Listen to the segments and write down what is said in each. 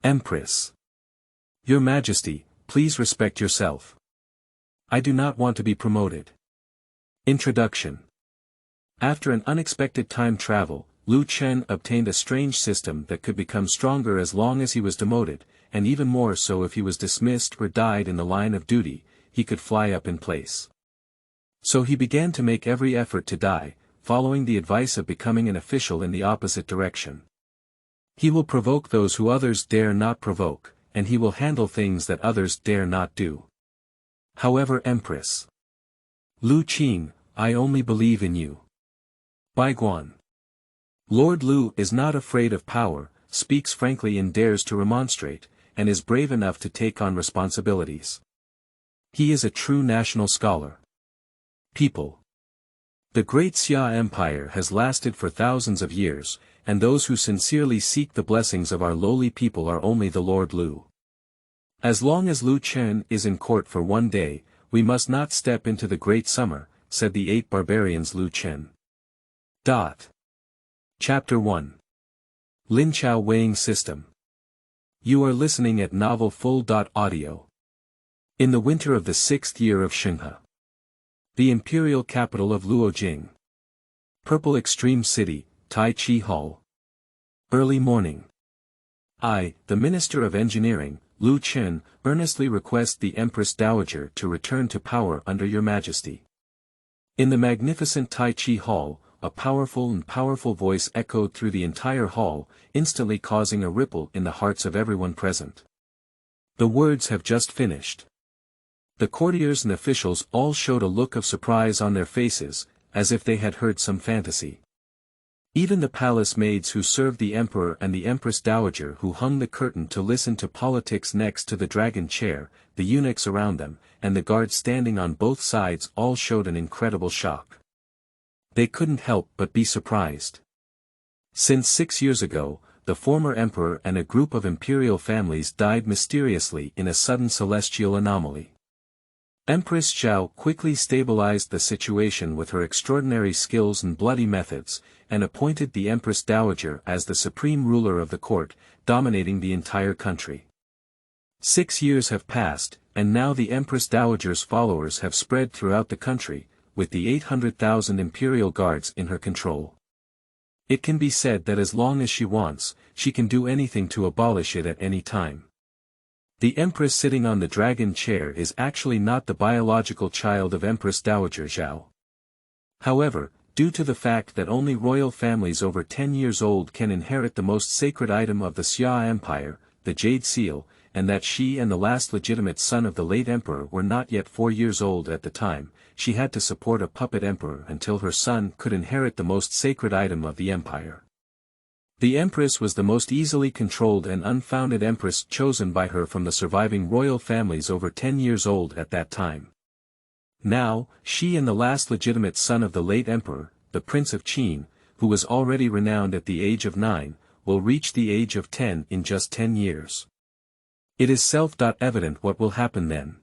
Empress. Your Majesty, please respect yourself. I do not want to be promoted. Introduction. After an unexpected time travel, Lu Chen obtained a strange system that could become stronger as long as he was demoted, and even more so if he was dismissed or died in the line of duty, he could fly up in place. So he began to make every effort to die, following the advice of becoming an official in the opposite direction. He will provoke those who others dare not provoke, and he will handle things that others dare not do. However, Empress. Lu Qing, I only believe in you. Baiguan. Lord Lu is not afraid of power, speaks frankly and dares to remonstrate, and is brave enough to take on responsibilities. He is a true national scholar. People. The Great Xia Empire has lasted for thousands of years, and those who sincerely seek the blessings of our lowly people are only the Lord Lu. As long as Lu Chen is in court for one day, we must not step into the great summer, said the 8 BarbariansLu Chen. Chapter 1. Linchao Weighing System. You are listening at Novel Full. Audio. In the winter of the 6th year of Shenghe. The imperial capital of Luojing. Purple Extreme City, Tai Chi Hall. Early morning. I, the Minister of Engineering, Lu Chen, earnestly request the Empress Dowager to return to power under your Majesty. In the magnificent Tai Chi Hall, a powerful voice echoed through the entire hall, instantly causing a ripple in the hearts of everyone present. The words have just finished. The courtiers and officials all showed a look of surprise on their faces, as if they had heard some fantasy. Even the palace maids who served the emperor and the empress dowager who hung the curtain to listen to politics next to the dragon chair, the eunuchs around them, and the guards standing on both sides all showed an incredible shock. They couldn't help but be surprised. Since 6 years ago, the former emperor and a group of imperial families died mysteriously in a sudden celestial anomaly. Empress Zhao quickly stabilized the situation with her extraordinary skills and bloody methods, and appointed the Empress Dowager as the supreme ruler of the court, dominating the entire country. 6 years have passed, and now the Empress Dowager's followers have spread throughout the country, with the 800,000 imperial guards in her control. It can be said that as long as she wants, she can do anything to abolish it at any time. The Empress sitting on the dragon chair is actually not the biological child of Empress Dowager Zhao. However, due to the fact that only royal families over 10 years old can inherit the most sacred item of the Xia Empire, the Jade Seal, and that she and the last legitimate son of the late emperor were not yet 4 years old at the time, she had to support a puppet emperor until her son could inherit the most sacred item of the empire. The Empress was the most easily controlled and unfounded Empress chosen by her from the surviving royal families over 10 years old at that time. Now, she and the last legitimate son of the late emperor, the Prince of Qing, who was already renowned at the age of 9, will reach the age of 10 in just 10 years. It is self-evident what will happen then.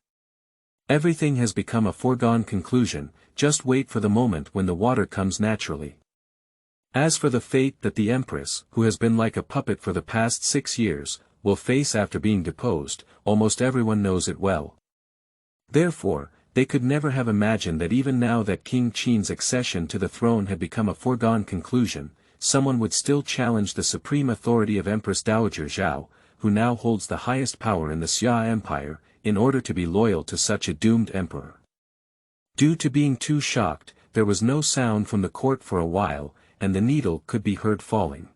Everything has become a foregone conclusion, just wait for the moment when the water comes naturally. As for the fate that the Empress, who has been like a puppet for the past 6 years, will face after being deposed, almost everyone knows it well. Therefore, they could never have imagined that even now that King Qing's accession to the throne had become a foregone conclusion, someone would still challenge the supreme authority of Empress Dowager Zhao, who now holds the highest power in the Xia Empire, in order to be loyal to such a doomed emperor. Due to being too shocked, there was no sound from the court for a while, and the needle could be heard falling.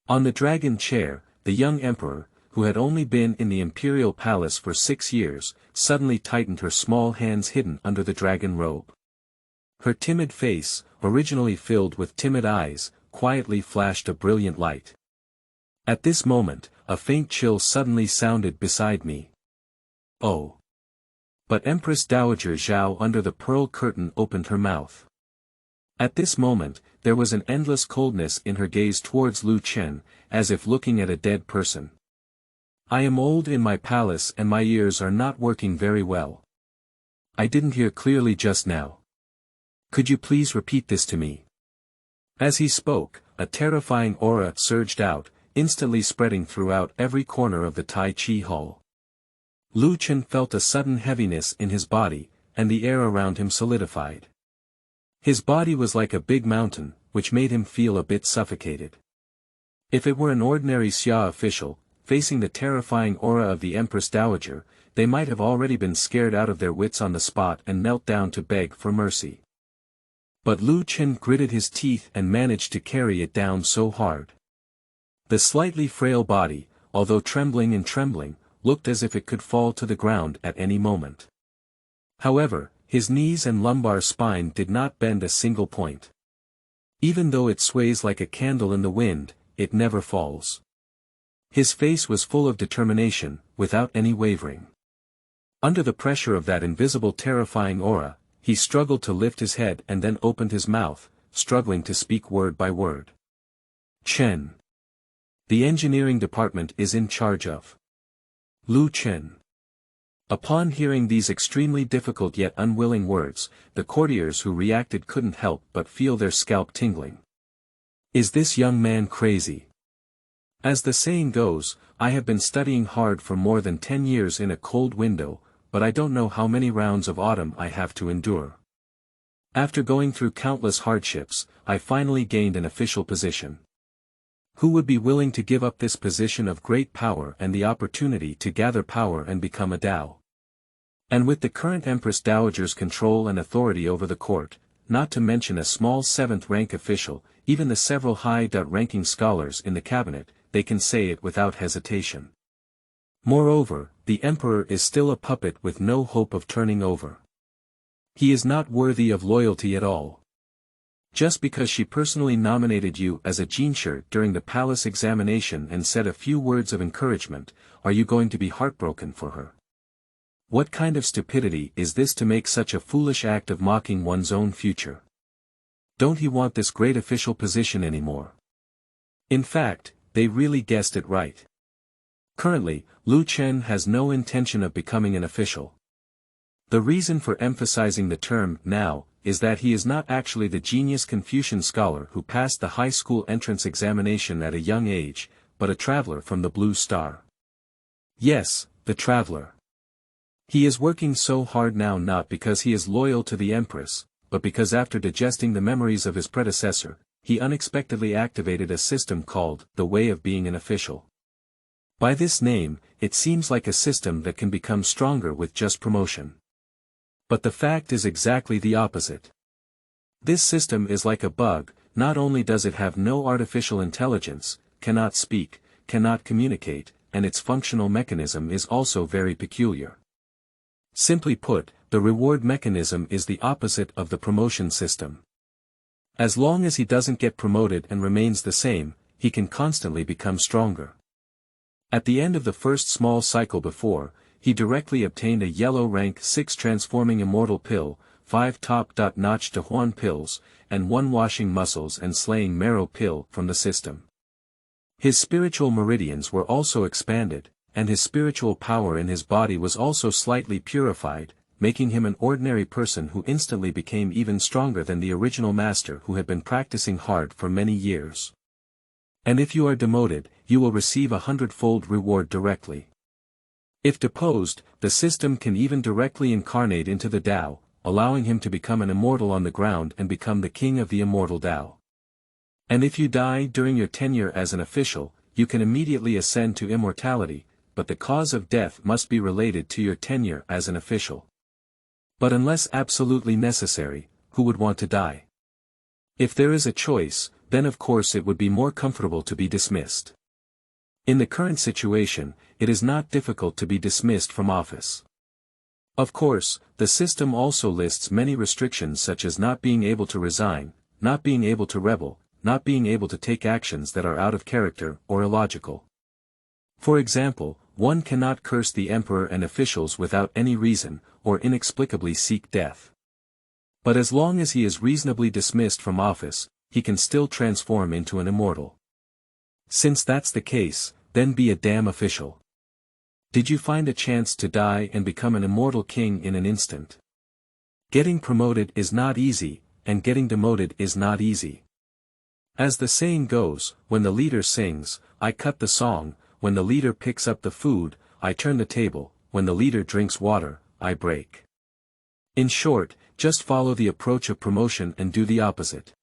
On the dragon chair, the young emperor, who had only been in the imperial palace for 6 years, suddenly tightened her small hands hidden under the dragon robe. Her timid face, originally filled with timid eyes, quietly flashed a brilliant light. At this moment, a faint chill suddenly sounded beside me. Oh! But Empress Dowager Zhao under the pearl curtain opened her mouth. At this moment, there was an endless coldness in her gaze towards Lu Chen, as if looking at a dead person. I am old in my palace and my ears are not working very well. I didn't hear clearly just now. Could you please repeat this to me? As he spoke, a terrifying aura surged out, instantly spreading throughout every corner of the Tai Chi hall. Lu Chen felt a sudden heaviness in his body, and the air around him solidified. His body was like a big mountain, which made him feel a bit suffocated. If it were an ordinary Xia official, facing the terrifying aura of the Empress Dowager, they might have already been scared out of their wits on the spot and knelt down to beg for mercy. But Lu Chen gritted his teeth and managed to carry it down so hard. The slightly frail body, although trembling, looked as if it could fall to the ground at any moment. However, his knees and lumbar spine did not bend a single point. Even though it sways like a candle in the wind, it never falls. His face was full of determination, without any wavering. Under the pressure of that invisible terrifying aura, he struggled to lift his head and then opened his mouth, struggling to speak word by word. Chen. The engineering department is in charge of Lu Chen. Upon hearing these extremely difficult yet unwilling words, the courtiers who reacted couldn't help but feel their scalp tingling. Is this young man crazy? As the saying goes, I have been studying hard for more than 10 years in a cold window, but I don't know how many rounds of autumn I have to endure. After going through countless hardships, I finally gained an official position. Who would be willing to give up this position of great power and the opportunity to gather power and become a Dao? And with the current Empress Dowager's control and authority over the court, not to mention a small 7th rank official, even the several high-ranking scholars in the cabinet, they can say it without hesitation. Moreover, the emperor is still a puppet with no hope of turning over. He is not worthy of loyalty at all. Just because she personally nominated you as a Jinsher during the palace examination and said a few words of encouragement, are you going to be heartbroken for her? What kind of stupidity is this to make such a foolish act of mocking one's own future? Don't he want this great official position anymore? In fact, they really guessed it right. Currently, Lu Chen has no intention of becoming an official. The reason for emphasizing the term now is that he is not actually the genius Confucian scholar who passed the high school entrance examination at a young age, but a traveler from the Blue Star. Yes, the traveler. He is working so hard now not because he is loyal to the Empress, but because after digesting the memories of his predecessor, he unexpectedly activated a system called the Way of Being an Official. By this name, it seems like a system that can become stronger with just promotion. But the fact is exactly the opposite. This system is like a bug. Not only does it have no artificial intelligence, cannot speak, cannot communicate, and its functional mechanism is also very peculiar. Simply put, the reward mechanism is the opposite of the promotion system. As long as he doesn't get promoted and remains the same, he can constantly become stronger. At the end of the first small cycle before, he directly obtained a yellow rank 6 transforming immortal pill, 5 top-notch to Huan pills, and 1 washing muscles and slaying marrow pill from the system. His spiritual meridians were also expanded, and his spiritual power in his body was also slightly purified, making him an ordinary person who instantly became even stronger than the original master who had been practicing hard for many years. And if you are demoted, you will receive 100-fold reward directly. If deposed, the system can even directly incarnate into the Tao, allowing him to become an immortal on the ground and become the king of the immortal Tao. And if you die during your tenure as an official, you can immediately ascend to immortality, but the cause of death must be related to your tenure as an official. But unless absolutely necessary, who would want to die? If there is a choice, then of course it would be more comfortable to be dismissed. In the current situation, it is not difficult to be dismissed from office. Of course, the system also lists many restrictions such as not being able to resign, not being able to rebel, not being able to take actions that are out of character or illogical. For example, one cannot curse the emperor and officials without any reason, or inexplicably seek death. But as long as he is reasonably dismissed from office, he can still transform into an immortal. Since that's the case, then be a damn official. Did you find a chance to die and become an immortal king in an instant? Getting promoted is not easy, and getting demoted is not easy. As the saying goes, when the leader sings, I cut the song, when the leader picks up the food, I turn the table, when the leader drinks water, I break. In short, just follow the approach of promotion and do the opposite.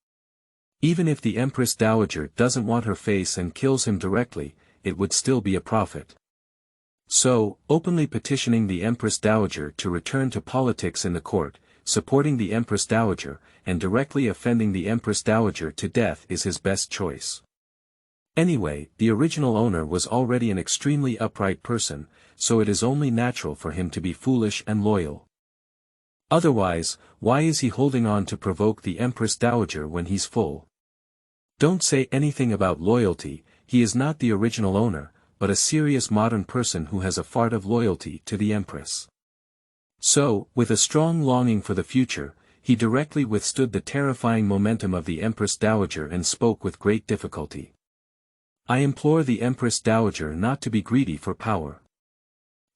Even if the Empress Dowager doesn't want her face and kills him directly, it would still be a profit. So, openly petitioning the Empress Dowager to return to politics in the court, supporting the Empress Dowager, and directly offending the Empress Dowager to death is his best choice. Anyway, the original owner was already an extremely upright person, so it is only natural for him to be foolish and loyal. Otherwise, why is he holding on to provoke the Empress Dowager when he's full? Don't say anything about loyalty, he is not the original owner, but a serious modern person who has a fart of loyalty to the Empress. So, with a strong longing for the future, he directly withstood the terrifying momentum of the Empress Dowager and spoke with great difficulty. I implore the Empress Dowager not to be greedy for power.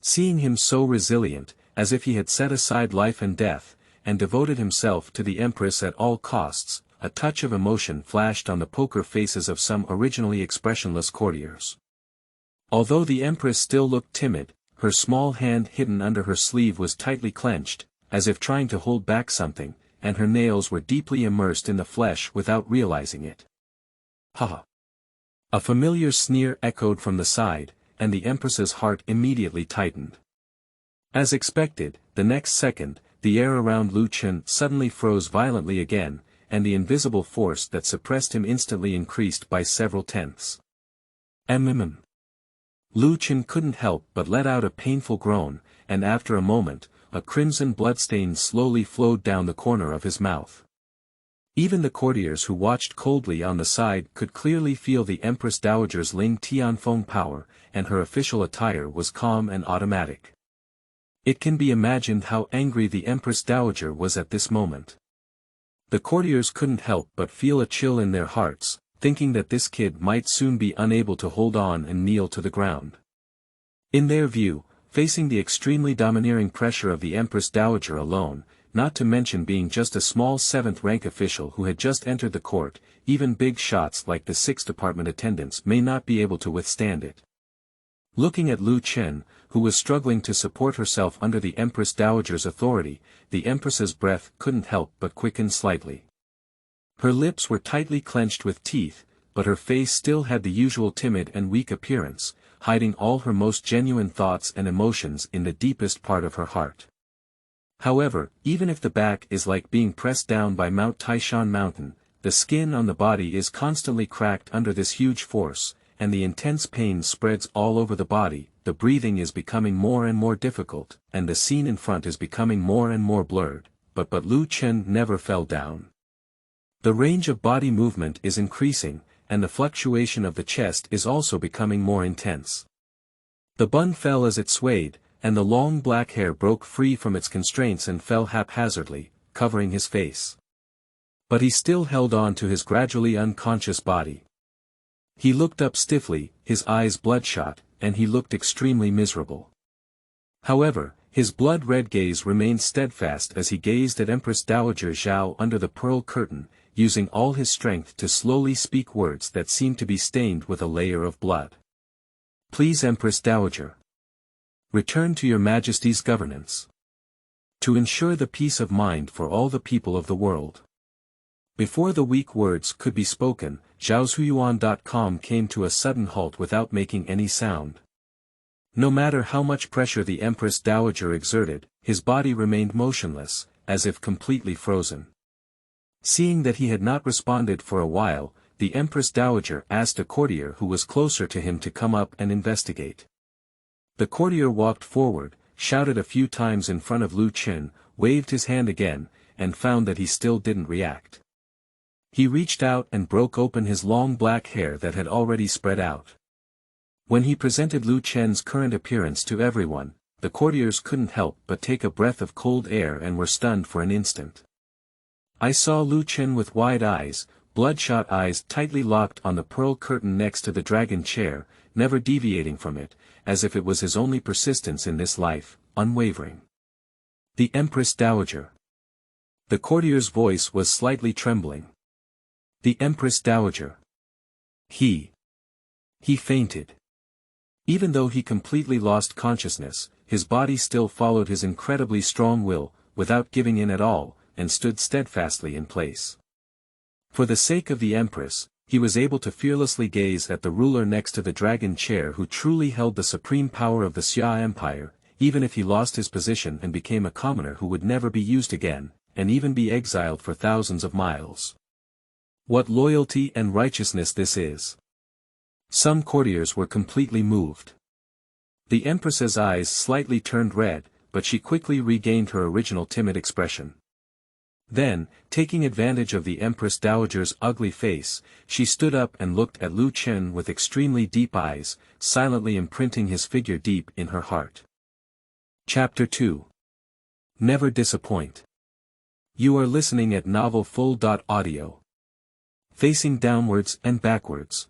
Seeing him so resilient, as if he had set aside life and death, and devoted himself to the Empress at all costs, a touch of emotion flashed on the poker faces of some originally expressionless courtiers. Although the Empress still looked timid, her small hand hidden under her sleeve was tightly clenched, as if trying to hold back something, and her nails were deeply immersed in the flesh without realizing it. Ha! A familiar sneer echoed from the side, and the Empress's heart immediately tightened. As expected, the next second, the air around Lu Chen suddenly froze violently again, and the invisible force that suppressed him instantly increased by several tenths. Lu Chen couldn't help but let out a painful groan, and after a moment, a crimson bloodstain slowly flowed down the corner of his mouth. Even the courtiers who watched coldly on the side could clearly feel the Empress Dowager's Ling Tianfeng power, and her official attire was calm and automatic. It can be imagined how angry the Empress Dowager was at this moment. The courtiers couldn't help but feel a chill in their hearts, thinking that this kid might soon be unable to hold on and kneel to the ground. In their view, facing the extremely domineering pressure of the Empress Dowager alone, not to mention being just a small 7th-rank official who had just entered the court, even big shots like the 6th Department attendants may not be able to withstand it. Looking at Lu Chen, who was struggling to support herself under the Empress Dowager's authority, the Empress's breath couldn't help but quicken slightly. Her lips were tightly clenched with teeth, but her face still had the usual timid and weak appearance, hiding all her most genuine thoughts and emotions in the deepest part of her heart. However, even if the back is like being pressed down by Mount Taishan Mountain, the skin on the body is constantly cracked under this huge force, and the intense pain spreads all over the body, the breathing is becoming more and more difficult, and the scene in front is becoming more and more blurred, but Lu Chen never fell down. The range of body movement is increasing, and the fluctuation of the chest is also becoming more intense. The bun fell as it swayed, and the long black hair broke free from its constraints and fell haphazardly, covering his face. But he still held on to his gradually unconscious body. He looked up stiffly, his eyes bloodshot, and he looked extremely miserable. However, his blood-red gaze remained steadfast as he gazed at Empress Dowager Zhao under the pearl curtain, using all his strength to slowly speak words that seemed to be stained with a layer of blood. Please, Empress Dowager. Return to your Majesty's governance. To ensure the peace of mind for all the people of the world. Before the weak words could be spoken, Zhaoshuyuan.com came to a sudden halt without making any sound. No matter how much pressure the Empress Dowager exerted, his body remained motionless, as if completely frozen. Seeing that he had not responded for a while, the Empress Dowager asked a courtier who was closer to him to come up and investigate. The courtier walked forward, shouted a few times in front of Lu Chen, waved his hand again, and found that he still didn't react. He reached out and broke open his long black hair that had already spread out. When he presented Lu Chen's current appearance to everyone, the courtiers couldn't help but take a breath of cold air and were stunned for an instant. I saw Lu Chen with wide eyes, bloodshot eyes tightly locked on the pearl curtain next to the dragon chair, never deviating from it, as if it was his only persistence in this life, unwavering. The Empress Dowager. The courtier's voice was slightly trembling. The Empress Dowager. He fainted. Even though he completely lost consciousness, his body still followed his incredibly strong will, without giving in at all, and stood steadfastly in place. For the sake of the Empress, he was able to fearlessly gaze at the ruler next to the dragon chair who truly held the supreme power of the Xia Empire, even if he lost his position and became a commoner who would never be used again, and even be exiled for thousands of miles. What loyalty and righteousness this is! Some courtiers were completely moved. The Empress's eyes slightly turned red, but she quickly regained her original timid expression. Then, taking advantage of the Empress Dowager's ugly face, she stood up and looked at Lu Chen with extremely deep eyes, silently imprinting his figure deep in her heart. Chapter 2. Never disappoint. You are listening at novelfull.audio. Facing downwards and backwards.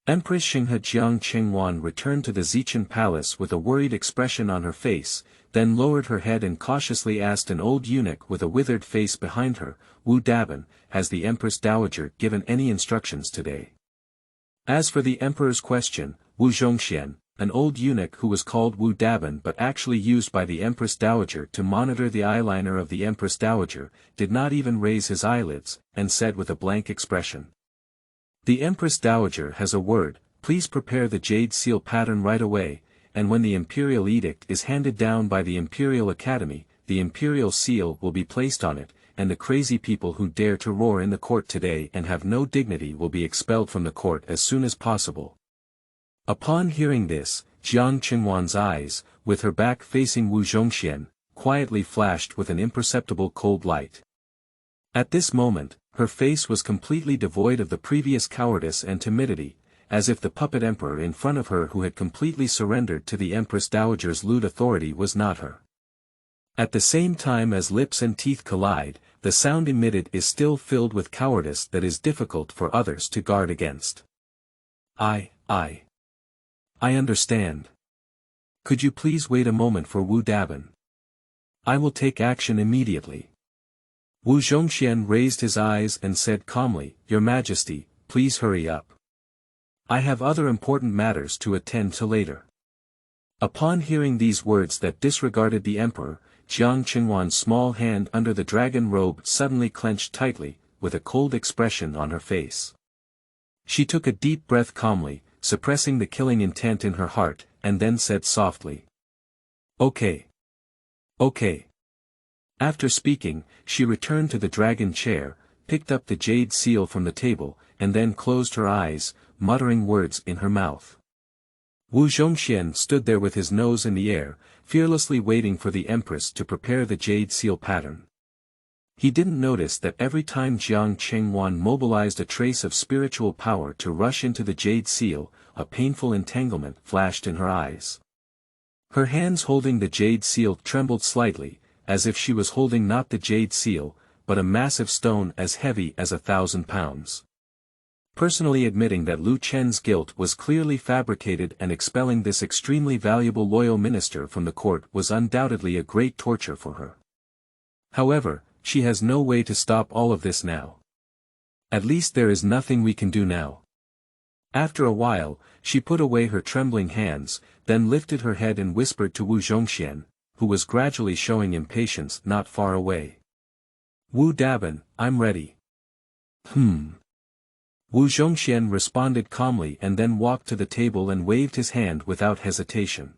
Empress Xinghe Jiang Qingwan returned to the Xichen palace with a worried expression on her face, then lowered her head and cautiously asked an old eunuch with a withered face behind her, Wu Daban, has the Empress Dowager given any instructions today? As for the Emperor's question, Wu Zhongxian, an old eunuch who was called Wu Daban but actually used by the Empress Dowager to monitor the eyeliner of the Empress Dowager, did not even raise his eyelids, and said with a blank expression. The Empress Dowager has a word, please prepare the jade seal pattern right away, and when the imperial edict is handed down by the Imperial Academy, the imperial seal will be placed on it, and the crazy people who dare to roar in the court today and have no dignity will be expelled from the court as soon as possible. Upon hearing this, Jiang Qingwan's eyes, with her back facing Wu Zhongxian, quietly flashed with an imperceptible cold light. At this moment, her face was completely devoid of the previous cowardice and timidity, as if the puppet emperor in front of her who had completely surrendered to the Empress Dowager's lewd authority was not her. At the same time as lips and teeth collide, the sound emitted is still filled with cowardice that is difficult for others to guard against. I understand. Could you please wait a moment for Wu Daban? I will take action immediately. Wu Zhongxian raised his eyes and said calmly, Your Majesty, please hurry up. I have other important matters to attend to later. Upon hearing these words that disregarded the emperor, Jiang Qingwan's small hand under the dragon robe suddenly clenched tightly, with a cold expression on her face. She took a deep breath calmly, suppressing the killing intent in her heart, and then said softly. Okay. After speaking, she returned to the dragon chair, picked up the jade seal from the table, and then closed her eyes, muttering words in her mouth. Wu Zhongxian stood there with his nose in the air, fearlessly waiting for the Empress to prepare the jade seal pattern. He didn't notice that every time Jiang Qingwan mobilized a trace of spiritual power to rush into the jade seal, a painful entanglement flashed in her eyes. Her hands holding the jade seal trembled slightly, as if she was holding not the jade seal, but a massive stone as heavy as 1,000 pounds. Personally admitting that Lu Chen's guilt was clearly fabricated and expelling this extremely valuable loyal minister from the court was undoubtedly a great torture for her. However, she has no way to stop all of this now. At least there is nothing we can do now. After a while, she put away her trembling hands, then lifted her head and whispered to Wu Zhongxian, who was gradually showing impatience not far away. Wu Daban, I'm ready. Wu Zhongxian responded calmly and then walked to the table and waved his hand without hesitation.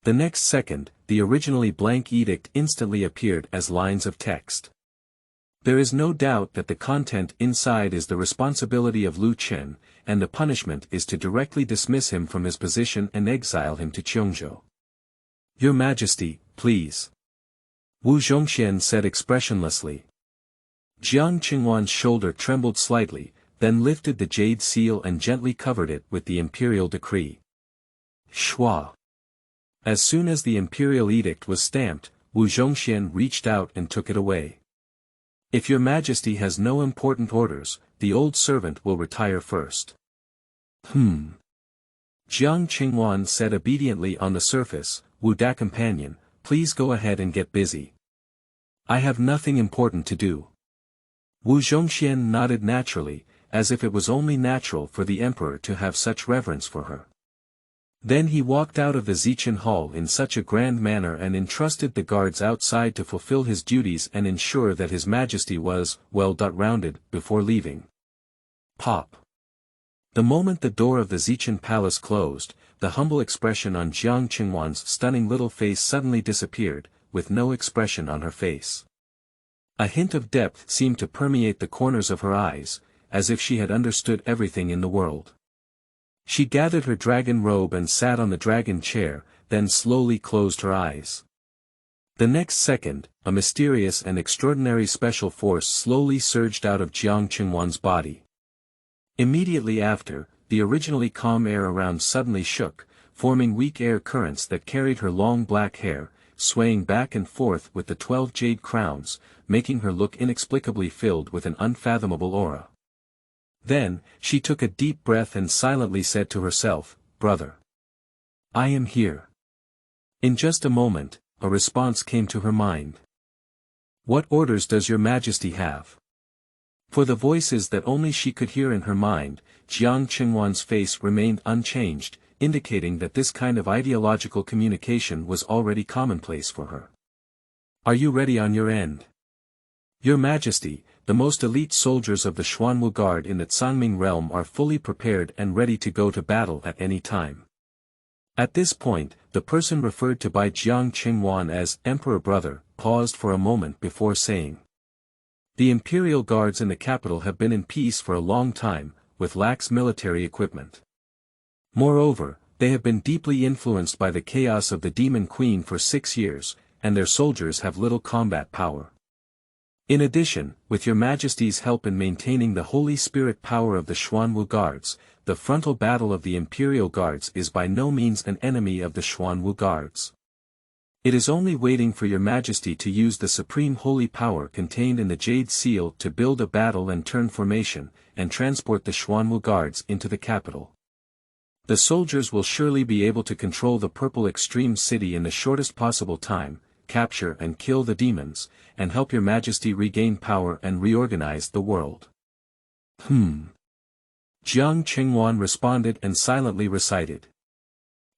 The next second, the originally blank edict instantly appeared as lines of text. There is no doubt that the content inside is the responsibility of Lu Chen, and the punishment is to directly dismiss him from his position and exile him to Chengdao. Your Majesty, please. Wu Zhongxian said expressionlessly. Jiang Qingwan's shoulder trembled slightly, then lifted the jade seal and gently covered it with the imperial decree. Shua. As soon as the imperial edict was stamped, Wu Zhongxian reached out and took it away. If your Majesty has no important orders, the old servant will retire first. Jiang Qingwan said obediently on the surface, Wu Da companion, please go ahead and get busy. I have nothing important to do. Wu Zhongxian nodded naturally, as if it was only natural for the emperor to have such reverence for her. Then he walked out of the Zichen hall in such a grand manner and entrusted the guards outside to fulfill his duties and ensure that His Majesty was well-rounded before leaving. Pop. The moment the door of the Zichen palace closed, the humble expression on Jiang Qingwan's stunning little face suddenly disappeared, with no expression on her face. A hint of depth seemed to permeate the corners of her eyes, as if she had understood everything in the world. She gathered her dragon robe and sat on the dragon chair, then slowly closed her eyes. The next second, a mysterious and extraordinary special force slowly surged out of Jiang Qingwan's body. Immediately after, the originally calm air around suddenly shook, forming weak air currents that carried her long black hair, swaying back and forth with the 12 jade crowns, making her look inexplicably filled with an unfathomable aura. Then, she took a deep breath and silently said to herself, "Brother. I am here." In just a moment, a response came to her mind. "What orders does your Majesty have?" For the voices that only she could hear in her mind, Jiang Qingwan's face remained unchanged, indicating that this kind of ideological communication was already commonplace for her. "Are you ready on your end?" "Your Majesty, the most elite soldiers of the Xuanwu Guard in the Cangming realm are fully prepared and ready to go to battle at any time." At this point, the person referred to by Jiang Qingwan as Emperor Brother paused for a moment before saying, "The imperial guards in the capital have been in peace for a long time, with lax military equipment. Moreover, they have been deeply influenced by the chaos of the Demon Queen for 6 years, and their soldiers have little combat power. In addition, with your Majesty's help in maintaining the Holy Spirit power of the Xuanwu Guards, the frontal battle of the Imperial Guards is by no means an enemy of the Xuanwu Guards. It is only waiting for your Majesty to use the supreme holy power contained in the Jade Seal to build a battle and turn formation, and transport the Xuanwu Guards into the capital. The soldiers will surely be able to control the Purple Extreme City in the shortest possible time, capture and kill the demons, and help your Majesty regain power and reorganize the world." Jiang Qingwan responded and silently recited.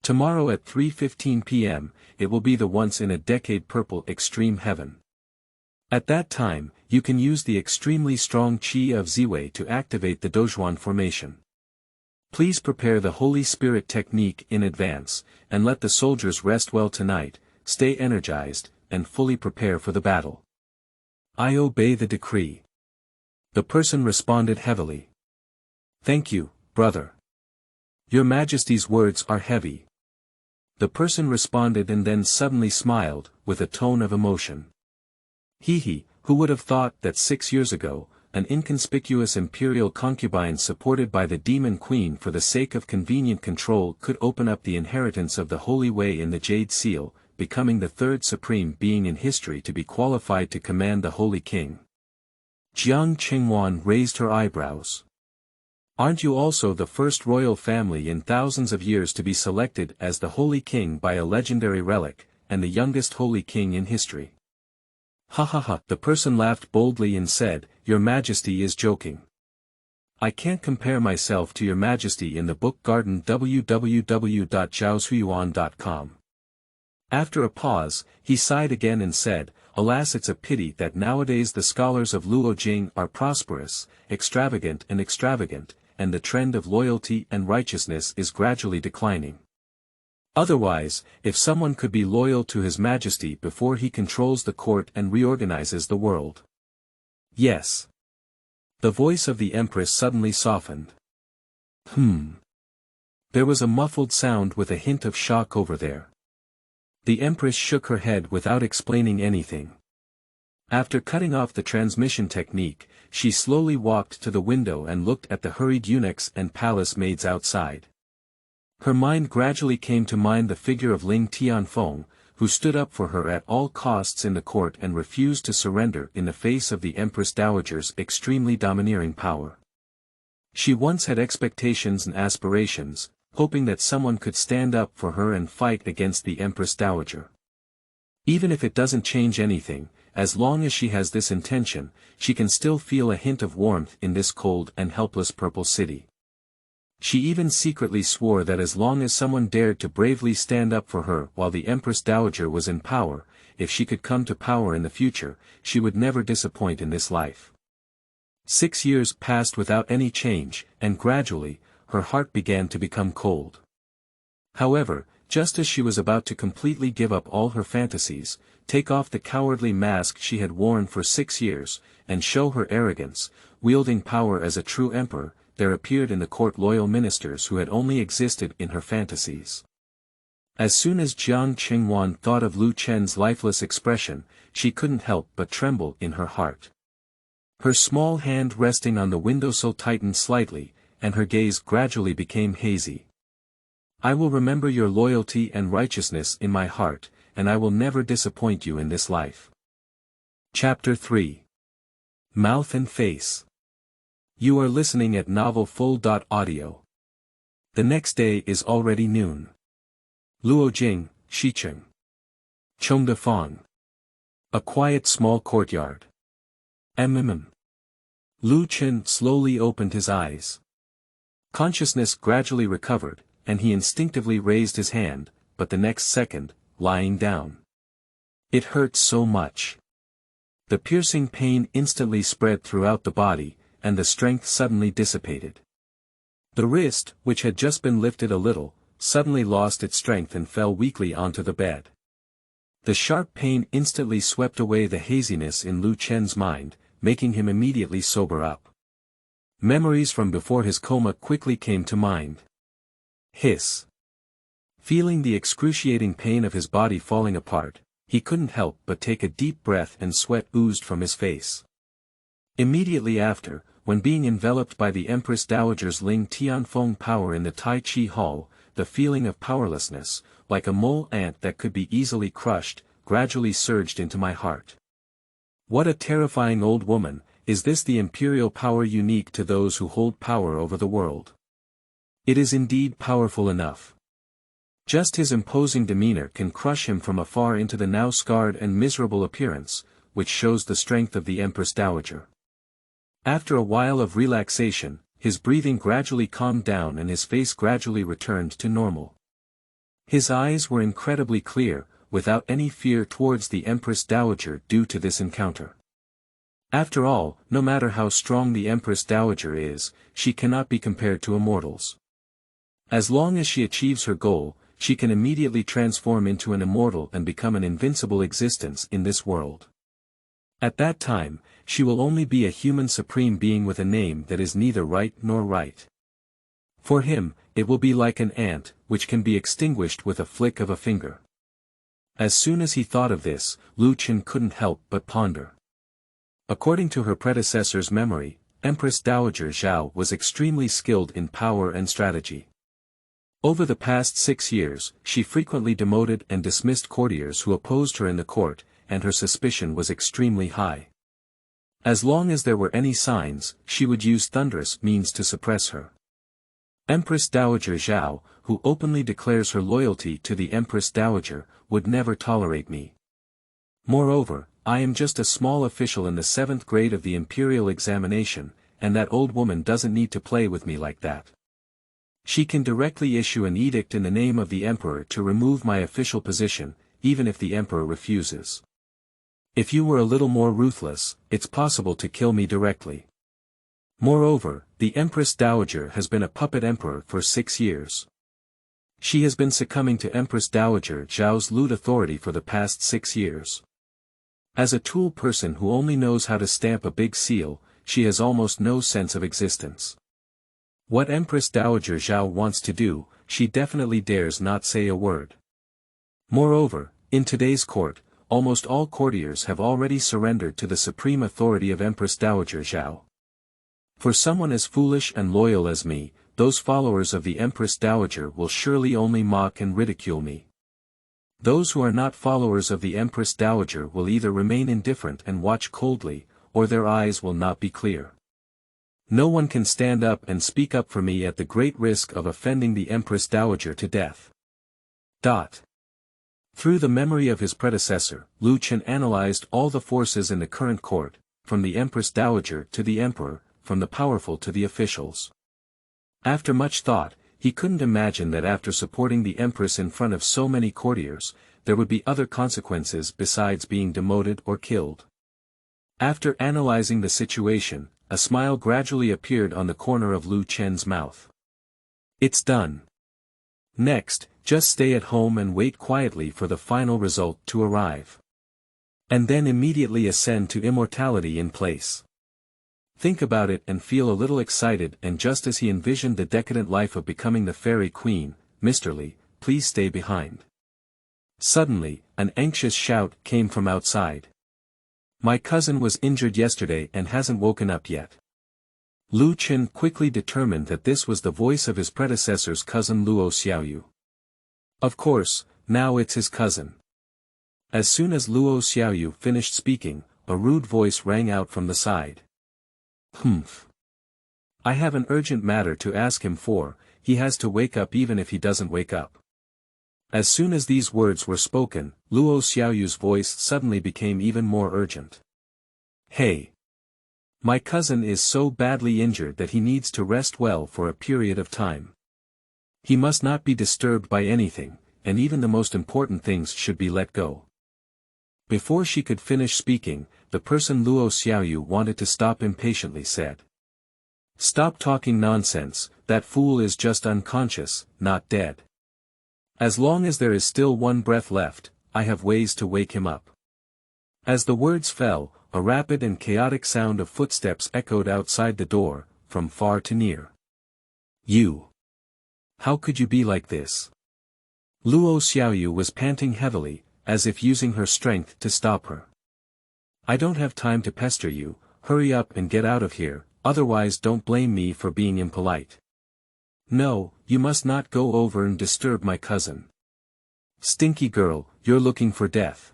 "Tomorrow at 3:15 p.m., it will be the once-in-a-decade Purple Extreme Heaven. At that time, you can use the extremely strong Qi of Ziwei to activate the Dozhuan formation. Please prepare the Holy Spirit technique in advance, and let the soldiers rest well tonight, stay energized, and fully prepare for the battle." "I obey the decree." The person responded heavily. "Thank you, brother. Your Majesty's words are heavy." The person responded and then suddenly smiled, with a tone of emotion. He, who would have thought that 6 years ago, an inconspicuous imperial concubine supported by the Demon Queen for the sake of convenient control could open up the inheritance of the Holy Way in the Jade Seal, becoming the third supreme being in history to be qualified to command the Holy King. Jiang Qingwan raised her eyebrows. "Aren't you also the first royal family in thousands of years to be selected as the Holy King by a legendary relic, and the youngest Holy King in history?" "Ha. The person laughed boldly and said, "Your Majesty is joking. I can't compare myself to your Majesty in the book garden www.zhaoshuyuan.com. After a pause, he sighed again and said, "Alas, it's a pity that nowadays the scholars of Luojing are prosperous, extravagant, and the trend of loyalty and righteousness is gradually declining. Otherwise, if someone could be loyal to His Majesty before he controls the court and reorganizes the world." "Yes." The voice of the Empress suddenly softened. There was a muffled sound with a hint of shock over there. The Empress shook her head without explaining anything. After cutting off the transmission technique, she slowly walked to the window and looked at the hurried eunuchs and palace maids outside. Her mind gradually came to mind the figure of Ling Tianfeng, who stood up for her at all costs in the court and refused to surrender in the face of the Empress Dowager's extremely domineering power. She once had expectations and aspirations, hoping that someone could stand up for her and fight against the Empress Dowager. Even if it doesn't change anything, as long as she has this intention, she can still feel a hint of warmth in this cold and helpless purple city. She even secretly swore that as long as someone dared to bravely stand up for her while the Empress Dowager was in power, if she could come to power in the future, she would never disappoint in this life. 6 years passed without any change, and gradually, her heart began to become cold. However, just as she was about to completely give up all her fantasies, take off the cowardly mask she had worn for 6 years, and show her arrogance, wielding power as a true emperor, there appeared in the court loyal ministers who had only existed in her fantasies. As soon as Jiang Qingwan thought of Lu Chen's lifeless expression, she couldn't help but tremble in her heart. Her small hand resting on the windowsill tightened slightly, and her gaze gradually became hazy. I will remember your loyalty and righteousness in my heart, and I will never disappoint you in this life. Chapter 3. Mouth and Face. You are listening at novelfull.audio. The next day is already noon. Luojing, Shicheng. Chengdao. A quiet small courtyard. Lu Chen slowly opened his eyes. Consciousness gradually recovered, and he instinctively raised his hand, but the next second, lying down. It hurt so much. The piercing pain instantly spread throughout the body, and the strength suddenly dissipated. The wrist, which had just been lifted a little, suddenly lost its strength and fell weakly onto the bed. The sharp pain instantly swept away the haziness in Lu Chen's mind, making him immediately sober up. Memories from before his coma quickly came to mind. Hiss. Feeling the excruciating pain of his body falling apart, he couldn't help but take a deep breath and sweat oozed from his face. Immediately after, when being enveloped by the Empress Dowager's Ling Tianfeng power in the Tai Chi Hall, the feeling of powerlessness, like a mole ant that could be easily crushed, gradually surged into my heart. What a terrifying old woman, is this the imperial power unique to those who hold power over the world? It is indeed powerful enough. Just his imposing demeanor can crush him from afar into the now scarred and miserable appearance, which shows the strength of the Empress Dowager. After a while of relaxation, his breathing gradually calmed down and his face gradually returned to normal. His eyes were incredibly clear, without any fear towards the Empress Dowager due to this encounter. After all, no matter how strong the Empress Dowager is, she cannot be compared to immortals. As long as she achieves her goal, she can immediately transform into an immortal and become an invincible existence in this world. At that time, she will only be a human supreme being with a name that is neither right nor right. For him, it will be like an ant, which can be extinguished with a flick of a finger. As soon as he thought of this, Lu Chen couldn't help but ponder. According to her predecessor's memory, Empress Dowager Zhao was extremely skilled in power and strategy. Over the past 6 years, she frequently demoted and dismissed courtiers who opposed her in the court, and her suspicion was extremely high. As long as there were any signs, she would use thunderous means to suppress her. Empress Dowager Zhao, who openly declares her loyalty to the Empress Dowager, would never tolerate me. Moreover, I am just a small official in the 7th grade of the imperial examination, and that old woman doesn't need to play with me like that. She can directly issue an edict in the name of the emperor to remove my official position, even if the emperor refuses. If you were a little more ruthless, it's possible to kill me directly. Moreover, the Empress Dowager has been a puppet emperor for 6 years. She has been succumbing to Empress Dowager Zhao's lewd authority for the past 6 years. As a tool person who only knows how to stamp a big seal, she has almost no sense of existence. What Empress Dowager Zhao wants to do, she definitely dares not say a word. Moreover, in today's court, almost all courtiers have already surrendered to the supreme authority of Empress Dowager Zhao. For someone as foolish and loyal as me, those followers of the Empress Dowager will surely only mock and ridicule me. Those who are not followers of the Empress Dowager will either remain indifferent and watch coldly, or their eyes will not be clear. No one can stand up and speak up for me at the great risk of offending the Empress Dowager to death. Through the memory of his predecessor, Lu Chen analyzed all the forces in the current court, from the Empress Dowager to the Emperor, from the powerful to the officials. After much thought, he couldn't imagine that after supporting the Empress in front of so many courtiers, there would be other consequences besides being demoted or killed. After analyzing the situation, a smile gradually appeared on the corner of Lu Chen's mouth. It's done. Next, just stay at home and wait quietly for the final result to arrive. And then immediately ascend to immortality in place. Think about it and feel a little excited, and just as he envisioned the decadent life of becoming the fairy queen, Mr. Li, please stay behind. Suddenly, an anxious shout came from outside. My cousin was injured yesterday and hasn't woken up yet. Lu Chen quickly determined that this was the voice of his predecessor's cousin Luo Xiaoyu. Of course, now it's his cousin. As soon as Luo Xiaoyu finished speaking, a rude voice rang out from the side. Humph. I have an urgent matter to ask him for, he has to wake up even if he doesn't wake up. As soon as these words were spoken, Luo Xiaoyu's voice suddenly became even more urgent. Hey! My cousin is so badly injured that he needs to rest well for a period of time. He must not be disturbed by anything, and even the most important things should be let go. Before she could finish speaking, the person Luo Xiaoyu wanted to stop impatiently said. Stop talking nonsense, that fool is just unconscious, not dead. As long as there is still one breath left, I have ways to wake him up. As the words fell, a rapid and chaotic sound of footsteps echoed outside the door, from far to near. You! How could you be like this? Luo Xiaoyu was panting heavily, as if using her strength to stop her. I don't have time to pester you, hurry up and get out of here, otherwise don't blame me for being impolite. No, you must not go over and disturb my cousin. Stinky girl, you're looking for death.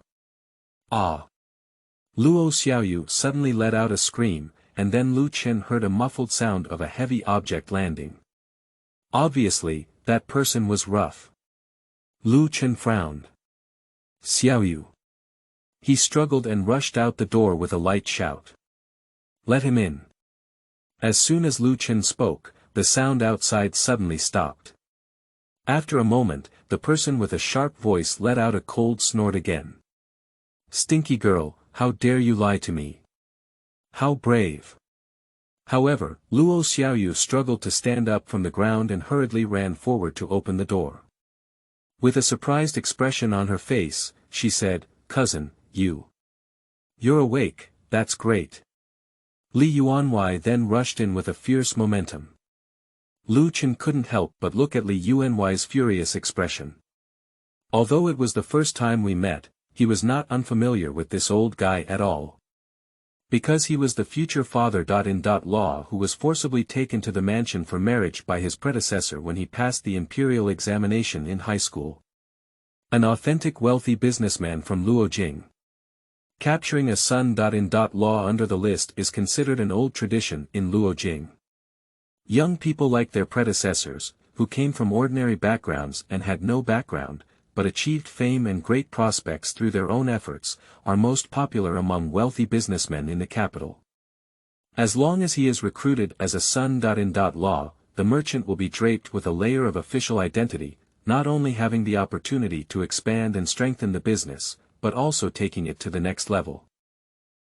Ah! Luo Xiaoyu suddenly let out a scream, and then Lu Chen heard a muffled sound of a heavy object landing. Obviously, that person was rough. Lu Chen frowned. Xiaoyu. He struggled and rushed out the door with a light shout. Let him in. As soon as Lu Chen spoke, the sound outside suddenly stopped. After a moment, the person with a sharp voice let out a cold snort again. Stinky girl, how dare you lie to me? How brave! However, Luo Xiaoyu struggled to stand up from the ground and hurriedly ran forward to open the door. With a surprised expression on her face, she said, Cousin, You're awake, that's great. Li Yuanwei then rushed in with a fierce momentum. Lu Chen couldn't help but look at Li Yuanwei's furious expression. Although it was the first time we met, he was not unfamiliar with this old guy at all. Because he was the future father-in-law who was forcibly taken to the mansion for marriage by his predecessor when he passed the imperial examination in high school. An authentic wealthy businessman from Luojing. Capturing a son-in-law under the list is considered an old tradition in Luojing. Young people like their predecessors, who came from ordinary backgrounds and had no background, but achieved fame and great prospects through their own efforts, are most popular among wealthy businessmen in the capital. As long as he is recruited as a son-in-law, the merchant will be draped with a layer of official identity, not only having the opportunity to expand and strengthen the business, but also taking it to the next level.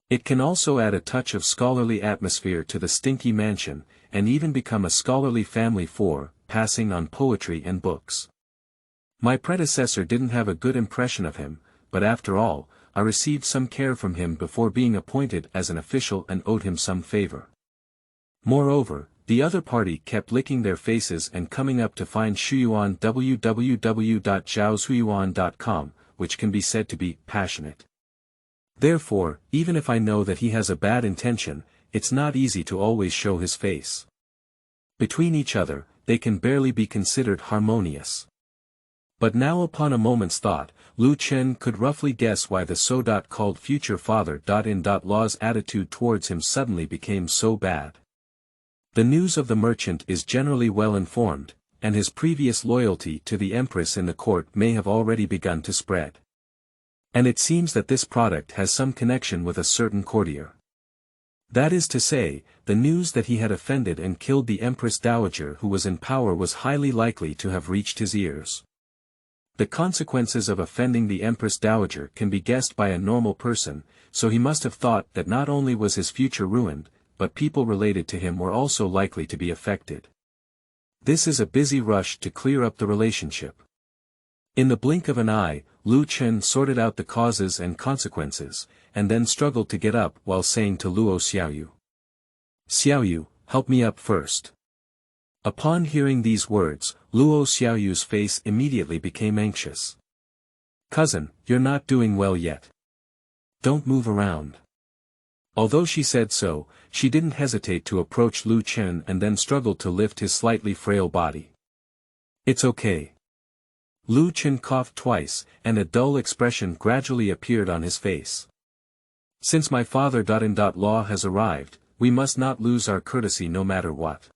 It can also add a touch of scholarly atmosphere to the stinky mansion, and even become a scholarly family for, passing on poetry and books. My predecessor didn't have a good impression of him, but after all, I received some care from him before being appointed as an official and owed him some favor. Moreover, the other party kept licking their faces and coming up to find Shuyuan www.zhaoshuyuan.com, which can be said to be passionate. Therefore, even if I know that he has a bad intention, it's not easy to always show his face. Between each other, they can barely be considered harmonious. But now upon a moment's thought, Lu Chen could roughly guess why the so-called future father-in-law's attitude towards him suddenly became so bad. The news of the merchant is generally well informed, and his previous loyalty to the Empress in the court may have already begun to spread. And it seems that this product has some connection with a certain courtier. That is to say, the news that he had offended and killed the Empress Dowager who was in power was highly likely to have reached his ears. The consequences of offending the Empress Dowager can be guessed by a normal person, so he must have thought that not only was his future ruined, but people related to him were also likely to be affected. This is a busy rush to clear up the relationship. In the blink of an eye, Lu Chen sorted out the causes and consequences, and then struggled to get up while saying to Luo Xiaoyu, "Xiaoyu, help me up first." Upon hearing these words, Luo Xiaoyu's face immediately became anxious. "Cousin, you're not doing well yet. Don't move around." Although she said so, she didn't hesitate to approach Lu Chen and then struggled to lift his slightly frail body. "It's okay." Lu Chen coughed twice, and a dull expression gradually appeared on his face. "Since my father-in-law has arrived, we must not lose our courtesy no matter what."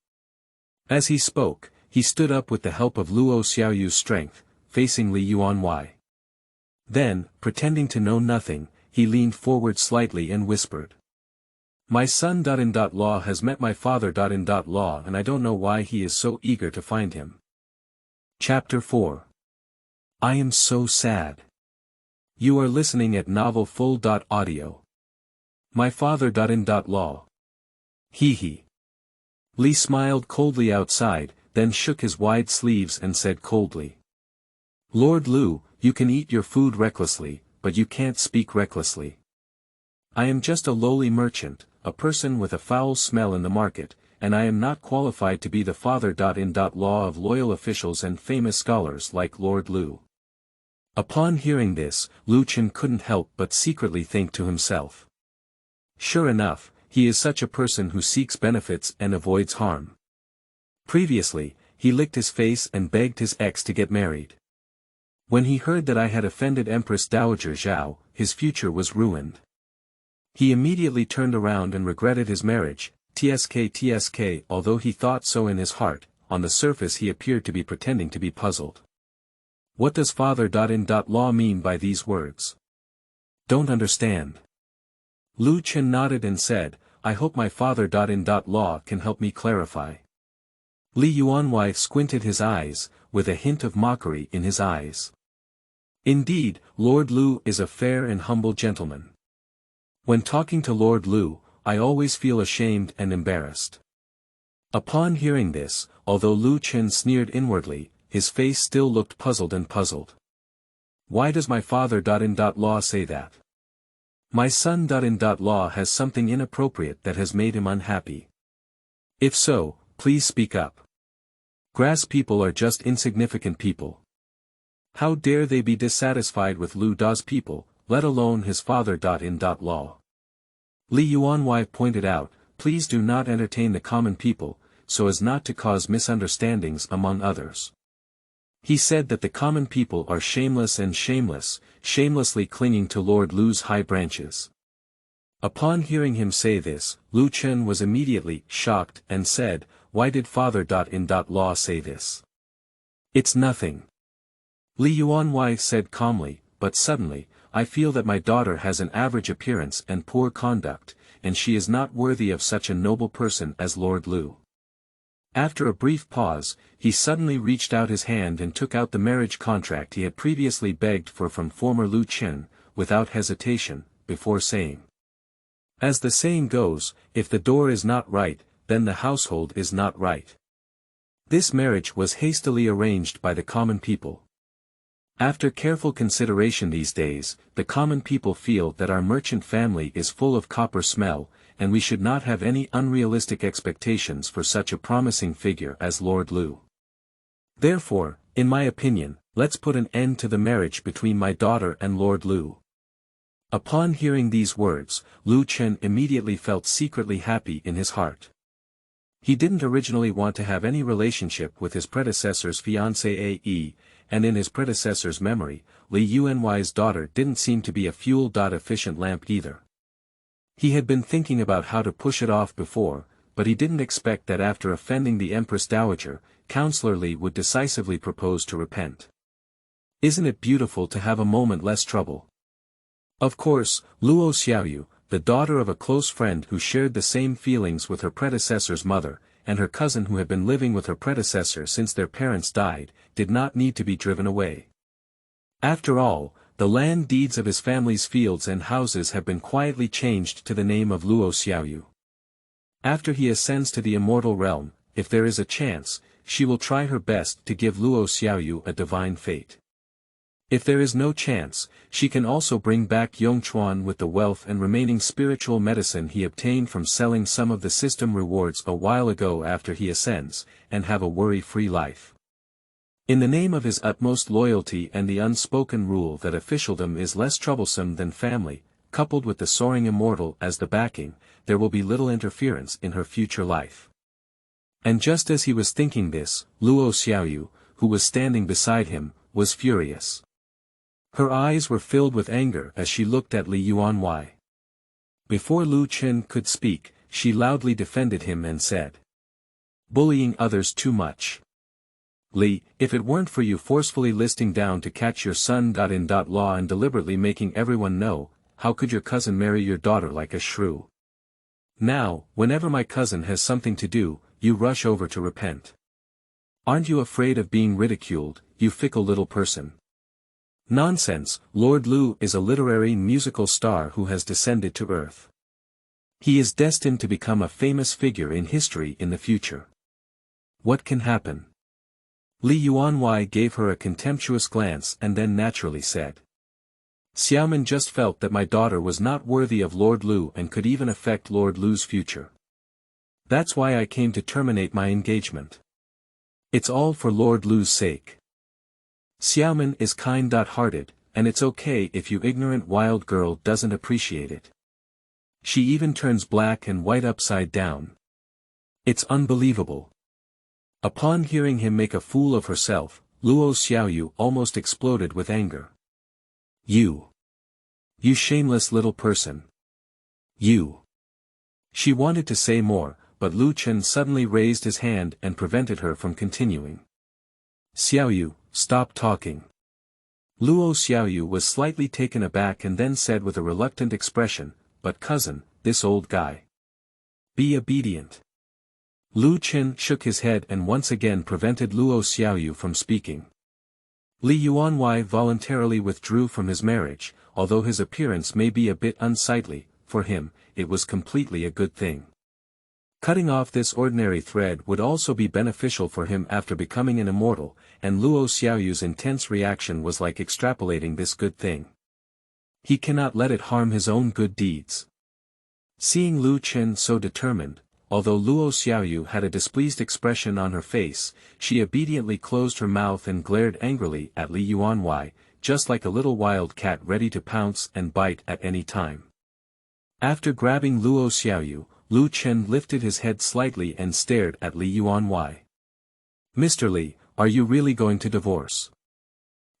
As he spoke, he stood up with the help of Luo Xiaoyu's strength, facing Li Yuanwei. Then, pretending to know nothing, he leaned forward slightly and whispered, "My son-in-law has met my father-in-law and I don't know why he is so eager to find him." Chapter 4. I am so sad. You are listening at novelfull.audio. My father-in-law. He. Li smiled coldly outside, then shook his wide sleeves and said coldly, "Lord Lu, you can eat your food recklessly, but you can't speak recklessly. I am just a lowly merchant, a person with a foul smell in the market, and I am not qualified to be the father-in-law of loyal officials and famous scholars like Lord Lu." Upon hearing this, Lu Chen couldn't help but secretly think to himself, "Sure enough, he is such a person who seeks benefits and avoids harm." Previously, he licked his face and begged his ex to get married. When he heard that I had offended Empress Dowager Zhao, his future was ruined. He immediately turned around and regretted his marriage, tsk, although he thought so in his heart, on the surface he appeared to be pretending to be puzzled. What does father-in-law mean by these words? Don't understand. Lu Chen nodded and said, "I hope my father-in-law can help me clarify." Li Yuanwei squinted his eyes, with a hint of mockery in his eyes. Indeed, Lord Lu is a fair and humble gentleman. When talking to Lord Lu, I always feel ashamed and embarrassed. Upon hearing this, although Lu Chen sneered inwardly, his face still looked puzzled. Why does my father-in-law say that? My son-in-law has something inappropriate that has made him unhappy. If so, please speak up. Grass people are just insignificant people. How dare they be dissatisfied with Lu Da's people, let alone his father-in-law? Li Yuanwei pointed out, please do not entertain the common people, so as not to cause misunderstandings among others. He said that the common people are shameless and shamelessly clinging to Lord Lu's high branches. Upon hearing him say this, Lu Chen was immediately shocked and said, "Why did father-in-law say this?" "It's nothing." Li Yuanwei said calmly, but suddenly, "I feel that my daughter has an average appearance and poor conduct, and she is not worthy of such a noble person as Lord Lu." After a brief pause, he suddenly reached out his hand and took out the marriage contract he had previously begged for from former Lu Chen, without hesitation, before saying, "As the saying goes, if the door is not right, then the household is not right." This marriage was hastily arranged by the common people. After careful consideration these days, the common people feel that our merchant family is full of copper smell, and we should not have any unrealistic expectations for such a promising figure as Lord Lu. Therefore, in my opinion, let's put an end to the marriage between my daughter and Lord Lu. Upon hearing these words, Lu Chen immediately felt secretly happy in his heart. He didn't originally want to have any relationship with his predecessor's fiancée Ae, and in his predecessor's memory, Li Yuanwei's daughter didn't seem to be a fuel-efficient lamp either. He had been thinking about how to push it off before, but he didn't expect that after offending the Empress Dowager, Counselor Li would decisively propose to repent. Isn't it beautiful to have a moment less trouble? Of course, Luo Xiaoyu, the daughter of a close friend who shared the same feelings with her predecessor's mother, and her cousin who had been living with her predecessor since their parents died, did not need to be driven away. After all, the land deeds of his family's fields and houses have been quietly changed to the name of Luo Xiaoyu. After he ascends to the immortal realm, if there is a chance, she will try her best to give Luo Xiaoyu a divine fate. If there is no chance, she can also bring back Yongchuan with the wealth and remaining spiritual medicine he obtained from selling some of the system rewards a while ago after he ascends, and have a worry-free life. In the name of his utmost loyalty and the unspoken rule that officialdom is less troublesome than family, coupled with the soaring immortal as the backing, there will be little interference in her future life. And just as he was thinking this, Luo Xiaoyu, who was standing beside him, was furious. Her eyes were filled with anger as she looked at Li Yuanwei. Before Lu Chen could speak, she loudly defended him and said, "Bullying others too much. Li, if it weren't for you forcefully listing down to catch your son in law and deliberately making everyone know, how could your cousin marry your daughter like a shrew? Now, whenever my cousin has something to do, you rush over to repent. Aren't you afraid of being ridiculed, you fickle little person? Nonsense, Lord Lu is a literary musical star who has descended to earth. He is destined to become a famous figure in history in the future. What can happen?" Li Yuanwei gave her a contemptuous glance and then naturally said, "Xiaoman just felt that my daughter was not worthy of Lord Lu and could even affect Lord Lu's future. That's why I came to terminate my engagement. It's all for Lord Lu's sake. Xiaoman is kind-hearted, and it's okay if you ignorant wild girl doesn't appreciate it. She even turns black and white upside down. It's unbelievable." Upon hearing him make a fool of herself, Luo Xiaoyu almost exploded with anger. You shameless little person. You. She wanted to say more, but Lu Chen suddenly raised his hand and prevented her from continuing. "Xiaoyu, stop talking." Luo Xiaoyu was slightly taken aback and then said with a reluctant expression, "But cousin, this old guy. Be obedient." Lu Chen shook his head and once again prevented Luo Xiaoyu from speaking. Li Yuanwei voluntarily withdrew from his marriage, although his appearance may be a bit unsightly, for him, it was completely a good thing. Cutting off this ordinary thread would also be beneficial for him after becoming an immortal, and Luo Xiaoyu's intense reaction was like extrapolating this good thing. He cannot let it harm his own good deeds. Seeing Lu Chen so determined, although Luo Xiaoyu had a displeased expression on her face, she obediently closed her mouth and glared angrily at Li Yuanwei, just like a little wild cat ready to pounce and bite at any time. After grabbing Luo Xiaoyu, Lu Chen lifted his head slightly and stared at Li Yuanwei. "Mr. Li, are you really going to divorce?"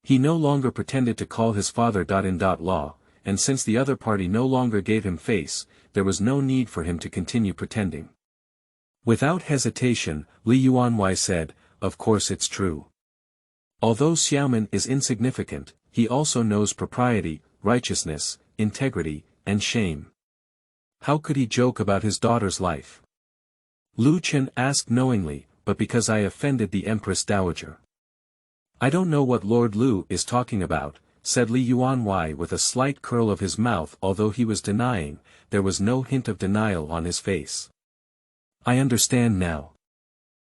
He no longer pretended to call his father-in-law, and since the other party no longer gave him face, there was no need for him to continue pretending. Without hesitation, Li Yuanwei said, "Of course it's true. Although Xiaoman is insignificant, he also knows propriety, righteousness, integrity, and shame. How could he joke about his daughter's life?" Lu Chen asked knowingly, "But because I offended the Empress Dowager." "I don't know what Lord Lu is talking about," said Li Yuanwei with a slight curl of his mouth. Although he was denying, there was no hint of denial on his face. "I understand now."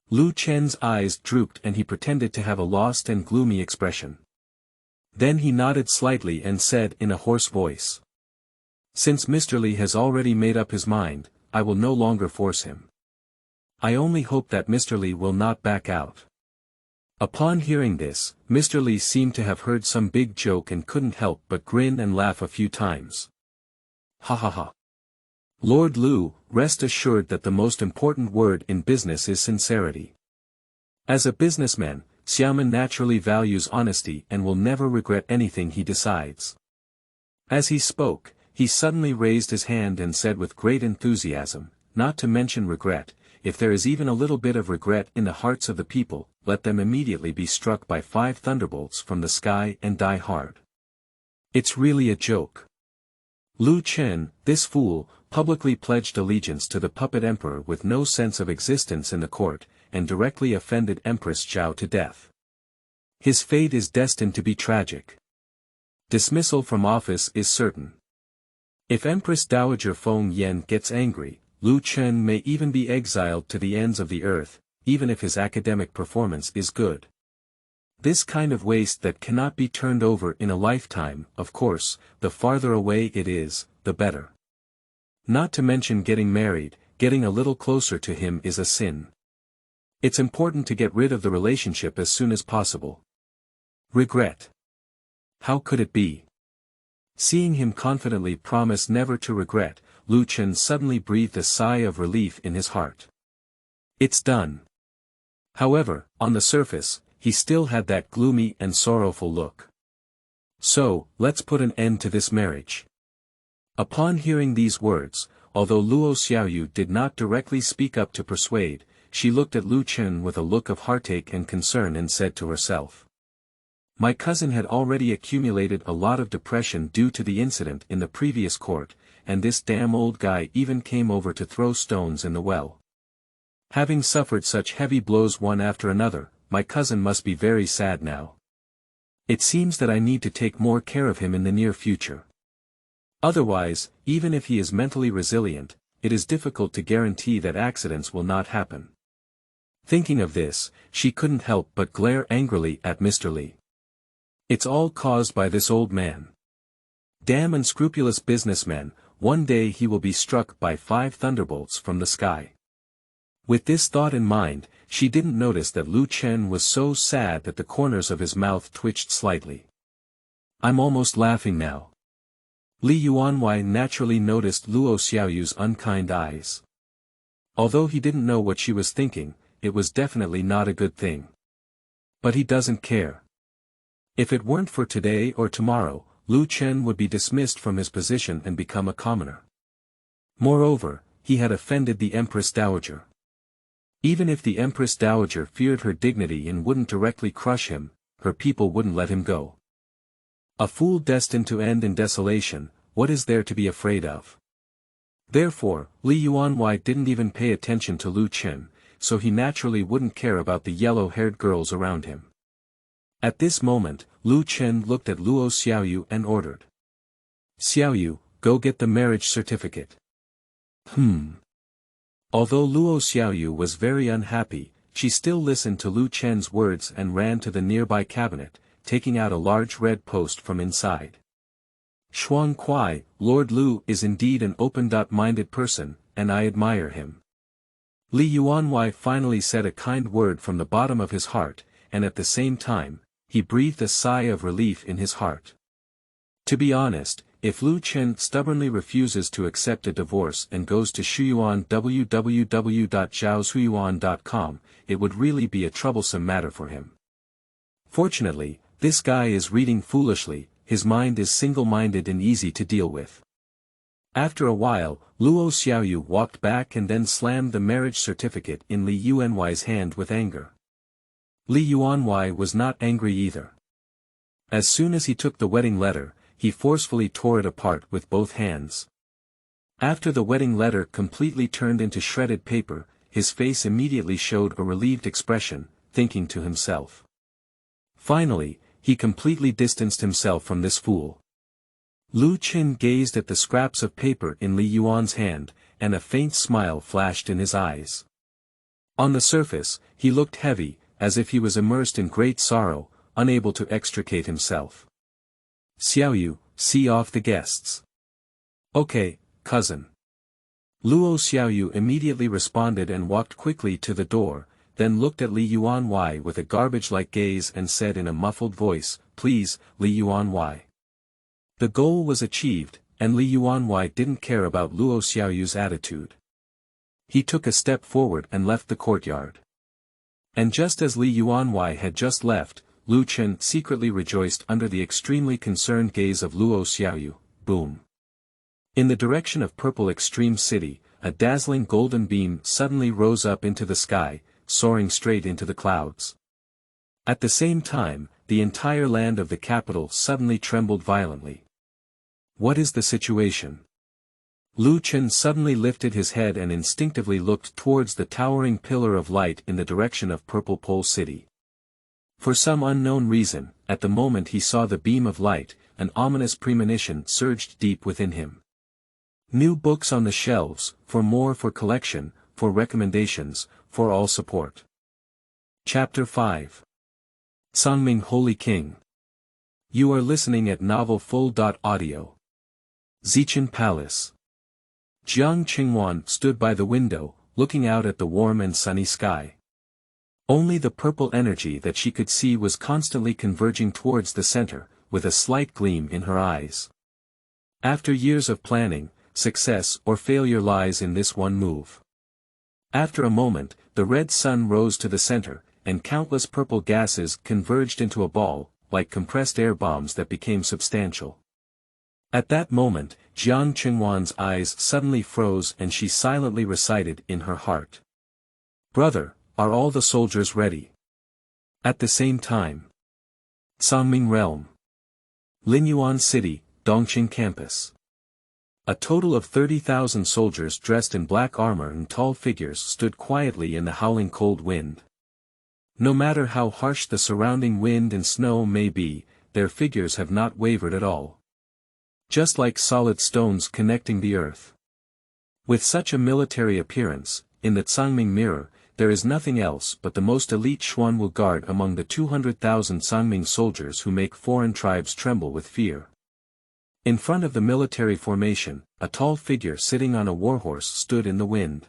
Lu Chen's eyes drooped and he pretended to have a lost and gloomy expression. Then he nodded slightly and said in a hoarse voice, "Since Mr. Li has already made up his mind, I will no longer force him. I only hope that Mr. Li will not back out." Upon hearing this, Mr. Li seemed to have heard some big joke and couldn't help but grin and laugh a few times. "Ha ha ha. Lord Lu, rest assured that the most important word in business is sincerity. As a businessman, Xiaoman naturally values honesty and will never regret anything he decides." As he spoke, he suddenly raised his hand and said with great enthusiasm, "Not to mention regret, if there is even a little bit of regret in the hearts of the people, let them immediately be struck by 5 thunderbolts from the sky and die hard. It's really a joke. Lu Chen, this fool, publicly pledged allegiance to the puppet emperor with no sense of existence in the court, and directly offended Empress Zhao to death. His fate is destined to be tragic. Dismissal from office is certain. If Empress Dowager Feng Yan gets angry, Lu Chen may even be exiled to the ends of the earth, even if his academic performance is good. This kind of waste that cannot be turned over in a lifetime, of course, the farther away it is, the better. Not to mention getting married, getting a little closer to him is a sin. It's important to get rid of the relationship as soon as possible. Regret. How could it be? Seeing him confidently promise never to regret, Lu Chen suddenly breathed a sigh of relief in his heart. It's done. However, on the surface, he still had that gloomy and sorrowful look. So, let's put an end to this marriage. Upon hearing these words, although Luo Xiaoyu did not directly speak up to persuade, she looked at Lu Chen with a look of heartache and concern and said to herself. My cousin had already accumulated a lot of depression due to the incident in the previous court, and this damn old guy even came over to throw stones in the well. Having suffered such heavy blows one after another, my cousin must be very sad now. It seems that I need to take more care of him in the near future. Otherwise, even if he is mentally resilient, it is difficult to guarantee that accidents will not happen. Thinking of this, she couldn't help but glare angrily at Mr. Li. It's all caused by this old man. Damn unscrupulous businessman, one day he will be struck by 5 thunderbolts from the sky. With this thought in mind, she didn't notice that Lu Chen was so sad that the corners of his mouth twitched slightly. I'm almost laughing now. Li Yuanwei naturally noticed Luo Xiaoyu's unkind eyes. Although he didn't know what she was thinking, it was definitely not a good thing. But he doesn't care. If it weren't for today or tomorrow, Lu Chen would be dismissed from his position and become a commoner. Moreover, he had offended the Empress Dowager. Even if the Empress Dowager feared her dignity and wouldn't directly crush him, her people wouldn't let him go. A fool destined to end in desolation, what is there to be afraid of? Therefore, Li Yuanwei didn't even pay attention to Lu Chen, so he naturally wouldn't care about the yellow-haired girls around him. At this moment, Lu Chen looked at Luo Xiaoyu and ordered. Xiaoyu, go get the marriage certificate. Although Luo Xiaoyu was very unhappy, she still listened to Lu Chen's words and ran to the nearby cabinet, taking out a large red post from inside. Shuang Kuai, Lord Lu is indeed an open-minded person, and I admire him. Li Yuanwei finally said a kind word from the bottom of his heart, and at the same time, he breathed a sigh of relief in his heart. To be honest, if Lu Chen stubbornly refuses to accept a divorce and goes to Shuyuan www.zhaoshuyuan.com, it would really be a troublesome matter for him. Fortunately, this guy is reading foolishly, his mind is single-minded and easy to deal with. After a while, Luo Xiaoyu walked back and then slammed the marriage certificate in Li Yuanwei's hand with anger. Li Yuanwei was not angry either. As soon as he took the wedding letter, he forcefully tore it apart with both hands. After the wedding letter completely turned into shredded paper, his face immediately showed a relieved expression, thinking to himself. Finally, he completely distanced himself from this fool. Lu Chen gazed at the scraps of paper in Li Yuan's hand, and a faint smile flashed in his eyes. On the surface, he looked heavy, as if he was immersed in great sorrow, unable to extricate himself. Xiaoyu, see off the guests. Okay, cousin. Luo Xiaoyu immediately responded and walked quickly to the door, then looked at Li Yuanwei with a garbage-like gaze and said in a muffled voice, Please, Li Yuanwei. The goal was achieved, and Li Yuanwei didn't care about Luo Xiaoyu's attitude. He took a step forward and left the courtyard. And just as Li Yuanwei had just left, Lu Chen secretly rejoiced under the extremely concerned gaze of Luo Xiaoyu. Boom. In the direction of Purple Extreme City, a dazzling golden beam suddenly rose up into the sky, soaring straight into the clouds. At the same time, the entire land of the capital suddenly trembled violently. What is the situation? Lu Chen suddenly lifted his head and instinctively looked towards the towering pillar of light in the direction of Purple Pole City. For some unknown reason, at the moment he saw the beam of light, an ominous premonition surged deep within him. New books on the shelves, for collection, for recommendations, for all support. Chapter 5. Cangming Holy King. You are listening at novelfull.audio. Xichen Palace. Jiang Qingwan stood by the window, looking out at the warm and sunny sky. Only the purple energy that she could see was constantly converging towards the center, with a slight gleam in her eyes. After years of planning, success or failure lies in this one move. After a moment, the red sun rose to the center, and countless purple gases converged into a ball, like compressed air bombs that became substantial. At that moment, Jiang Qingwan's eyes suddenly froze and she silently recited in her heart. Brother, are all the soldiers ready? At the same time. Cangming Realm. Linyuan City, Dongqing Campus. A total of 30,000 soldiers dressed in black armor and tall figures stood quietly in the howling cold wind. No matter how harsh the surrounding wind and snow may be, their figures have not wavered at all. Just like solid stones connecting the earth. With such a military appearance, in the Cangming mirror, there is nothing else but the most elite Xuanwu guard among the 200,000 Cangming soldiers who make foreign tribes tremble with fear. In front of the military formation, a tall figure sitting on a warhorse stood in the wind.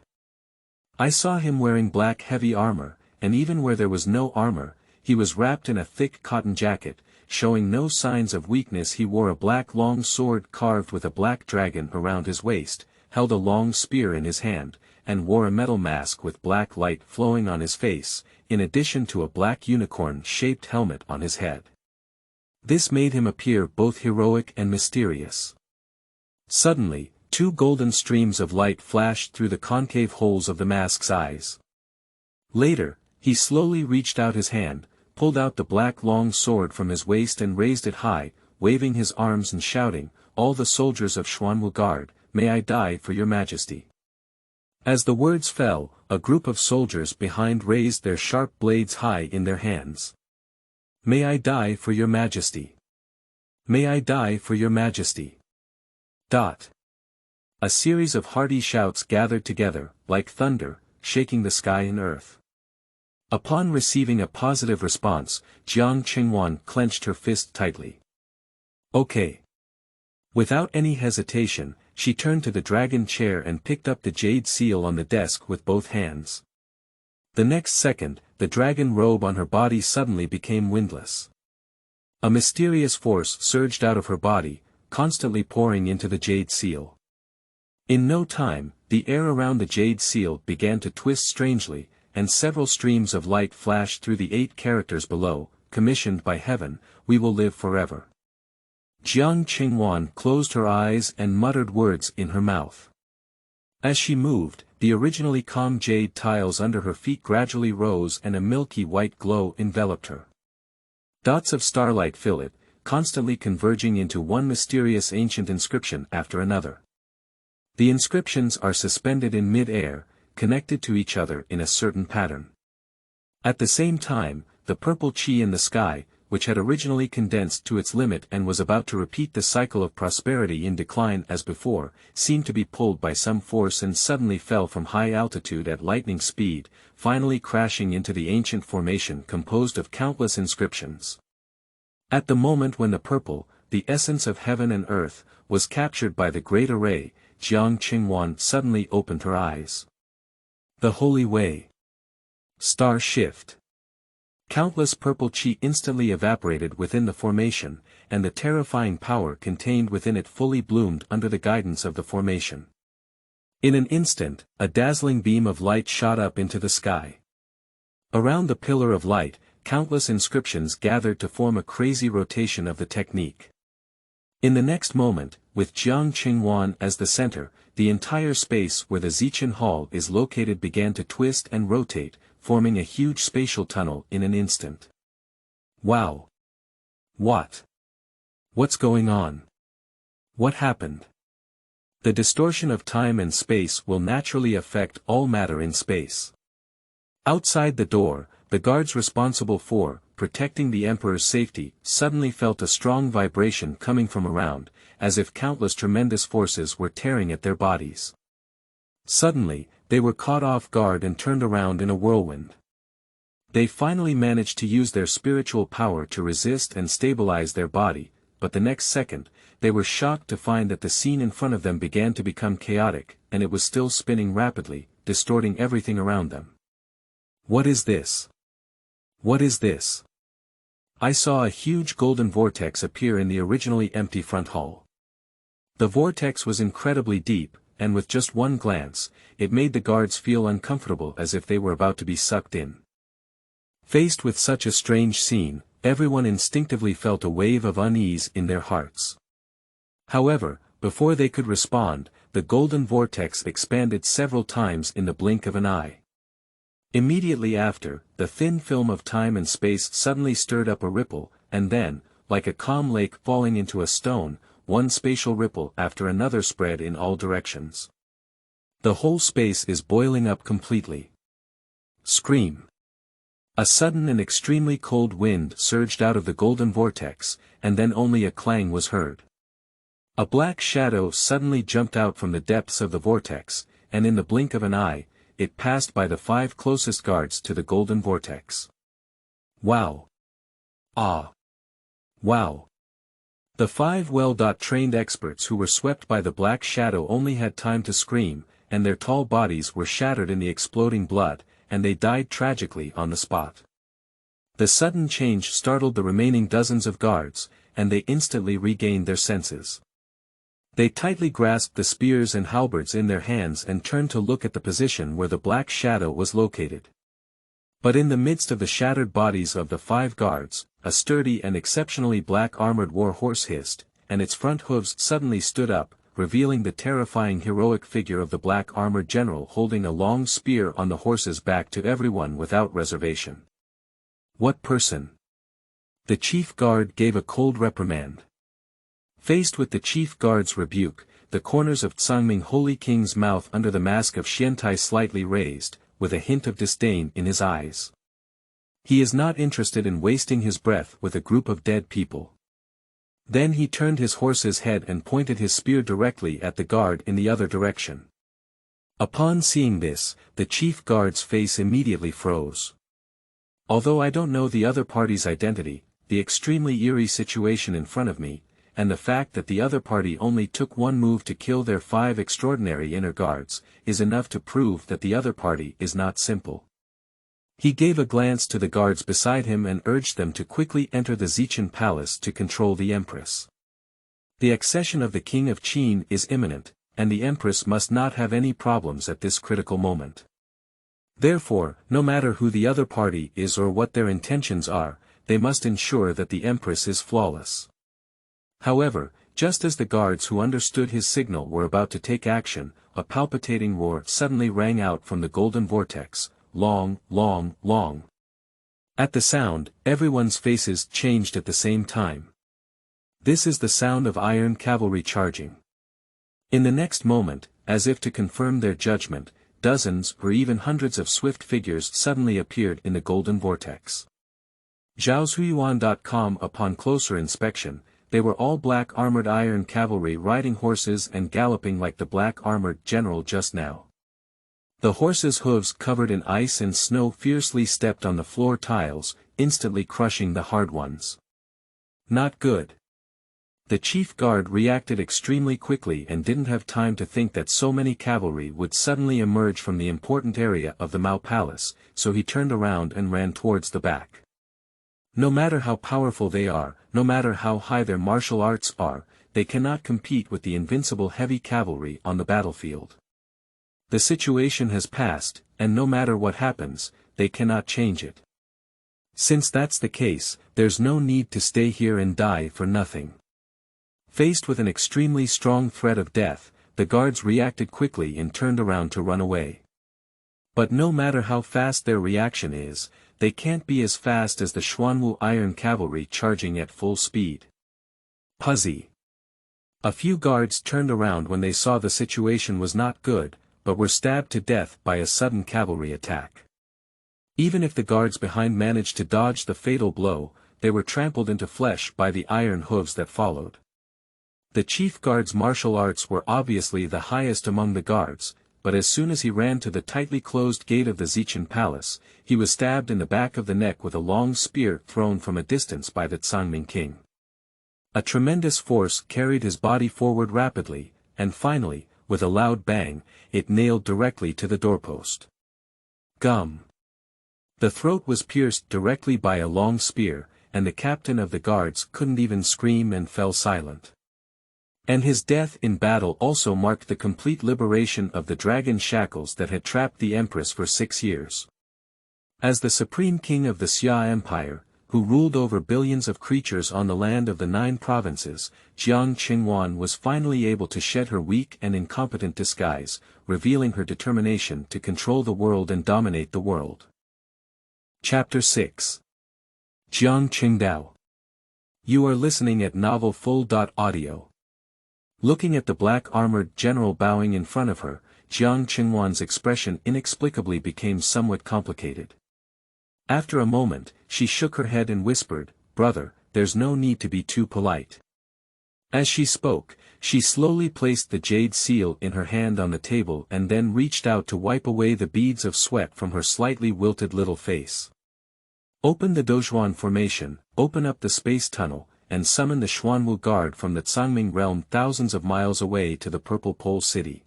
I saw him wearing black heavy armor, and even where there was no armor, he was wrapped in a thick cotton jacket, showing no signs of weakness. He wore a black long sword carved with a black dragon around his waist, held a long spear in his hand, and wore a metal mask with black light flowing on his face, in addition to a black unicorn-shaped helmet on his head. This made him appear both heroic and mysterious. Suddenly, two golden streams of light flashed through the concave holes of the mask's eyes. Later, he slowly reached out his hand, pulled out the black long sword from his waist and raised it high, waving his arms and shouting, "All the soldiers of Xuanwu Guard, may I die for your majesty." As the words fell, a group of soldiers behind raised their sharp blades high in their hands. "May I die for your majesty. May I die for your majesty." A series of hearty shouts gathered together, like thunder, shaking the sky and earth. Upon receiving a positive response, Jiang Qingwan clenched her fist tightly. Okay. Without any hesitation, she turned to the dragon chair and picked up the jade seal on the desk with both hands. The next second, the dragon robe on her body suddenly became windless. A mysterious force surged out of her body, constantly pouring into the jade seal. In no time, the air around the jade seal began to twist strangely, and several streams of light flashed through the 8 characters below, commissioned by heaven, "We will live forever." Jiang Qingwan closed her eyes and muttered words in her mouth. As she moved, the originally calm jade tiles under her feet gradually rose and a milky white glow enveloped her. Dots of starlight fill it, constantly converging into one mysterious ancient inscription after another. The inscriptions are suspended in mid-air, connected to each other in a certain pattern. At the same time, the purple qi in the sky, which had originally condensed to its limit and was about to repeat the cycle of prosperity in decline as before, seemed to be pulled by some force and suddenly fell from high altitude at lightning speed, finally crashing into the ancient formation composed of countless inscriptions. At the moment when the purple, the essence of heaven and earth, was captured by the great array, Jiang Qingwan suddenly opened her eyes. The Holy Way. Star Shift. Countless purple qi instantly evaporated within the formation, and the terrifying power contained within it fully bloomed under the guidance of the formation. In an instant, a dazzling beam of light shot up into the sky. Around the pillar of light, countless inscriptions gathered to form a crazy rotation of the technique. In the next moment, with Jiang Qingwan as the center, the entire space where the Zichen Hall is located began to twist and rotate, forming a huge spatial tunnel in an instant. Wow! What? What's going on? What happened? The distortion of time and space will naturally affect all matter in space. Outside the door, the guards responsible for protecting the Emperor's safety suddenly felt a strong vibration coming from around, as if countless tremendous forces were tearing at their bodies. Suddenly, they were caught off guard and turned around in a whirlwind. They finally managed to use their spiritual power to resist and stabilize their body, but the next second, they were shocked to find that the scene in front of them began to become chaotic, and it was still spinning rapidly, distorting everything around them. What is this? What is this? I saw a huge golden vortex appear in the originally empty front hall. The vortex was incredibly deep, and with just one glance, it made the guards feel uncomfortable as if they were about to be sucked in. Faced with such a strange scene, everyone instinctively felt a wave of unease in their hearts. However, before they could respond, the golden vortex expanded several times in the blink of an eye. Immediately after, the thin film of time and space suddenly stirred up a ripple, and then, like a calm lake falling into a stone, one spatial ripple after another spread in all directions. The whole space is boiling up completely. Scream! A sudden and extremely cold wind surged out of the golden vortex, and then only a clang was heard. A black shadow suddenly jumped out from the depths of the vortex, and in the blink of an eye, it passed by the 5 closest guards to the golden vortex. Wow! Ah! Wow! The 5 well-trained experts who were swept by the black shadow only had time to scream, and their tall bodies were shattered in the exploding blood, and they died tragically on the spot. The sudden change startled the remaining dozens of guards, and they instantly regained their senses. They tightly grasped the spears and halberds in their hands and turned to look at the position where the black shadow was located. But in the midst of the shattered bodies of the 5 guards, a sturdy and exceptionally black-armored war horse hissed, and its front hooves suddenly stood up, revealing the terrifying heroic figure of the black-armored general holding a long spear on the horse's back to everyone without reservation. What person? The chief guard gave a cold reprimand. Faced with the chief guard's rebuke, the corners of Cangming Holy King's mouth under the mask of Xiantai slightly raised, with a hint of disdain in his eyes. He is not interested in wasting his breath with a group of dead people. Then he turned his horse's head and pointed his spear directly at the guard in the other direction. Upon seeing this, the chief guard's face immediately froze. Although I don't know the other party's identity, the extremely eerie situation in front of me, and the fact that the other party only took one move to kill their 5 extraordinary inner guards, is enough to prove that the other party is not simple. He gave a glance to the guards beside him and urged them to quickly enter the Zichen palace to control the Empress. The accession of the King of Qing is imminent, and the Empress must not have any problems at this critical moment. Therefore, no matter who the other party is or what their intentions are, they must ensure that the Empress is flawless. However, just as the guards who understood his signal were about to take action, a palpitating roar suddenly rang out from the golden vortex, long, long, long. At the sound, everyone's faces changed at the same time. This is the sound of iron cavalry charging. In the next moment, as if to confirm their judgment, dozens or even hundreds of swift figures suddenly appeared in the golden vortex. Zhaozuiyuan.com. Upon closer inspection, they were all black-armored iron cavalry riding horses and galloping like the black-armored general just now. The horses' hooves covered in ice and snow fiercely stepped on the floor tiles, instantly crushing the hard ones. Not good. The chief guard reacted extremely quickly and didn't have time to think that so many cavalry would suddenly emerge from the important area of the Mao Palace, so he turned around and ran towards the back. No matter how powerful they are, no matter how high their martial arts are, they cannot compete with the invincible heavy cavalry on the battlefield. The situation has passed, and no matter what happens, they cannot change it. Since that's the case, there's no need to stay here and die for nothing. Faced with an extremely strong threat of death, the guards reacted quickly and turned around to run away. But no matter how fast their reaction is, they can't be as fast as the Xuanwu iron cavalry charging at full speed. Puzzy. A few guards turned around when they saw the situation was not good, but were stabbed to death by a sudden cavalry attack. Even if the guards behind managed to dodge the fatal blow, they were trampled into flesh by the iron hooves that followed. The chief guard's martial arts were obviously the highest among the guards, but as soon as he ran to the tightly closed gate of the Xichen palace, he was stabbed in the back of the neck with a long spear thrown from a distance by the Cangming king. A tremendous force carried his body forward rapidly, and finally, with a loud bang, it nailed directly to the doorpost. Gum. The throat was pierced directly by a long spear, and the captain of the guards couldn't even scream and fell silent. And his death in battle also marked the complete liberation of the dragon shackles that had trapped the Empress for 6 years. As the supreme king of the Xia Empire, who ruled over billions of creatures on the land of the 9 provinces, Jiang Qingwan was finally able to shed her weak and incompetent disguise, revealing her determination to control the world and dominate the world. Chapter 6. Jiang Qingdao. You are listening at novelfull.audio. Looking at the black-armored general bowing in front of her, Jiang Qingwan's expression inexplicably became somewhat complicated. After a moment, she shook her head and whispered, "Brother, there's no need to be too polite." As she spoke, she slowly placed the jade seal in her hand on the table and then reached out to wipe away the beads of sweat from her slightly wilted little face. Open the Dozhuan formation, open up the space tunnel, and summon the Xuanwu guard from the Cangming realm thousands of miles away to the Purple Pole City.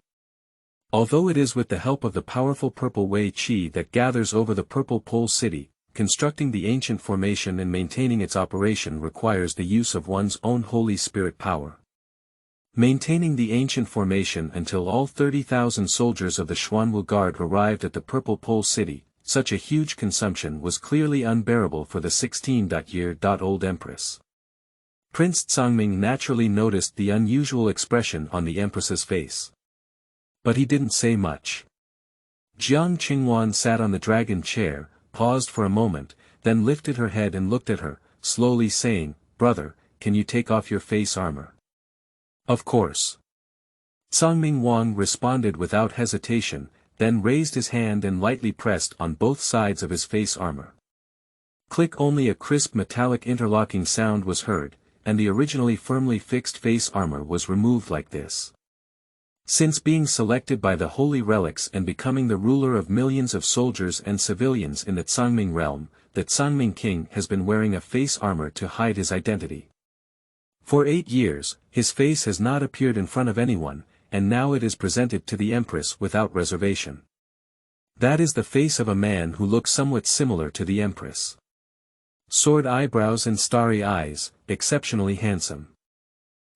Although it is with the help of the powerful Purple Wei Qi that gathers over the Purple Pole City, constructing the ancient formation and maintaining its operation requires the use of one's own Holy Spirit power. Maintaining the ancient formation until all 30,000 soldiers of the Xuanwu Guard arrived at the Purple Pole City, such a huge consumption was clearly unbearable for the 16-year-old Empress. Prince Cangming naturally noticed the unusual expression on the Empress's face. But he didn't say much. Jiang Qingwan sat on the dragon chair, paused for a moment, then lifted her head and looked at her, slowly saying, "Brother, can you take off your face armor?" "Of course." Cangming Wang responded without hesitation, then raised his hand and lightly pressed on both sides of his face armor. Click. Only a crisp metallic interlocking sound was heard, and the originally firmly fixed face armor was removed like this. Since being selected by the holy relics and becoming the ruler of millions of soldiers and civilians in the Cangming realm, the Cangming king has been wearing a face armor to hide his identity. For 8 years, his face has not appeared in front of anyone, and now it is presented to the Empress without reservation. That is the face of a man who looks somewhat similar to the Empress. Sword eyebrows and starry eyes, exceptionally handsome.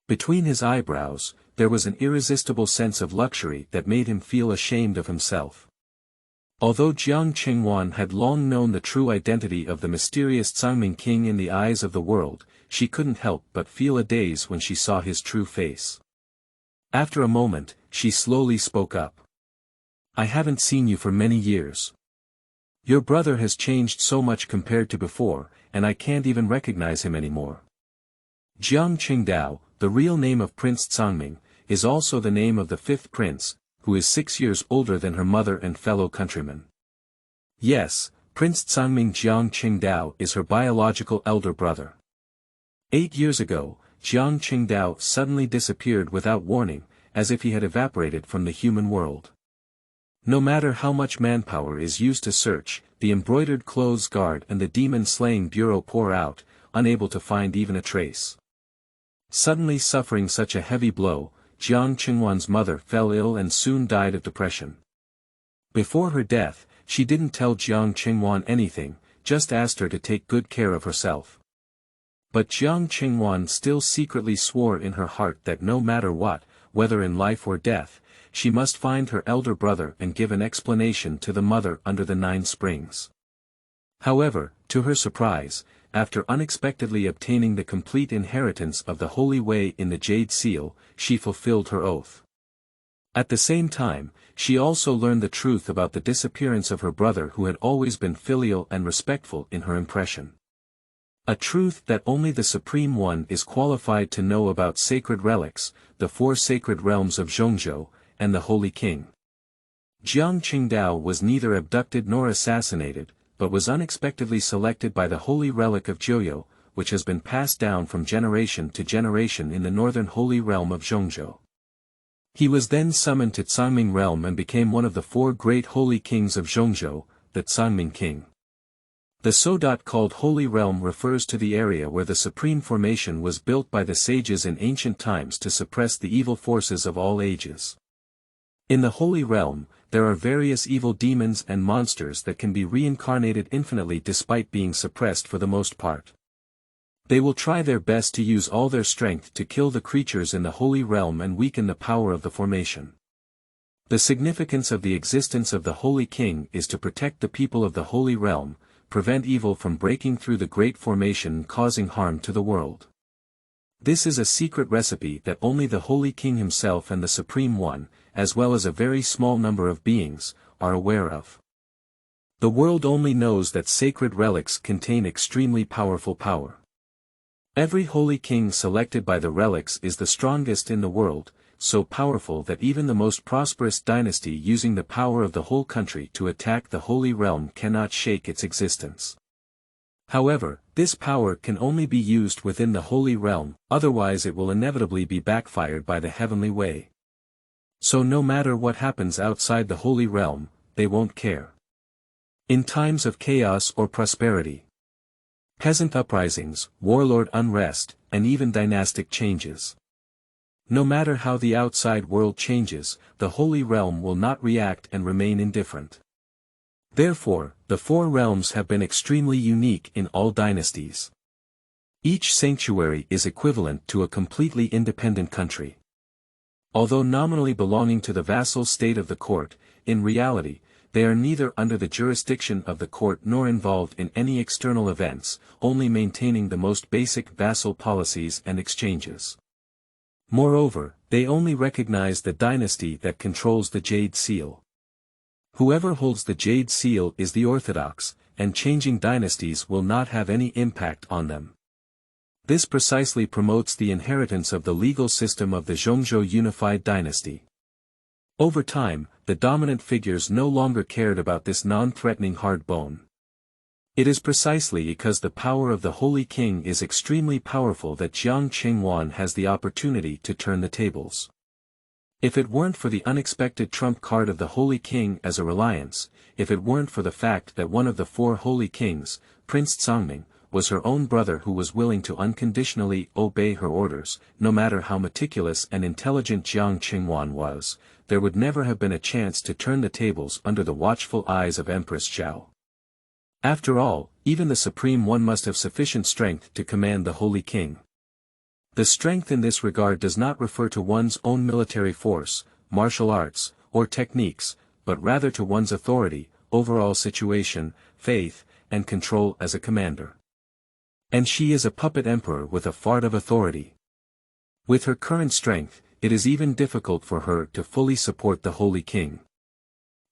Between his eyebrows, there was an irresistible sense of luxury that made him feel ashamed of himself. Although Jiang Qingwan had long known the true identity of the mysterious Cangming king in the eyes of the world, she couldn't help but feel a daze when she saw his true face. After a moment, she slowly spoke up. "I haven't seen you for many years. Your brother has changed so much compared to before, and I can't even recognize him anymore." Jiang Qingdao, the real name of Prince Cangming, is also the name of the 5th prince, who is 6 years older than her mother and fellow countrymen. Yes, Prince Cangming Jiang Qingdao is her biological elder brother. 8 years ago, Jiang Qingdao suddenly disappeared without warning, as if he had evaporated from the human world. No matter how much manpower is used to search, the embroidered clothes guard and the demon-slaying bureau pour out, unable to find even a trace. Suddenly suffering such a heavy blow, Jiang Qingwan's mother fell ill and soon died of depression. Before her death, she didn't tell Jiang Qingwan anything, just asked her to take good care of herself. But Jiang Qingwan still secretly swore in her heart that no matter what, whether in life or death, she must find her elder brother and give an explanation to the mother under the 9 springs. However, to her surprise, after unexpectedly obtaining the complete inheritance of the Holy Way in the Jade Seal, she fulfilled her oath. At the same time, she also learned the truth about the disappearance of her brother who had always been filial and respectful in her impression. A truth that only the Supreme One is qualified to know about sacred relics, the four sacred realms of Zhongzhou, and the Holy King. Jiang Qingdao was neither abducted nor assassinated, but was unexpectedly selected by the holy relic of Jiuyou, which has been passed down from generation to generation in the northern holy realm of Zhongzhou. He was then summoned to Cangming realm and became one of the four great holy kings of Zhongzhou, the Cangming king. The so-called Holy Realm refers to the area where the supreme formation was built by the sages in ancient times to suppress the evil forces of all ages. In the Holy Realm, there are various evil demons and monsters that can be reincarnated infinitely despite being suppressed for the most part. They will try their best to use all their strength to kill the creatures in the Holy Realm and weaken the power of the formation. The significance of the existence of the Holy King is to protect the people of the Holy Realm, prevent evil from breaking through the Great Formation and causing harm to the world. This is a secret recipe that only the Holy King himself and the Supreme One, as well as a very small number of beings, are aware of. The world only knows that sacred relics contain extremely powerful power. Every Holy King selected by the relics is the strongest in the world, so powerful that even the most prosperous dynasty using the power of the whole country to attack the Holy Realm cannot shake its existence. However, this power can only be used within the Holy Realm, otherwise it will inevitably be backfired by the heavenly way. So no matter what happens outside the Holy Realm, they won't care. In times of chaos or prosperity, peasant uprisings, warlord unrest, and even dynastic changes. No matter how the outside world changes, the Holy Realm will not react and remain indifferent. Therefore, the four realms have been extremely unique in all dynasties. Each sanctuary is equivalent to a completely independent country. Although nominally belonging to the vassal state of the court, in reality, they are neither under the jurisdiction of the court nor involved in any external events, only maintaining the most basic vassal policies and exchanges. Moreover, they only recognize the dynasty that controls the Jade Seal. Whoever holds the Jade Seal is the orthodox, and changing dynasties will not have any impact on them. This precisely promotes the inheritance of the legal system of the Zhongzhou unified dynasty. Over time, the dominant figures no longer cared about this non-threatening hard bone. It is precisely because the power of the Holy King is extremely powerful that Jiang Qingwan has the opportunity to turn the tables. If it weren't for the unexpected trump card of the Holy King as a reliance, if it weren't for the fact that one of the four Holy Kings, Prince Cangming, was her own brother who was willing to unconditionally obey her orders, no matter how meticulous and intelligent Jiang Qingwan was, there would never have been a chance to turn the tables under the watchful eyes of Empress Zhao. After all, even the Supreme One must have sufficient strength to command the Holy King. The strength in this regard does not refer to one's own military force, martial arts, or techniques, but rather to one's authority, overall situation, faith, and control as a commander. And she is a puppet emperor with a fart of authority. With her current strength, it is even difficult for her to fully support the Holy King.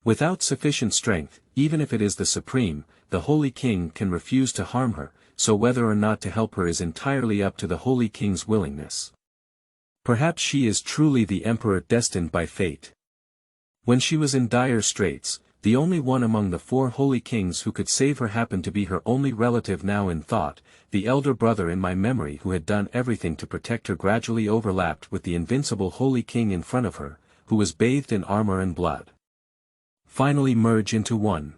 Without sufficient strength, even if it is the Supreme, the Holy King can refuse to harm her, so whether or not to help her is entirely up to the Holy King's willingness. Perhaps she is truly the emperor destined by fate. When she was in dire straits, the only one among the four Holy Kings who could save her happened to be her only relative now in thought, the elder brother in my memory who had done everything to protect her gradually overlapped with the invincible Holy King in front of her, who was bathed in armor and blood. Finally merge into one.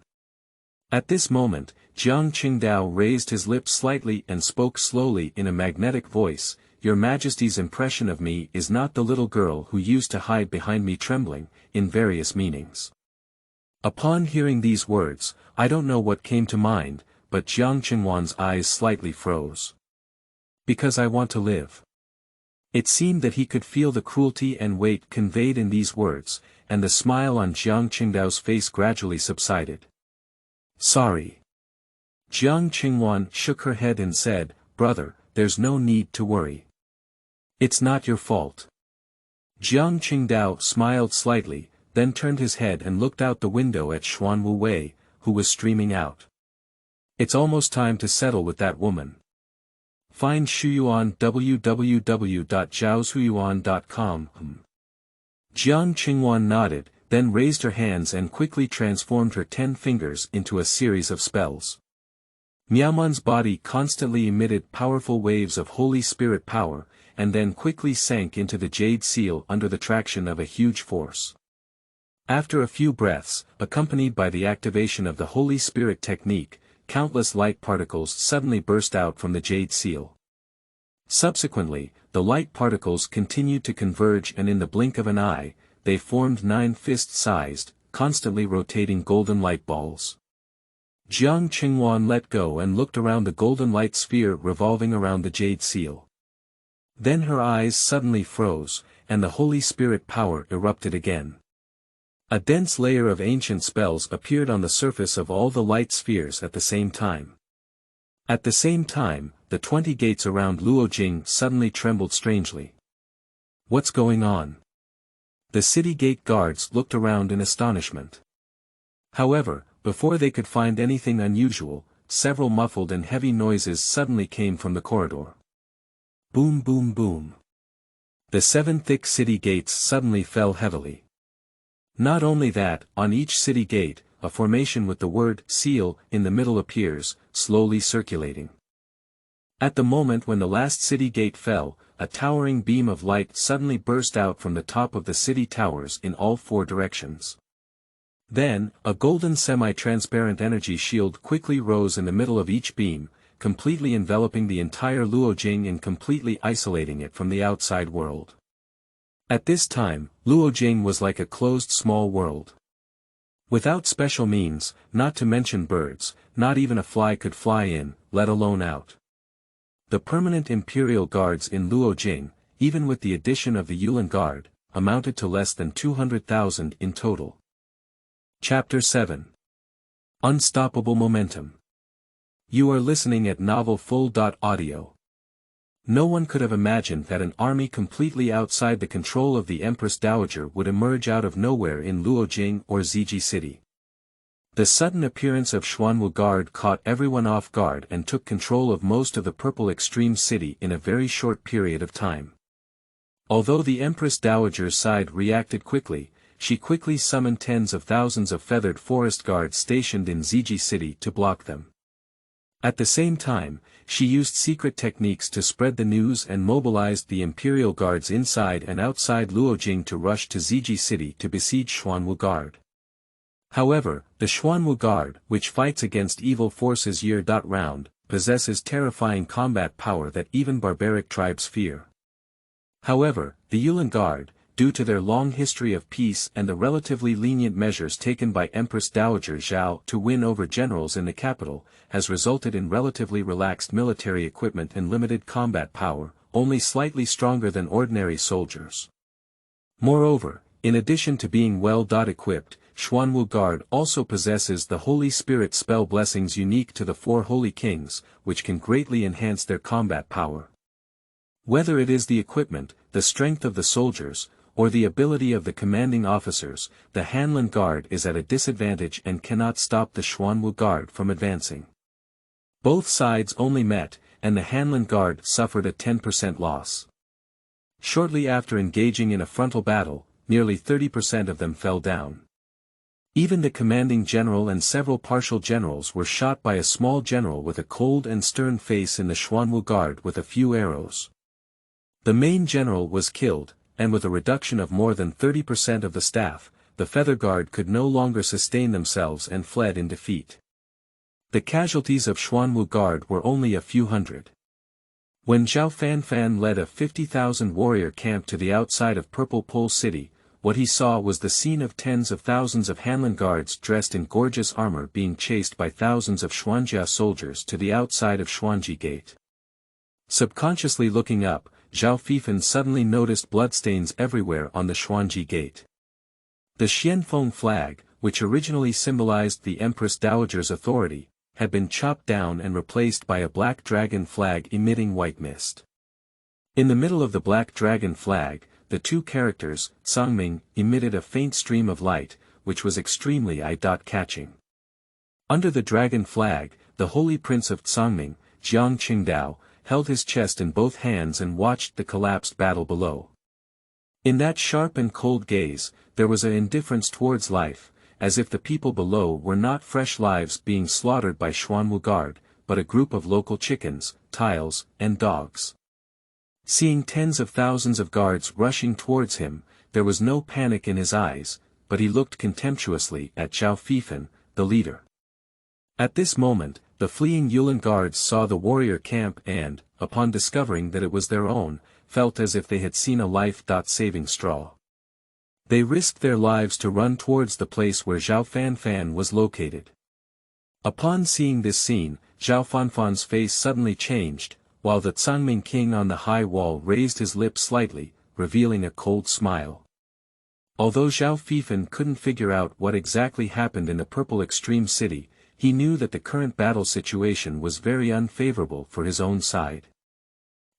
At this moment, Jiang Qingdao raised his lips slightly and spoke slowly in a magnetic voice, "Your Majesty's impression of me is not the little girl who used to hide behind me trembling," in various meanings. Upon hearing these words, I don't know what came to mind, but Jiang Qingwan's eyes slightly froze. Because I want to live. It seemed that he could feel the cruelty and weight conveyed in these words, and the smile on Jiang Qingdao's face gradually subsided. Sorry. Jiang Qingwan shook her head and said, "Brother, there's no need to worry. It's not your fault." Jiang Chengdao smiled slightly, then turned his head and looked out the window at Xuan Wu Wei, who was streaming out. "It's almost time to settle with that woman. Find Shuyuan www.zhaoshuyuan.com. Jiang Qingwan nodded, then raised her hands and quickly transformed her 10 fingers into a series of spells. Miaoman's body constantly emitted powerful waves of Holy Spirit power, and then quickly sank into the jade seal under the traction of a huge force. After a few breaths, accompanied by the activation of the Holy Spirit technique, countless light particles suddenly burst out from the jade seal. Subsequently, the light particles continued to converge, and in the blink of an eye, they formed 9 fist-sized, constantly rotating golden light balls. Jiang Qingwan let go and looked around the golden light sphere revolving around the jade seal. Then her eyes suddenly froze, and the Holy Spirit power erupted again. A dense layer of ancient spells appeared on the surface of all the light spheres at the same time. At the same time, the 20 gates around Luojing suddenly trembled strangely. "What's going on?" The city gate guards looked around in astonishment. However, before they could find anything unusual, several muffled and heavy noises suddenly came from the corridor. Boom, boom, boom. The 7 thick city gates suddenly fell heavily. Not only that, on each city gate, a formation with the word "seal" in the middle appears, slowly circulating. At the moment when the last city gate fell, a towering beam of light suddenly burst out from the top of the city towers in all 4 directions. Then, a golden semi-transparent energy shield quickly rose in the middle of each beam, completely enveloping the entire Luojing and completely isolating it from the outside world. At this time, Luojing was like a closed small world. Without special means, not to mention birds, not even a fly could fly in, let alone out. The permanent imperial guards in Luojing, even with the addition of the Yulin Guard, amounted to less than 200,000 in total. Chapter 7. Unstoppable Momentum. You are listening at novelfull.audio. No one could have imagined that an army completely outside the control of the Empress Dowager would emerge out of nowhere in Luojing or Ziji City. The sudden appearance of Xuanwu Guard caught everyone off guard and took control of most of the Purple Extreme City in a very short period of time. Although the Empress Dowager's side reacted quickly, she quickly summoned tens of thousands of feathered forest guards stationed in Ziji City to block them. At the same time, she used secret techniques to spread the news and mobilized the Imperial Guards inside and outside Luojing to rush to Ziji City to besiege Xuanwu Guard. However, the Xuanwu Guard, which fights against evil forces year-round, possesses terrifying combat power that even barbaric tribes fear. However, the Yulin Guard, due to their long history of peace and the relatively lenient measures taken by Empress Dowager Zhao to win over generals in the capital, has resulted in relatively relaxed military equipment and limited combat power, only slightly stronger than ordinary soldiers. Moreover, in addition to being well-equipped, Xuanwu Guard also possesses the Holy Spirit spell blessings unique to the 4 Holy Kings, which can greatly enhance their combat power. Whether it is the equipment, the strength of the soldiers, or the ability of the commanding officers, the Hanlin Guard is at a disadvantage and cannot stop the Xuanwu Guard from advancing. Both sides only met, and the Hanlin Guard suffered a 10% loss. Shortly after engaging in a frontal battle, nearly 30% of them fell down. Even the commanding general and several partial generals were shot by a small general with a cold and stern face in the Xuanwu Guard with a few arrows. The main general was killed, and with a reduction of more than 30% of the staff, the Feather Guard could no longer sustain themselves and fled in defeat. The casualties of Xuanwu Guard were only a few hundred. When Zhao Fanfan led a 50,000 warrior camp to the outside of Purple Pole City, what he saw was the scene of tens of thousands of Hanlin Guards dressed in gorgeous armor being chased by thousands of Xuanjia soldiers to the outside of Xuanji Gate. Subconsciously looking up, Zhao Fifan suddenly noticed bloodstains everywhere on the Xuanji Gate. The Xianfeng flag, which originally symbolized the Empress Dowager's authority, had been chopped down and replaced by a black dragon flag emitting white mist. In the middle of the black dragon flag, the two characters, Cangming, emitted a faint stream of light, which was extremely eye-catching. Under the dragon flag, the holy prince of Cangming, Jiang Chengdao, held his chest in both hands and watched the collapsed battle below. In that sharp and cold gaze, there was an indifference towards life, as if the people below were not fresh lives being slaughtered by Xuanwu Guard, but a group of local chickens, tiles, and dogs. Seeing tens of thousands of guards rushing towards him, there was no panic in his eyes, but he looked contemptuously at Zhao Feifan, the leader. At this moment, the fleeing Yulin guards saw the warrior camp and, upon discovering that it was their own, felt as if they had seen a life-saving straw. They risked their lives to run towards the place where Zhao Fanfan was located. Upon seeing this scene, Zhao Fanfan's face suddenly changed, while the Cangming king on the high wall raised his lips slightly, revealing a cold smile. Although Zhao Feifan couldn't figure out what exactly happened in the Purple Extreme City, he knew that the current battle situation was very unfavorable for his own side.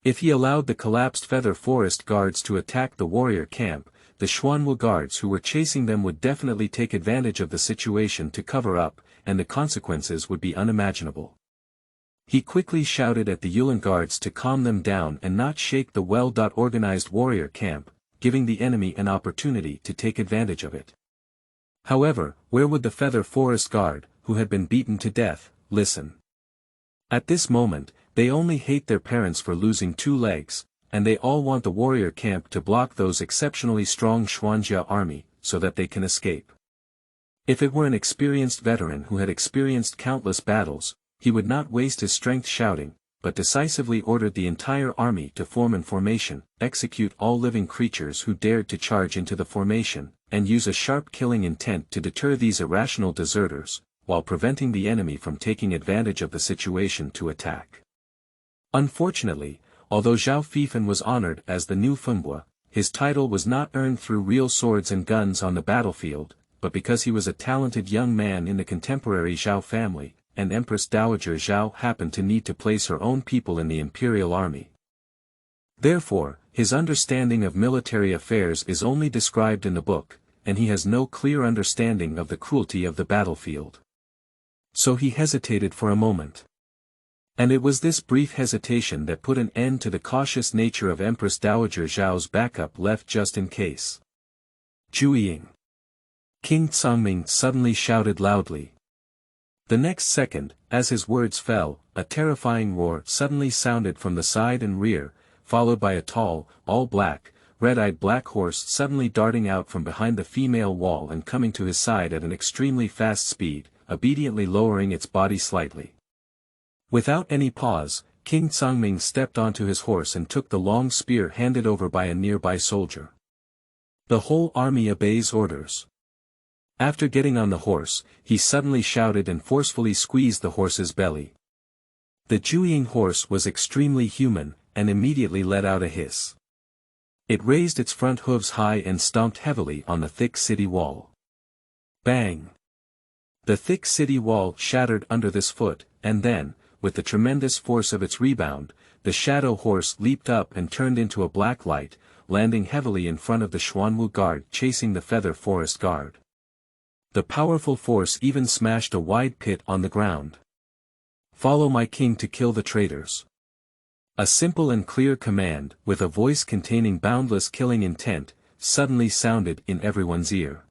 If he allowed the collapsed Feather Forest guards to attack the warrior camp, the Xuanwu guards who were chasing them would definitely take advantage of the situation to cover up, and the consequences would be unimaginable. He quickly shouted at the Yulin guards to calm them down and not shake the well-organized warrior camp, giving the enemy an opportunity to take advantage of it. However, where would the Feather Forest guard, who had been beaten to death, listen? At this moment, they only hate their parents for losing 2 legs, and they all want the warrior camp to block those exceptionally strong Xuanjia army, so that they can escape. If it were an experienced veteran who had experienced countless battles, he would not waste his strength shouting, but decisively ordered the entire army to form in formation, execute all living creatures who dared to charge into the formation, and use a sharp killing intent to deter these irrational deserters, while preventing the enemy from taking advantage of the situation to attack. Unfortunately, although Zhao Feifan was honored as the new Funbua, his title was not earned through real swords and guns on the battlefield, but because he was a talented young man in the contemporary Zhao family, and Empress Dowager Zhao happened to need to place her own people in the imperial army. Therefore, his understanding of military affairs is only described in the book, and he has no clear understanding of the cruelty of the battlefield. So he hesitated for a moment. And it was this brief hesitation that put an end to the cautious nature of Empress Dowager Zhao's backup left just in case. Zhuiying! King Cangming suddenly shouted loudly. The next second, as his words fell, a terrifying roar suddenly sounded from the side and rear, followed by a tall, all-black, red-eyed black horse suddenly darting out from behind the female wall and coming to his side at an extremely fast speed, obediently lowering its body slightly. Without any pause, King Cangming stepped onto his horse and took the long spear handed over by a nearby soldier. The whole army obeys orders. After getting on the horse, he suddenly shouted and forcefully squeezed the horse's belly. The Zhuiying horse was extremely human, and immediately let out a hiss. It raised its front hooves high and stomped heavily on the thick city wall. Bang! The thick city wall shattered under this foot, and then, with the tremendous force of its rebound, the shadow horse leaped up and turned into a black light, landing heavily in front of the Xuanwu guard chasing the Feather Forest guard. The powerful force even smashed a wide pit on the ground. Follow my king to kill the traitors. A simple and clear command, with a voice containing boundless killing intent, suddenly sounded in everyone's ear.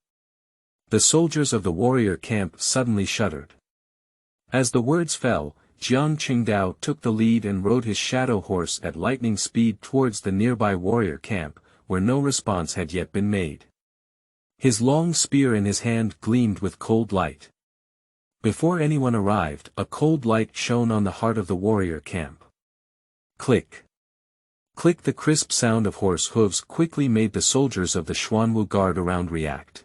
The soldiers of the warrior camp suddenly shuddered. As the words fell, Jiang Qingdao took the lead and rode his shadow horse at lightning speed towards the nearby warrior camp, where no response had yet been made. His long spear in his hand gleamed with cold light. Before anyone arrived, a cold light shone on the heart of the warrior camp. Click! Click! The crisp sound of horse hooves quickly made the soldiers of the Xuanwu guard around react.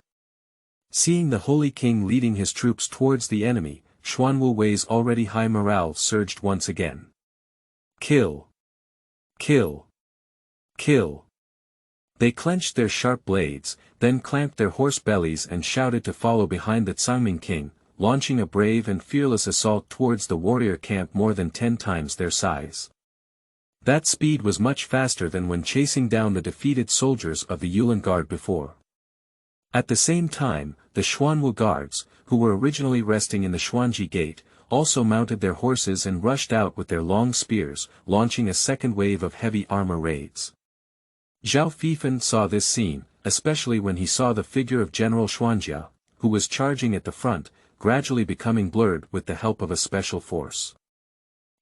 Seeing the Holy King leading his troops towards the enemy, Xuanwu Wei's already high morale surged once again. Kill! Kill! Kill! They clenched their sharp blades, then clamped their horse bellies and shouted to follow behind the Cangming king, launching a brave and fearless assault towards the warrior camp more than 10 times their size. That speed was much faster than when chasing down the defeated soldiers of the Yulin Guard before. At the same time, the Xuanwu guards, who were originally resting in the Xuanji Gate, also mounted their horses and rushed out with their long spears, launching a second wave of heavy armor raids. Zhao Fifan saw this scene, especially when he saw the figure of General Xuanjia, who was charging at the front, gradually becoming blurred with the help of a special force.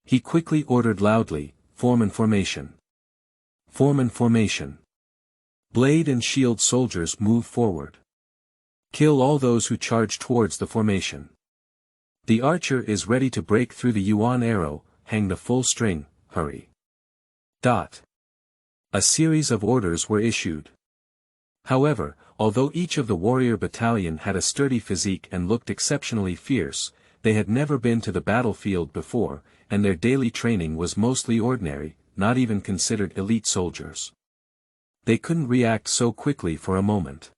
He quickly ordered loudly, "Form in formation. Form in formation. Blade and shield soldiers move forward. Kill all those who charge towards the formation. The archer is ready to break through the yuan arrow, hang the full string, hurry." A series of orders were issued. However, although each of the warrior battalion had a sturdy physique and looked exceptionally fierce, they had never been to the battlefield before, and their daily training was mostly ordinary, not even considered elite soldiers. They couldn't react so quickly for a moment.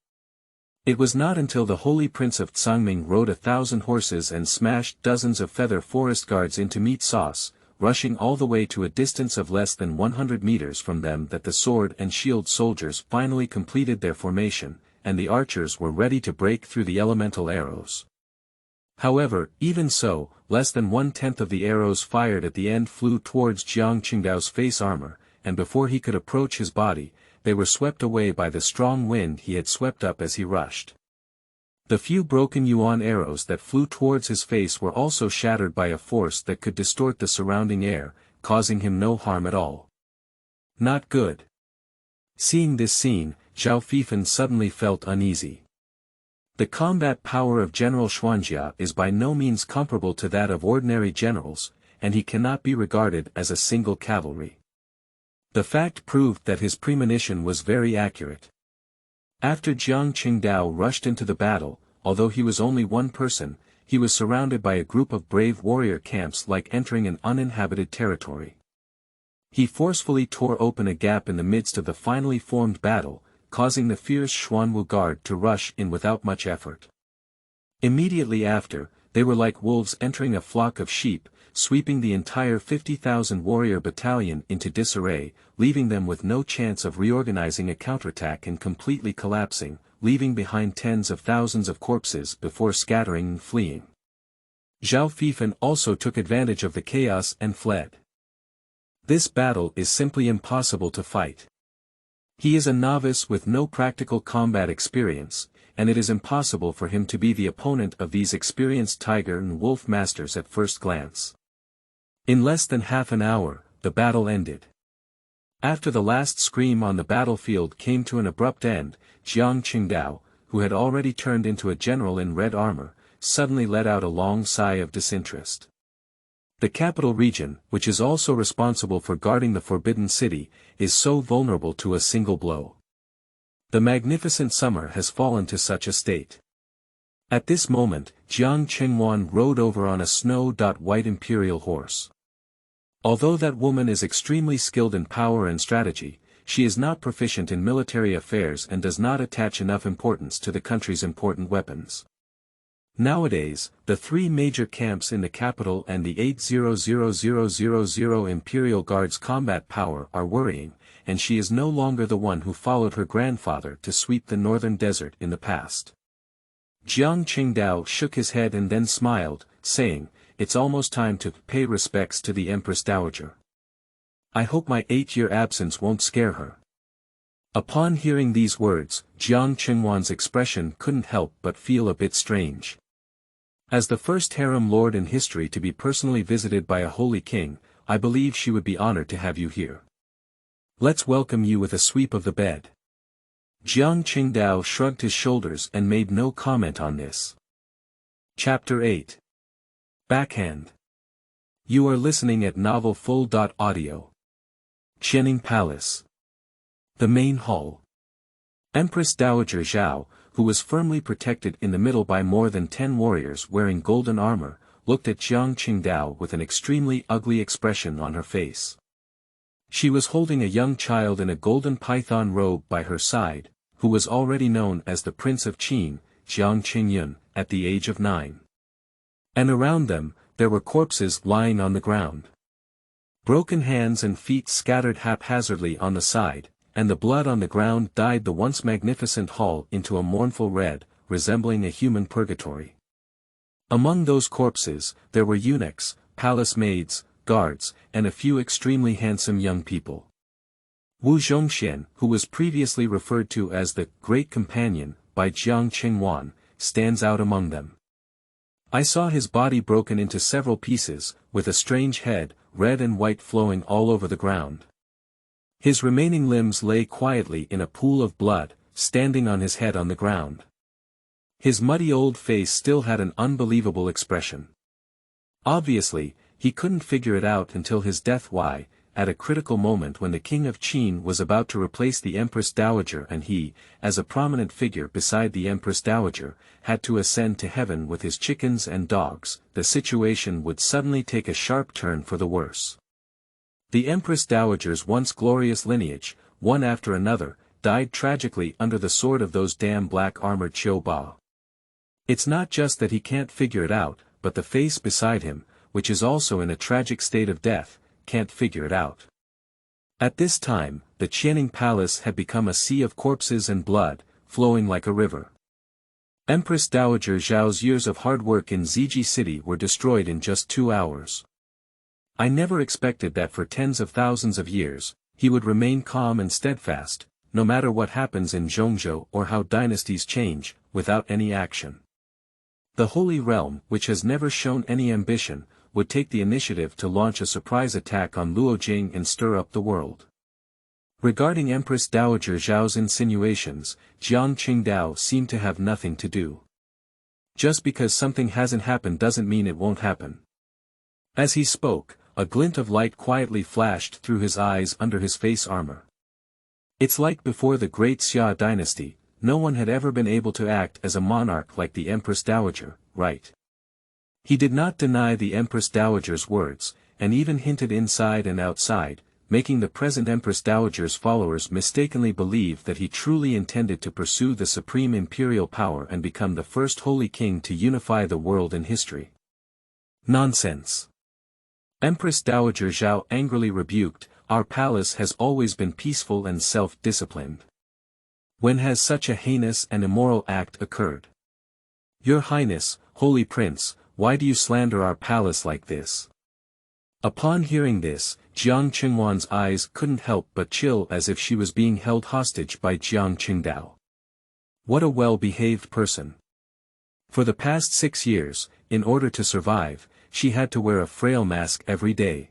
It was not until the Holy Prince of Cangming rode 1,000 horses and smashed dozens of feather forest guards into meat sauce, rushing all the way to a distance of less than 100 meters from them, that the sword and shield soldiers finally completed their formation, and the archers were ready to break through the elemental arrows. However, even so, less than 1/10 of the arrows fired at the end flew towards Jiang Qingdao's face armor, and before he could approach his body, they were swept away by the strong wind he had swept up as he rushed. The few broken yuan arrows that flew towards his face were also shattered by a force that could distort the surrounding air, causing him no harm at all. Not good. Seeing this scene, Zhao Fifan suddenly felt uneasy. The combat power of General Xuanjia is by no means comparable to that of ordinary generals, and he cannot be regarded as a single cavalry. The fact proved that his premonition was very accurate. After Jiang Chengdao rushed into the battle, although he was only one person, he was surrounded by a group of brave warrior camps like entering an uninhabited territory. He forcefully tore open a gap in the midst of the finally formed battle, causing the fierce Xuanwu guard to rush in without much effort. Immediately after, they were like wolves entering a flock of sheep, sweeping the entire 50,000 warrior battalion into disarray, leaving them with no chance of reorganizing a counterattack and completely collapsing, leaving behind tens of thousands of corpses before scattering and fleeing. Zhao Fifan also took advantage of the chaos and fled. This battle is simply impossible to fight. He is a novice with no practical combat experience, and it is impossible for him to be the opponent of these experienced tiger and wolf masters at first glance. In less than half an hour, the battle ended. After the last scream on the battlefield came to an abrupt end, Jiang Qingdao, who had already turned into a general in red armor, suddenly let out a long sigh of disinterest. The capital region, which is also responsible for guarding the Forbidden City, is so vulnerable to a single blow. The magnificent summer has fallen to such a state. At this moment, Jiang Qingwan rode over on a snow-white imperial horse. Although that woman is extremely skilled in power and strategy, she is not proficient in military affairs and does not attach enough importance to the country's important weapons. Nowadays, the three major camps in the capital and the 8,000,000 Imperial Guard's combat power are worrying, and she is no longer the one who followed her grandfather to sweep the northern desert in the past. Jiang Qingdao shook his head and then smiled, saying, "It's almost time to pay respects to the Empress Dowager. I hope my 8-year absence won't scare her." Upon hearing these words, Jiang Qingwan's expression couldn't help but feel a bit strange. As the first harem lord in history to be personally visited by a holy king, I believe she would be honored to have you here. Let's welcome you with a sweep of the bed. Jiang Qingdao shrugged his shoulders and made no comment on this. Chapter 8. Backhand. You are listening at novelfull.audio. Qianing Palace. The main hall. Empress Dowager Zhao, who was firmly protected in the middle by more than 10 warriors wearing golden armor, looked at Jiang Qingdao with an extremely ugly expression on her face. She was holding a young child in a golden python robe by her side, who was already known as the Prince of Qing, Jiang Qingyun, at the age of 9. And around them, there were corpses lying on the ground. Broken hands and feet scattered haphazardly on the side, and the blood on the ground dyed the once magnificent hall into a mournful red, resembling a human purgatory. Among those corpses, there were eunuchs, palace maids, guards, and a few extremely handsome young people. Wu Zhongxian, who was previously referred to as the Great Companion by Jiang Qingwan, stands out among them. I saw his body broken into several pieces, with a strange head, red and white flowing all over the ground. His remaining limbs lay quietly in a pool of blood, standing on his head on the ground. His muddy old face still had an unbelievable expression. Obviously, he couldn't figure it out until his death. Why, at a critical moment when the king of Qing was about to replace the Empress Dowager and he, as a prominent figure beside the Empress Dowager, had to ascend to heaven with his chickens and dogs, the situation would suddenly take a sharp turn for the worse. The Empress Dowager's once glorious lineage, one after another, died tragically under the sword of those damn black-armored Qiu Ba. It's not just that he can't figure it out, but the face beside him, which is also in a tragic state of death, can't figure it out. At this time, the Qianing Palace had become a sea of corpses and blood, flowing like a river. Empress Dowager Zhao's years of hard work in Ziji City were destroyed in just 2 hours. I never expected that for tens of thousands of years, he would remain calm and steadfast, no matter what happens in Zhongzhou or how dynasties change, without any action. The Holy Realm, which has never shown any ambition, would take the initiative to launch a surprise attack on Luojing and stir up the world. Regarding Empress Dowager Zhao's insinuations, Jiang Qingdao seemed to have nothing to do. Just because something hasn't happened doesn't mean it won't happen. As he spoke, a glint of light quietly flashed through his eyes under his face armor. It's like before the Great Xia dynasty, no one had ever been able to act as a monarch like the Empress Dowager, right? He did not deny the Empress Dowager's words, and even hinted inside and outside, making the present Empress Dowager's followers mistakenly believe that he truly intended to pursue the supreme imperial power and become the first holy king to unify the world in history. Nonsense! Empress Dowager Zhao angrily rebuked, "Our palace has always been peaceful and self-disciplined. When has such a heinous and immoral act occurred? Your Highness, Holy Prince, why do you slander our palace like this?" Upon hearing this, Jiang Qingwan's eyes couldn't help but chill as if she was being held hostage by Jiang Qingdao. What a well-behaved person. For the past 6 years, in order to survive, she had to wear a frail mask every day.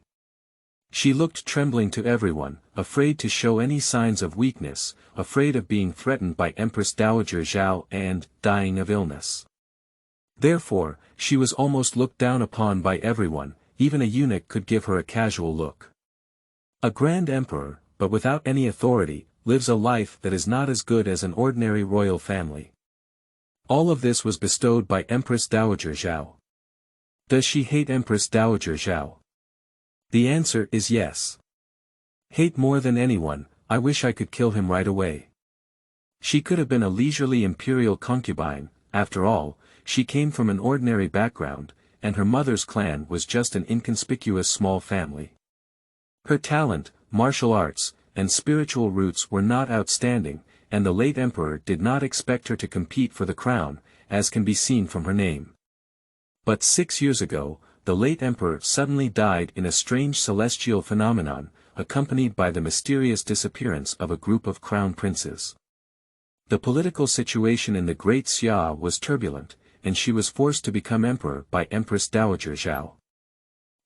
She looked trembling to everyone, afraid to show any signs of weakness, afraid of being threatened by Empress Dowager Zhao and dying of illness. Therefore, she was almost looked down upon by everyone, even a eunuch could give her a casual look. A grand emperor, but without any authority, lives a life that is not as good as an ordinary royal family. All of this was bestowed by Empress Dowager Zhao. Does she hate Empress Dowager Zhao? The answer is yes. Hate more than anyone. I wish I could kill him right away. She could have been a leisurely imperial concubine, after all, she came from an ordinary background, and her mother's clan was just an inconspicuous small family. Her talent, martial arts, and spiritual roots were not outstanding, and the late emperor did not expect her to compete for the crown, as can be seen from her name. But 6 years ago, the late emperor suddenly died in a strange celestial phenomenon, accompanied by the mysterious disappearance of a group of crown princes. The political situation in the Great Xia was turbulent, and she was forced to become emperor by Empress Dowager Zhao.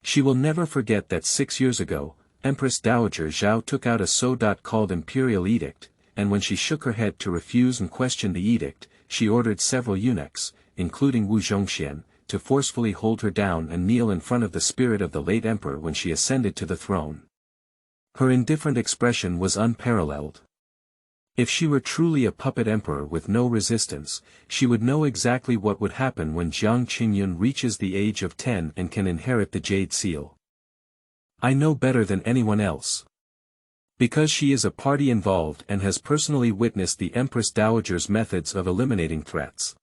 She will never forget that 6 years ago, Empress Dowager Zhao took out a so-called imperial edict, and when she shook her head to refuse and question the edict, she ordered several eunuchs, including Wu Zhongxian, to forcefully hold her down and kneel in front of the spirit of the late emperor when she ascended to the throne. Her indifferent expression was unparalleled. If she were truly a puppet emperor with no resistance, she would know exactly what would happen when Jiang Qingyun reaches the age of 10 and can inherit the Jade Seal. I know better than anyone else. Because she is a party involved and has personally witnessed the Empress Dowager's methods of eliminating threats.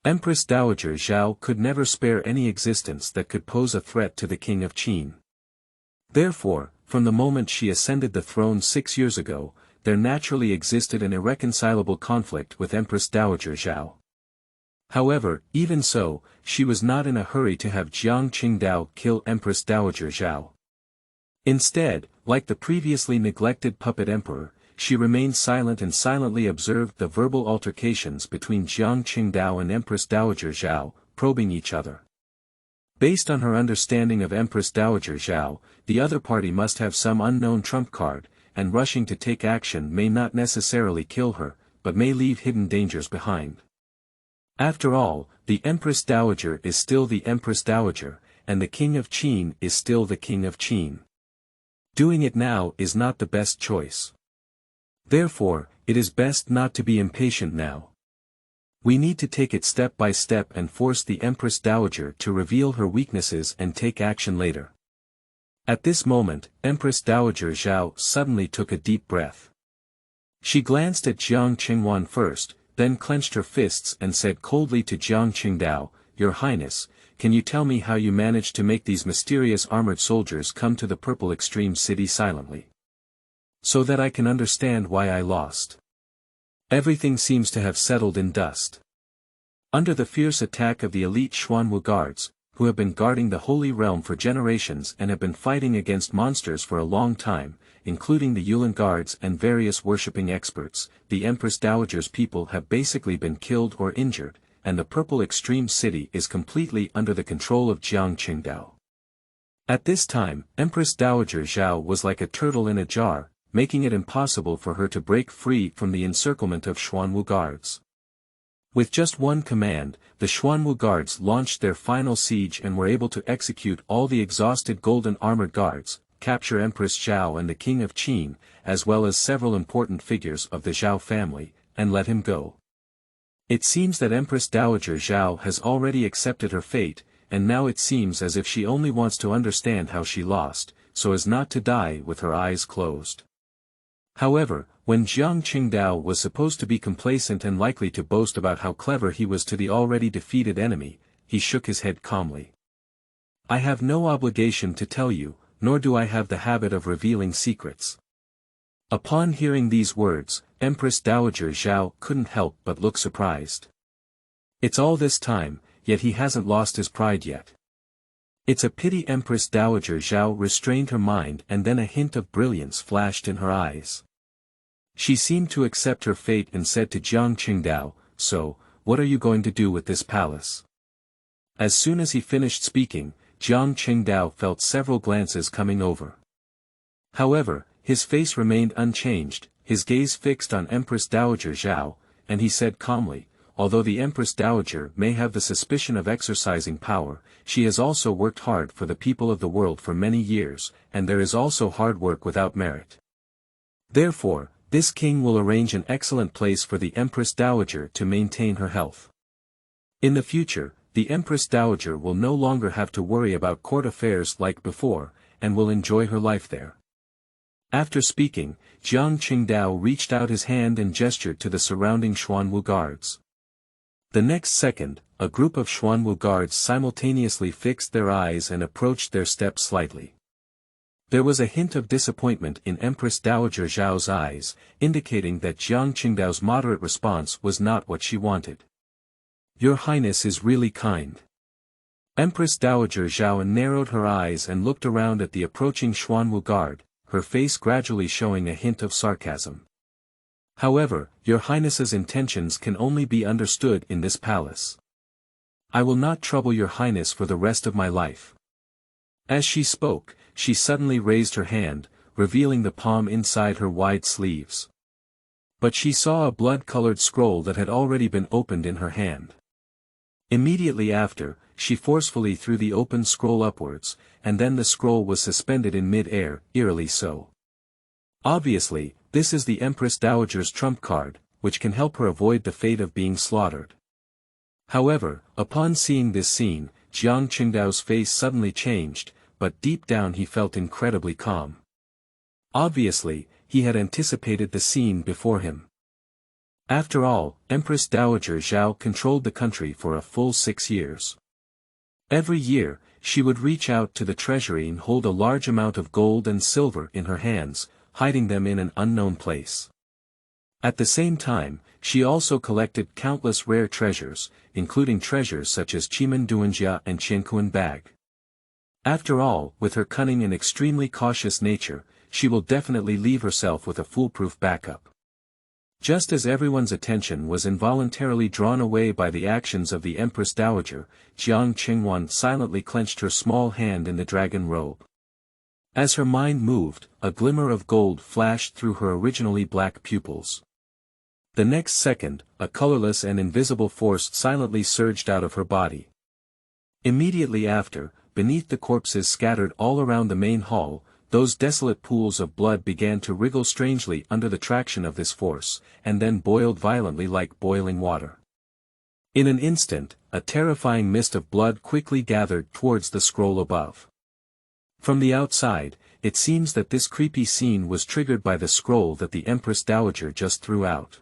Empress Dowager Zhao could never spare any existence that could pose a threat to the king of Qing. Therefore, from the moment she ascended the throne 6 years ago, there naturally existed an irreconcilable conflict with Empress Dowager Zhao. However, even so, she was not in a hurry to have Jiang Qingdao kill Empress Dowager Zhao. Instead, like the previously neglected puppet emperor, she remained silent and silently observed the verbal altercations between Jiang Qingdao and Empress Dowager Zhao, probing each other. Based on her understanding of Empress Dowager Zhao, the other party must have some unknown trump card, and rushing to take action may not necessarily kill her, but may leave hidden dangers behind. After all, the Empress Dowager is still the Empress Dowager, and the King of Qing is still the King of Qing. Doing it now is not the best choice. Therefore, it is best not to be impatient now. We need to take it step by step and force the Empress Dowager to reveal her weaknesses and take action later. At this moment, Empress Dowager Zhao suddenly took a deep breath. She glanced at Jiang Qingwan first, then clenched her fists and said coldly to Jiang Qingdao, "Your Highness, can you tell me how you managed to make these mysterious armored soldiers come to the Purple Extreme City silently? So that I can understand why I lost. Everything seems to have settled in dust." Under the fierce attack of the elite Xuanwu guards, who have been guarding the Holy Realm for generations and have been fighting against monsters for a long time, including the Yulin guards and various worshipping experts, the Empress Dowager's people have basically been killed or injured, and the Purple Extreme City is completely under the control of Jiang Qingdao. At this time, Empress Dowager Zhao was like a turtle in a jar, making it impossible for her to break free from the encirclement of Xuanwu guards. With just one command, the Xuanwu guards launched their final siege and were able to execute all the exhausted golden armored guards, capture Empress Zhao and the King of Qing, as well as several important figures of the Zhao family, and let him go. It seems that Empress Dowager Zhao has already accepted her fate, and now it seems as if she only wants to understand how she lost, so as not to die with her eyes closed. However, when Jiang Qingdao was supposed to be complacent and likely to boast about how clever he was to the already defeated enemy, he shook his head calmly. "I have no obligation to tell you, nor do I have the habit of revealing secrets." Upon hearing these words, Empress Dowager Zhao couldn't help but look surprised. It's all this time, yet he hasn't lost his pride yet. It's a pity. Empress Dowager Zhao restrained her mind, and then a hint of brilliance flashed in her eyes. She seemed to accept her fate and said to Jiang Qingdao, "So, what are you going to do with this palace?" As soon as he finished speaking, Jiang Qingdao felt several glances coming over. However, his face remained unchanged, his gaze fixed on Empress Dowager Zhao, and he said calmly, "Although the Empress Dowager may have the suspicion of exercising power, she has also worked hard for the people of the world for many years, and there is also hard work without merit. Therefore, this king will arrange an excellent place for the Empress Dowager to maintain her health. In the future, the Empress Dowager will no longer have to worry about court affairs like before, and will enjoy her life there." After speaking, Jiang Qingdao reached out his hand and gestured to the surrounding Xuanwu guards. The next second, a group of Xuanwu guards simultaneously fixed their eyes and approached their steps slightly. There was a hint of disappointment in Empress Dowager Zhao's eyes, indicating that Jiang Qingdao's moderate response was not what she wanted. "Your Highness is really kind." Empress Dowager Zhao narrowed her eyes and looked around at the approaching Xuanwu guard, her face gradually showing a hint of sarcasm. "However, your Highness's intentions can only be understood in this palace. I will not trouble your Highness for the rest of my life." As she spoke, she suddenly raised her hand, revealing the palm inside her wide sleeves. But she saw a blood-colored scroll that had already been opened in her hand. Immediately after, she forcefully threw the open scroll upwards, and then the scroll was suspended in mid-air, eerily so. Obviously, this is the Empress Dowager's trump card, which can help her avoid the fate of being slaughtered. However, upon seeing this scene, Jiang Qingdao's face suddenly changed, but deep down he felt incredibly calm. Obviously, he had anticipated the scene before him. After all, Empress Dowager Zhao controlled the country for a full 6 years. Every year, she would reach out to the treasury and hold a large amount of gold and silver in her hands, hiding them in an unknown place. At the same time, she also collected countless rare treasures, including treasures such as Qimen Duanjia and Qiankuan Bag. After all, with her cunning and extremely cautious nature, she will definitely leave herself with a foolproof backup. Just as everyone's attention was involuntarily drawn away by the actions of the Empress Dowager, Jiang Qingwan silently clenched her small hand in the dragon robe. As her mind moved, a glimmer of gold flashed through her originally black pupils. The next second, a colorless and invisible force silently surged out of her body. Immediately after, beneath the corpses scattered all around the main hall, those desolate pools of blood began to wriggle strangely under the traction of this force, and then boiled violently like boiling water. In an instant, a terrifying mist of blood quickly gathered towards the scroll above. From the outside, it seems that this creepy scene was triggered by the scroll that the Empress Dowager just threw out.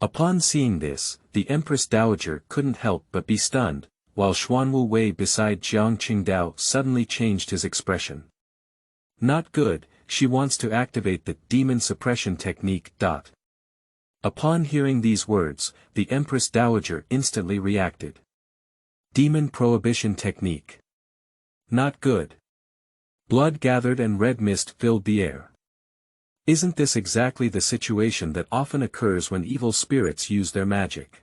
Upon seeing this, the Empress Dowager couldn't help but be stunned, while Xuanwu Wei beside Jiang Qingdao suddenly changed his expression. Not good, she wants to activate the demon suppression technique. Upon hearing these words, the Empress Dowager instantly reacted. Demon prohibition technique. Not good. Blood gathered and red mist filled the air. Isn't this exactly the situation that often occurs when evil spirits use their magic?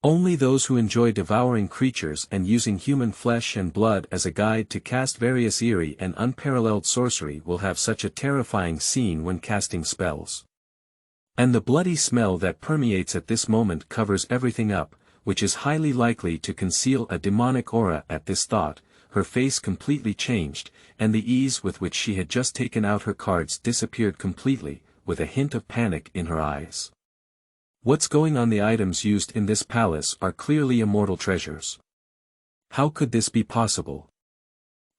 Only those who enjoy devouring creatures and using human flesh and blood as a guide to cast various eerie and unparalleled sorcery will have such a terrifying scene when casting spells. And the bloody smell that permeates at this moment covers everything up, which is highly likely to conceal a demonic aura. At this thought, her face completely changed, and the ease with which she had just taken out her cards disappeared completely, with a hint of panic in her eyes. What's going on? The items used in this palace are clearly immortal treasures. How could this be possible?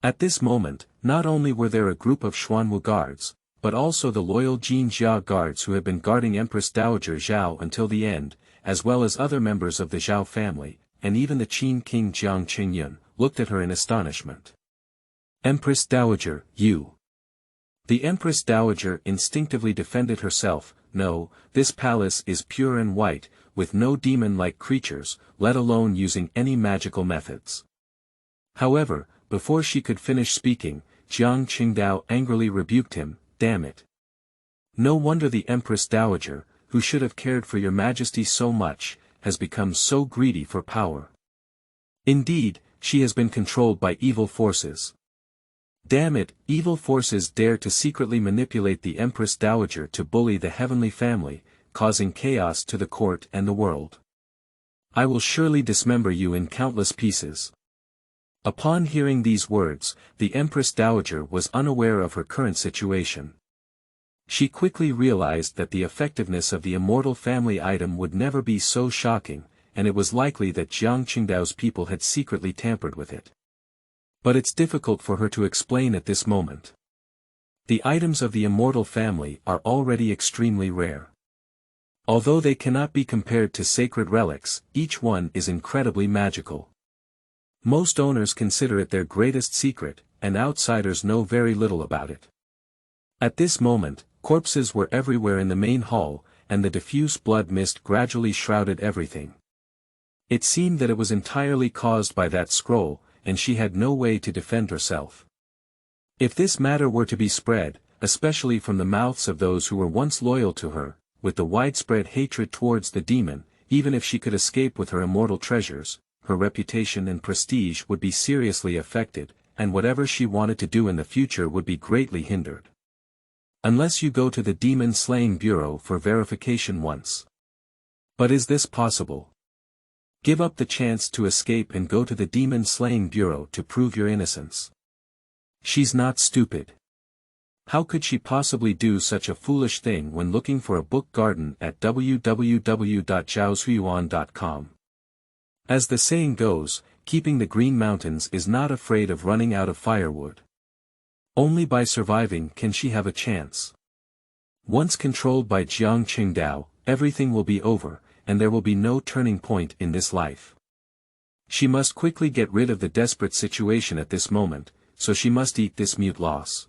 At this moment, not only were there a group of Xuanwu guards, but also the loyal Jin Jia guards who had been guarding Empress Dowager Zhao until the end, as well as other members of the Zhao family, and even the Qin king Jiang Qingyun, looked at her in astonishment. Empress Dowager, you. The Empress Dowager instinctively defended herself. No, this palace is pure and white, with no demon-like creatures, let alone using any magical methods. However, before she could finish speaking, Jiang Qingdao angrily rebuked him. Damn it. No wonder the Empress Dowager, who should have cared for your Majesty so much, has become so greedy for power. Indeed, she has been controlled by evil forces. Damn it, evil forces dare to secretly manipulate the Empress Dowager to bully the heavenly family, causing chaos to the court and the world. I will surely dismember you in countless pieces. Upon hearing these words, the Empress Dowager was unaware of her current situation. She quickly realized that the effectiveness of the immortal family item would never be so shocking, and it was likely that Jiang Qingdao's people had secretly tampered with it. But it's difficult for her to explain at this moment. The items of the immortal family are already extremely rare. Although they cannot be compared to sacred relics, each one is incredibly magical. Most owners consider it their greatest secret, and outsiders know very little about it. At this moment, corpses were everywhere in the main hall, and the diffuse blood mist gradually shrouded everything. It seemed that it was entirely caused by that scroll, and she had no way to defend herself. If this matter were to be spread, especially from the mouths of those who were once loyal to her, with the widespread hatred towards the demon, even if she could escape with her immortal treasures, her reputation and prestige would be seriously affected, and whatever she wanted to do in the future would be greatly hindered. Unless you go to the Demon Slaying Bureau for verification once. But is this possible? Give up the chance to escape and go to the Demon Slaying Bureau to prove your innocence. She's not stupid. How could she possibly do such a foolish thing when looking for a book garden at www.zhaoshuyuan.com? As the saying goes, keeping the Green Mountains is not afraid of running out of firewood. Only by surviving can she have a chance. Once controlled by Jiang Qingdao, everything will be over, and there will be no turning point in this life. She must quickly get rid of the desperate situation at this moment, so she must eat this mute loss.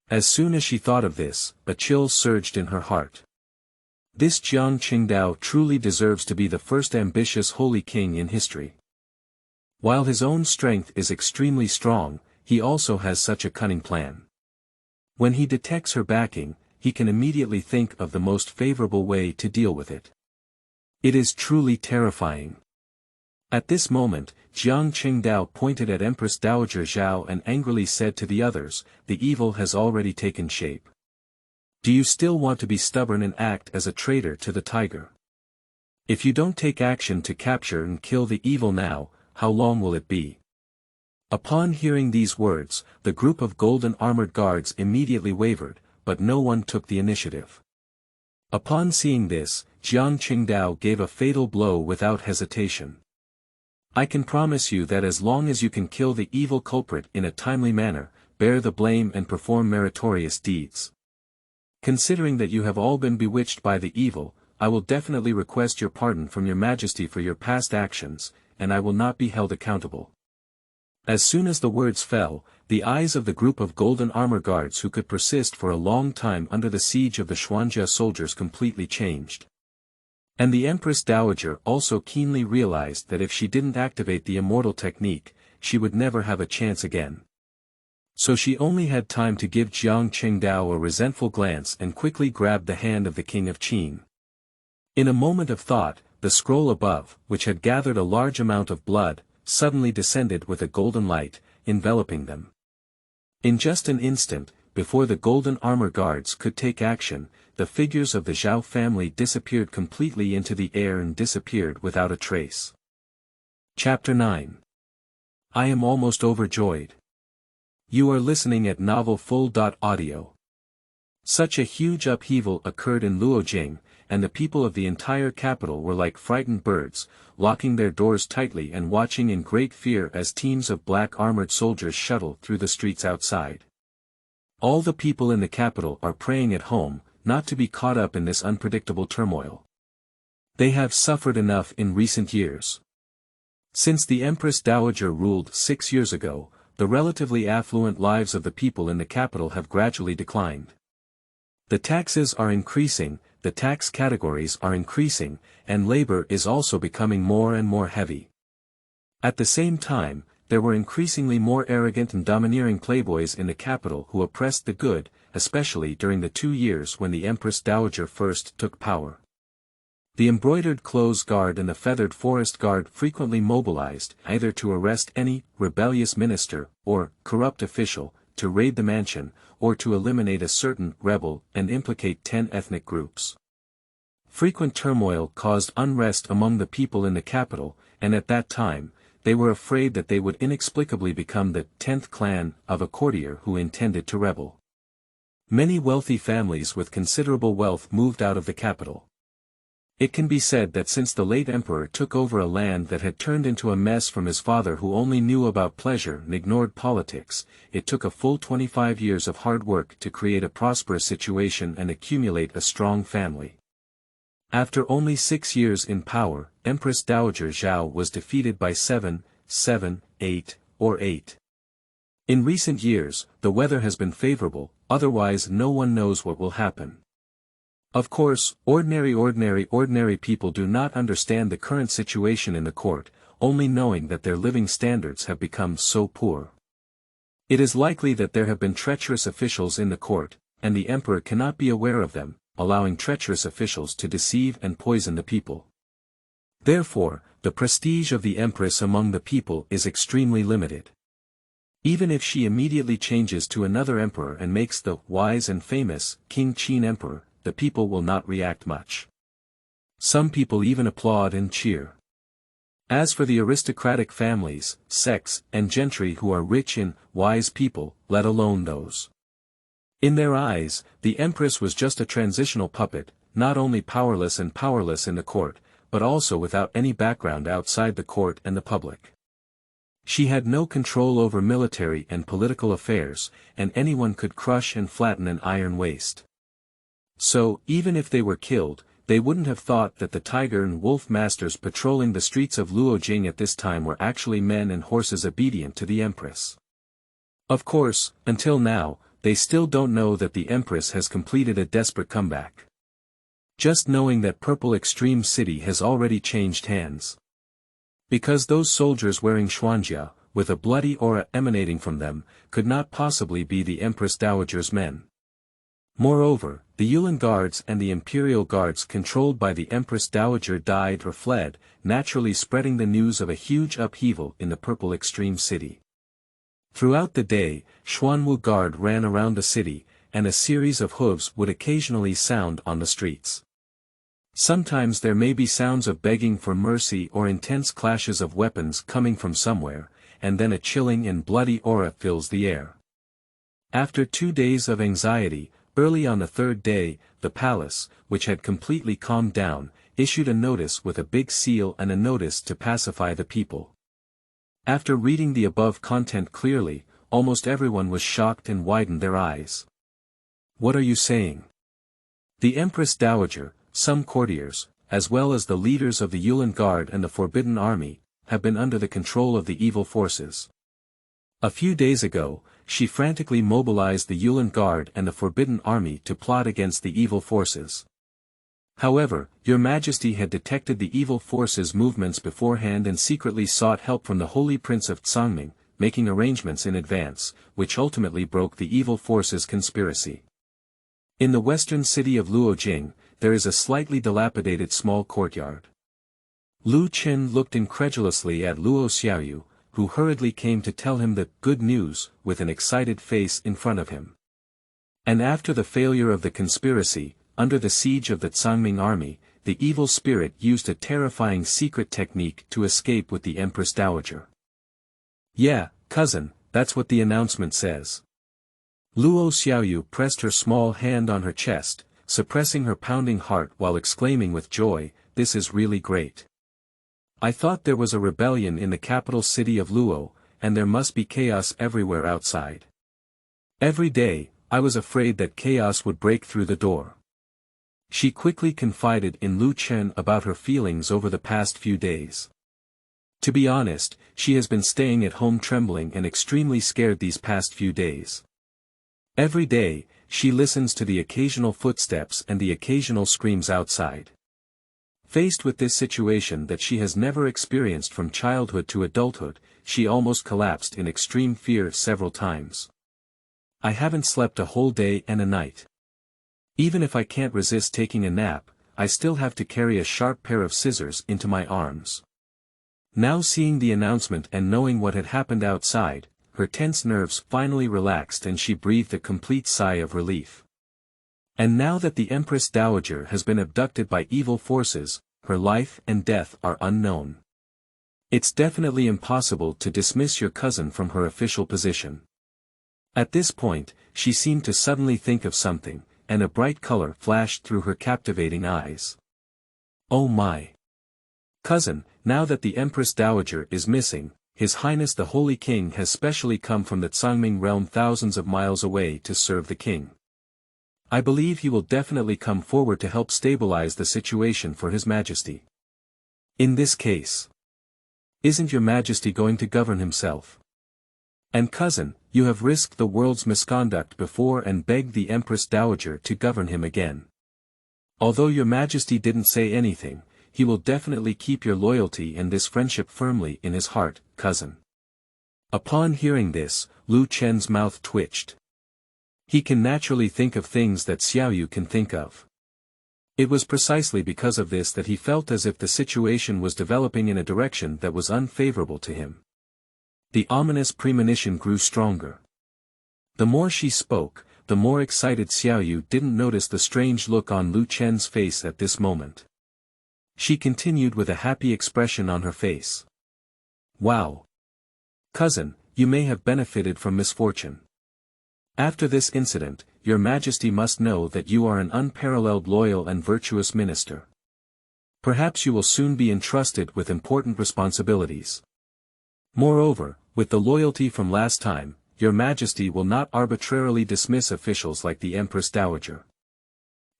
As soon as she thought of this, a chill surged in her heart. This Jiang Qingdao truly deserves to be the first ambitious holy king in history. While his own strength is extremely strong, he also has such a cunning plan. When he detects her backing, he can immediately think of the most favorable way to deal with it. It is truly terrifying. At this moment, Jiang Qingdao pointed at Empress Dowager Zhao and angrily said to the others, "The evil has already taken shape. Do you still want to be stubborn and act as a traitor to the tiger? If you don't take action to capture and kill the evil now, how long will it be?" Upon hearing these words, the group of golden armored guards immediately wavered, but no one took the initiative. Upon seeing this, Jiang Qingdao gave a fatal blow without hesitation. "I can promise you that as long as you can kill the evil culprit in a timely manner, bear the blame and perform meritorious deeds. Considering that you have all been bewitched by the evil, I will definitely request your pardon from your Majesty for your past actions, and I will not be held accountable." As soon as the words fell, the eyes of the group of golden armor guards who could persist for a long time under the siege of the Xuanjia soldiers completely changed. And the Empress Dowager also keenly realized that if she didn't activate the immortal technique, she would never have a chance again. So she only had time to give Jiang Qingdao a resentful glance and quickly grabbed the hand of the king of Qing. In a moment of thought, the scroll above, which had gathered a large amount of blood, suddenly descended with a golden light, enveloping them. In just an instant, before the golden armor guards could take action, the figures of the Zhao family disappeared completely into the air and disappeared without a trace. Chapter 9. I am almost overjoyed. You are listening at novelfull.audio. Such a huge upheaval occurred in Luojing, and the people of the entire capital were like frightened birds, locking their doors tightly and watching in great fear as teams of black armored soldiers shuttle through the streets outside. All the people in the capital are praying at home, not to be caught up in this unpredictable turmoil. They have suffered enough in recent years. Since the Empress Dowager ruled 6 years ago, the relatively affluent lives of the people in the capital have gradually declined. The taxes are increasing, the tax categories are increasing, and labor is also becoming more and more heavy. At the same time, there were increasingly more arrogant and domineering playboys in the capital who oppressed the good, especially during the 2 years when the Empress Dowager first took power. The embroidered clothes guard and the feathered forest guard frequently mobilized either to arrest any rebellious minister or corrupt official, to raid the mansion, or to eliminate a certain rebel and implicate 10 ethnic groups. Frequent turmoil caused unrest among the people in the capital, and at that time, they were afraid that they would inexplicably become the 10th clan of a courtier who intended to rebel. Many wealthy families with considerable wealth moved out of the capital. It can be said that since the late emperor took over a land that had turned into a mess from his father who only knew about pleasure and ignored politics, it took a full 25 years of hard work to create a prosperous situation and accumulate a strong family. After only 6 years in power, Empress Dowager Zhao was defeated by 7, 8, or 8. In recent years, the weather has been favorable, otherwise no one knows what will happen. Of course, ordinary people do not understand the current situation in the court, only knowing that their living standards have become so poor. It is likely that there have been treacherous officials in the court, and the emperor cannot be aware of them, allowing treacherous officials to deceive and poison the people. Therefore, the prestige of the empress among the people is extremely limited. Even if she immediately changes to another emperor and makes the wise and famous King Qin emperor, the people will not react much. Some people even applaud and cheer. As for the aristocratic families, sects, and gentry who are rich and wise people, let alone those. In their eyes, the empress was just a transitional puppet, not only powerless in the court, but also without any background outside the court and the public. She had no control over military and political affairs, and anyone could crush and flatten an iron waist. So, even if they were killed, they wouldn't have thought that the tiger and wolf masters patrolling the streets of Luojing at this time were actually men and horses obedient to the Empress. Of course, until now, they still don't know that the Empress has completed a desperate comeback. Just knowing that Purple Extreme City has already changed hands. Because those soldiers wearing xuanjia, with a bloody aura emanating from them, could not possibly be the Empress Dowager's men. Moreover, the Yulin Guards and the Imperial Guards controlled by the Empress Dowager died or fled, naturally spreading the news of a huge upheaval in the Purple Extreme City. Throughout the day, Xuanwu Guard ran around the city, and a series of hooves would occasionally sound on the streets. Sometimes there may be sounds of begging for mercy or intense clashes of weapons coming from somewhere, and then a chilling and bloody aura fills the air. After 2 days of anxiety, early on the third day, the palace, which had completely calmed down, issued a notice with a big seal and a notice to pacify the people. After reading the above content clearly, almost everyone was shocked and widened their eyes. What are you saying? The Empress Dowager, some courtiers, as well as the leaders of the Yulin Guard and the Forbidden Army, have been under the control of the evil forces. A few days ago, she frantically mobilized the Yulin Guard and the Forbidden Army to plot against the evil forces. However, Your Majesty had detected the evil forces' movements beforehand and secretly sought help from the Holy Prince of Cangming, making arrangements in advance, which ultimately broke the evil forces' conspiracy. In the western city of Luojing, there is a slightly dilapidated small courtyard. Lu Chen looked incredulously at Luo Xiaoyu, who hurriedly came to tell him the good news with an excited face in front of him. And after the failure of the conspiracy, under the siege of the Cangming army, the evil spirit used a terrifying secret technique to escape with the Empress Dowager. Yeah, cousin, that's what the announcement says. Luo Xiaoyu pressed her small hand on her chest, suppressing her pounding heart while exclaiming with joy, "This is really great. I thought there was a rebellion in the capital city of Luo, and there must be chaos everywhere outside. Every day, I was afraid that chaos would break through the door." She quickly confided in Lu Chen about her feelings over the past few days. To be honest, she has been staying at home trembling and extremely scared these past few days. Every day, she listens to the occasional footsteps and the occasional screams outside. Faced with this situation that she has never experienced from childhood to adulthood, she almost collapsed in extreme fear several times. "I haven't slept a whole day and a night. Even if I can't resist taking a nap, I still have to carry a sharp pair of scissors into my arms." Now seeing the announcement and knowing what had happened outside, her tense nerves finally relaxed and she breathed a complete sigh of relief. And now that the Empress Dowager has been abducted by evil forces, her life and death are unknown. It's definitely impossible to dismiss your cousin from her official position. At this point, she seemed to suddenly think of something, and a bright color flashed through her captivating eyes. "Oh my! Cousin, now that the Empress Dowager is missing, His Highness the Holy King has specially come from the Cangming realm thousands of miles away to serve the king. I believe he will definitely come forward to help stabilize the situation for His Majesty. In this case, isn't Your Majesty going to govern himself? And cousin, you have risked the world's misconduct before and begged the Empress Dowager to govern him again. Although Your Majesty didn't say anything, he will definitely keep your loyalty and this friendship firmly in his heart, cousin." Upon hearing this, Lu Chen's mouth twitched. He can naturally think of things that Xiaoyu can think of. It was precisely because of this that he felt as if the situation was developing in a direction that was unfavorable to him. The ominous premonition grew stronger. The more she spoke, the more excited Xiaoyu didn't notice the strange look on Lu Chen's face at this moment. She continued with a happy expression on her face. "Wow! Cousin, you may have benefited from misfortune. After this incident, Your Majesty must know that you are an unparalleled loyal and virtuous minister. Perhaps you will soon be entrusted with important responsibilities. Moreover, with the loyalty from last time, Your Majesty will not arbitrarily dismiss officials like the Empress Dowager.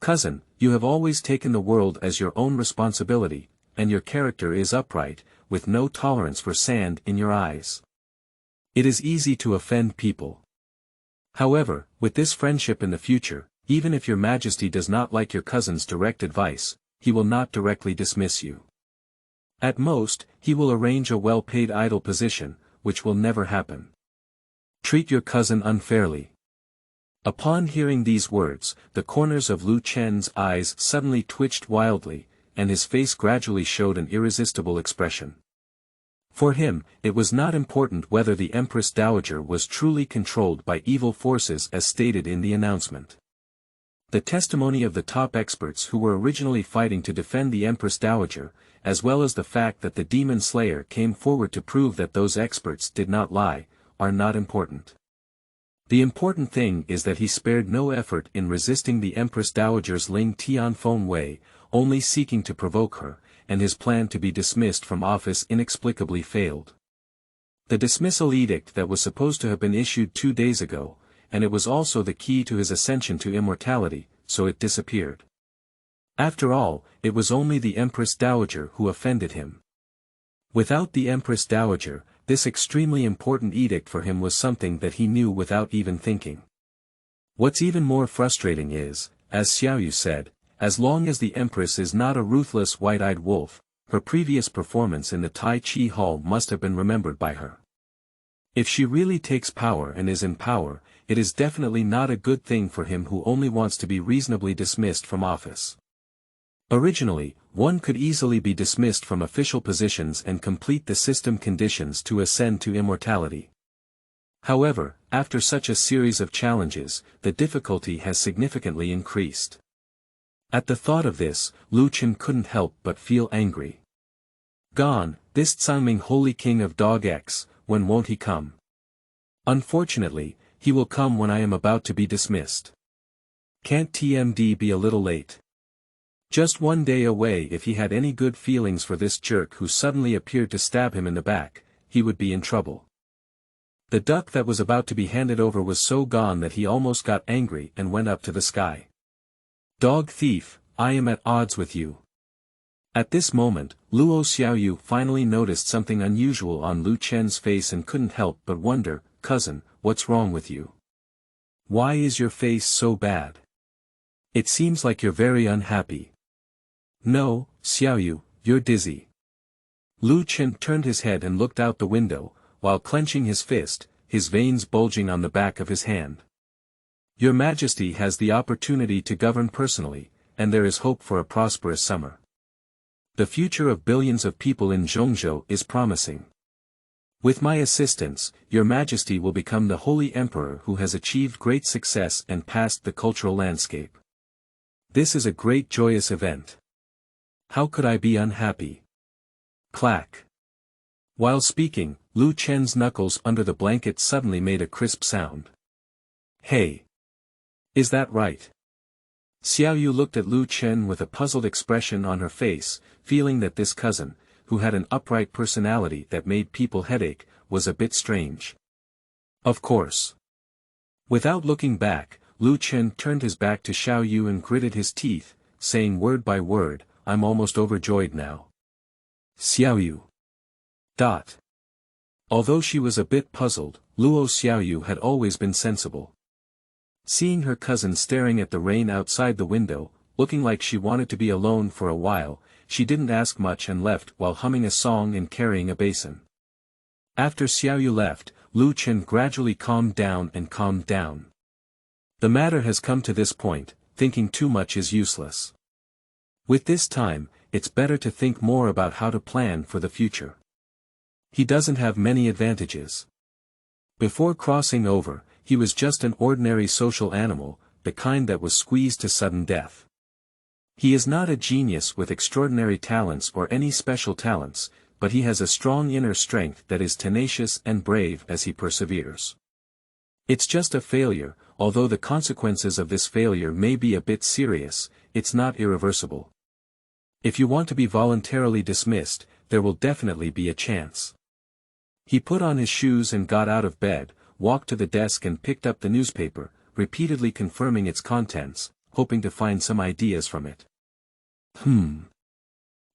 Cousin, You have always taken the world as your own responsibility, and your character is upright, with no tolerance for sand in your eyes. It is easy to offend people. However, with this friendship in the future, even if your Majesty does not like your cousin's direct advice, he will not directly dismiss you. At most, he will arrange a well-paid idle position, which will never happen. Treat your cousin unfairly. Upon hearing these words, the corners of Lu Chen's eyes suddenly twitched wildly, and his face gradually showed an irresistible expression. For him, it was not important whether the Empress Dowager was truly controlled by evil forces as stated in the announcement. The testimony of the top experts who were originally fighting to defend the Empress Dowager, as well as the fact that the Demon Slayer came forward to prove that those experts did not lie, are not important. The important thing is that he spared no effort in resisting the Empress Dowager's Ling Tianfeng way, only seeking to provoke her, and his plan to be dismissed from office inexplicably failed. The dismissal edict that was supposed to have been issued 2 days ago, and it was also the key to his ascension to immortality, so it disappeared. After all, it was only the Empress Dowager who offended him. Without the Empress Dowager, this extremely important edict for him was something that he knew without even thinking. What's even more frustrating is, as Xiaoyu said, as long as the Empress is not a ruthless white-eyed wolf, her previous performance in the Tai Chi Hall must have been remembered by her. If she really takes power and is in power, it is definitely not a good thing for him who only wants to be reasonably dismissed from office. Originally, one could easily be dismissed from official positions and complete the system conditions to ascend to immortality. However, after such a series of challenges, the difficulty has significantly increased. At the thought of this, Lu Chen couldn't help but feel angry. Gone, this Cangming holy king of Dog X, when won't he come? Unfortunately, he will come when I am about to be dismissed. Can't TMD be a little late? Just 1 day away. If he had any good feelings for this jerk who suddenly appeared to stab him in the back, he would be in trouble. The duck that was about to be handed over was so gone that he almost got angry and went up to the sky. Dog thief, I am at odds with you. At this moment, Luo Xiaoyu finally noticed something unusual on Lu Chen's face and couldn't help but wonder, cousin, what's wrong with you? Why is your face so bad? It seems like you're very unhappy. No, Xiaoyu, you're dizzy. Lu Chen turned his head and looked out the window, while clenching his fist, his veins bulging on the back of his hand. Your Majesty has the opportunity to govern personally, and there is hope for a prosperous summer. The future of billions of people in Zhongzhou is promising. With my assistance, your Majesty will become the holy emperor who has achieved great success and passed the cultural landscape. This is a great joyous event. How could I be unhappy? Clack. While speaking, Lu Chen's knuckles under the blanket suddenly made a crisp sound. Hey! Is that right? Xiaoyu looked at Lu Chen with a puzzled expression on her face, feeling that this cousin, who had an upright personality that made people headache, was a bit strange. Of course. Without looking back, Lu Chen turned his back to Xiaoyu and gritted his teeth, saying word by word, I'm almost overjoyed now. Xiaoyu. Although she was a bit puzzled, Luo Xiaoyu had always been sensible. Seeing her cousin staring at the rain outside the window, looking like she wanted to be alone for a while, she didn't ask much and left while humming a song and carrying a basin. After Xiaoyu left, Lu Chen gradually calmed down and calmed down. The matter has come to this point, thinking too much is useless. With this time, it's better to think more about how to plan for the future. He doesn't have many advantages. Before crossing over, he was just an ordinary social animal, the kind that was squeezed to sudden death. He is not a genius with extraordinary talents or any special talents, but he has a strong inner strength that is tenacious and brave as he perseveres. It's just a failure, although the consequences of this failure may be a bit serious, it's not irreversible. If you want to be voluntarily dismissed, there will definitely be a chance. He put on his shoes and got out of bed, walked to the desk and picked up the newspaper, repeatedly confirming its contents. hoping to find some ideas from it.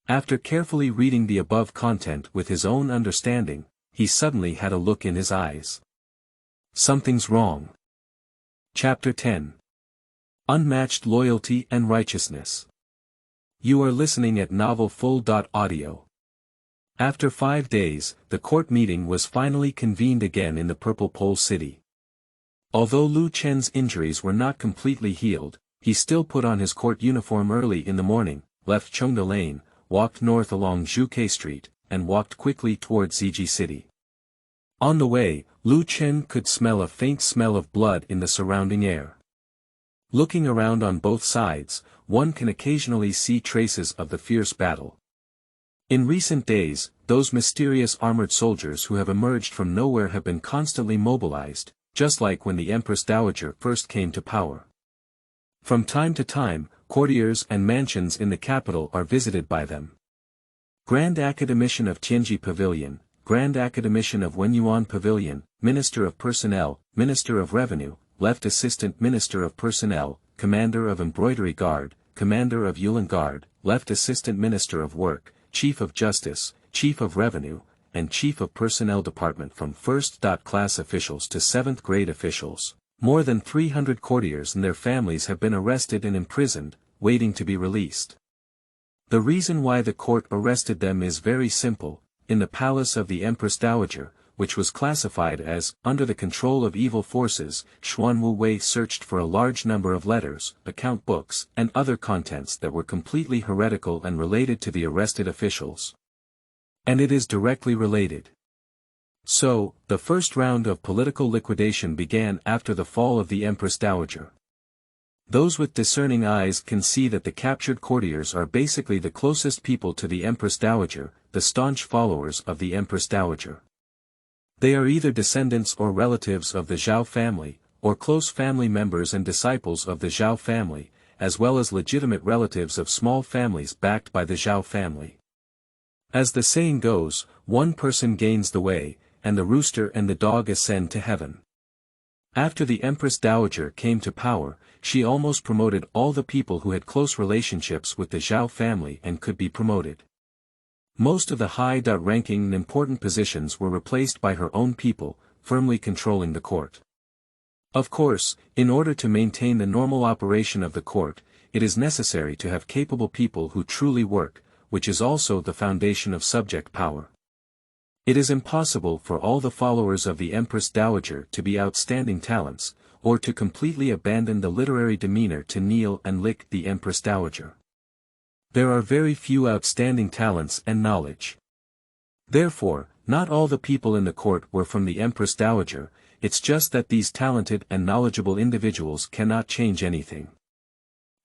After carefully reading the above content with his own understanding, he suddenly had a look in his eyes. Something's wrong. Chapter 10. Unmatched Loyalty and Righteousness. You are listening at novelfull.audio. After 5 days, the court meeting was finally convened again in the Purple Pole City. Although Lu Chen's injuries were not completely healed, he still put on his court uniform early in the morning, left Chengdao Lane, walked north along Zhuke Street, and walked quickly towards Ziji City. On the way, Lu Chen could smell a faint smell of blood in the surrounding air. Looking around on both sides, one can occasionally see traces of the fierce battle. In recent days, those mysterious armored soldiers who have emerged from nowhere have been constantly mobilized, just like when the Empress Dowager first came to power. From time to time, courtiers and mansions in the capital are visited by them. Grand Academician of Tianji Pavilion, Grand Academician of Wenyuan Pavilion, Minister of Personnel, Minister of Revenue, Left Assistant Minister of Personnel, Commander of Embroidery Guard, Commander of Yulin Guard, Left Assistant Minister of Work, Chief of Justice, Chief of Revenue, and Chief of Personnel Department from 1st class officials to 7th grade officials. More than 300 courtiers and their families have been arrested and imprisoned, waiting to be released. The reason why the court arrested them is very simple. In the palace of the Empress Dowager, which was classified as under the control of evil forces, Xuan Wu Wei searched for a large number of letters, account books, and other contents that were completely heretical and related to the arrested officials. And it is directly related. So, the first round of political liquidation began after the fall of the Empress Dowager. Those with discerning eyes can see that the captured courtiers are basically the closest people to the Empress Dowager, the staunch followers of the Empress Dowager. They are either descendants or relatives of the Zhao family, or close family members and disciples of the Zhao family, as well as legitimate relatives of small families backed by the Zhao family. As the saying goes, one person gains the way, and the rooster and the dog ascend to heaven. After the Empress Dowager came to power, she almost promoted all the people who had close relationships with the Zhao family and could be promoted. Most of the high-ranking and important positions were replaced by her own people, firmly controlling the court. Of course, in order to maintain the normal operation of the court, it is necessary to have capable people who truly work, which is also the foundation of subject power. It is impossible for all the followers of the Empress Dowager to be outstanding talents, or to completely abandon the literary demeanor to kneel and lick the Empress Dowager. There are very few outstanding talents and knowledge. Therefore, not all the people in the court were from the Empress Dowager, it's just that these talented and knowledgeable individuals cannot change anything.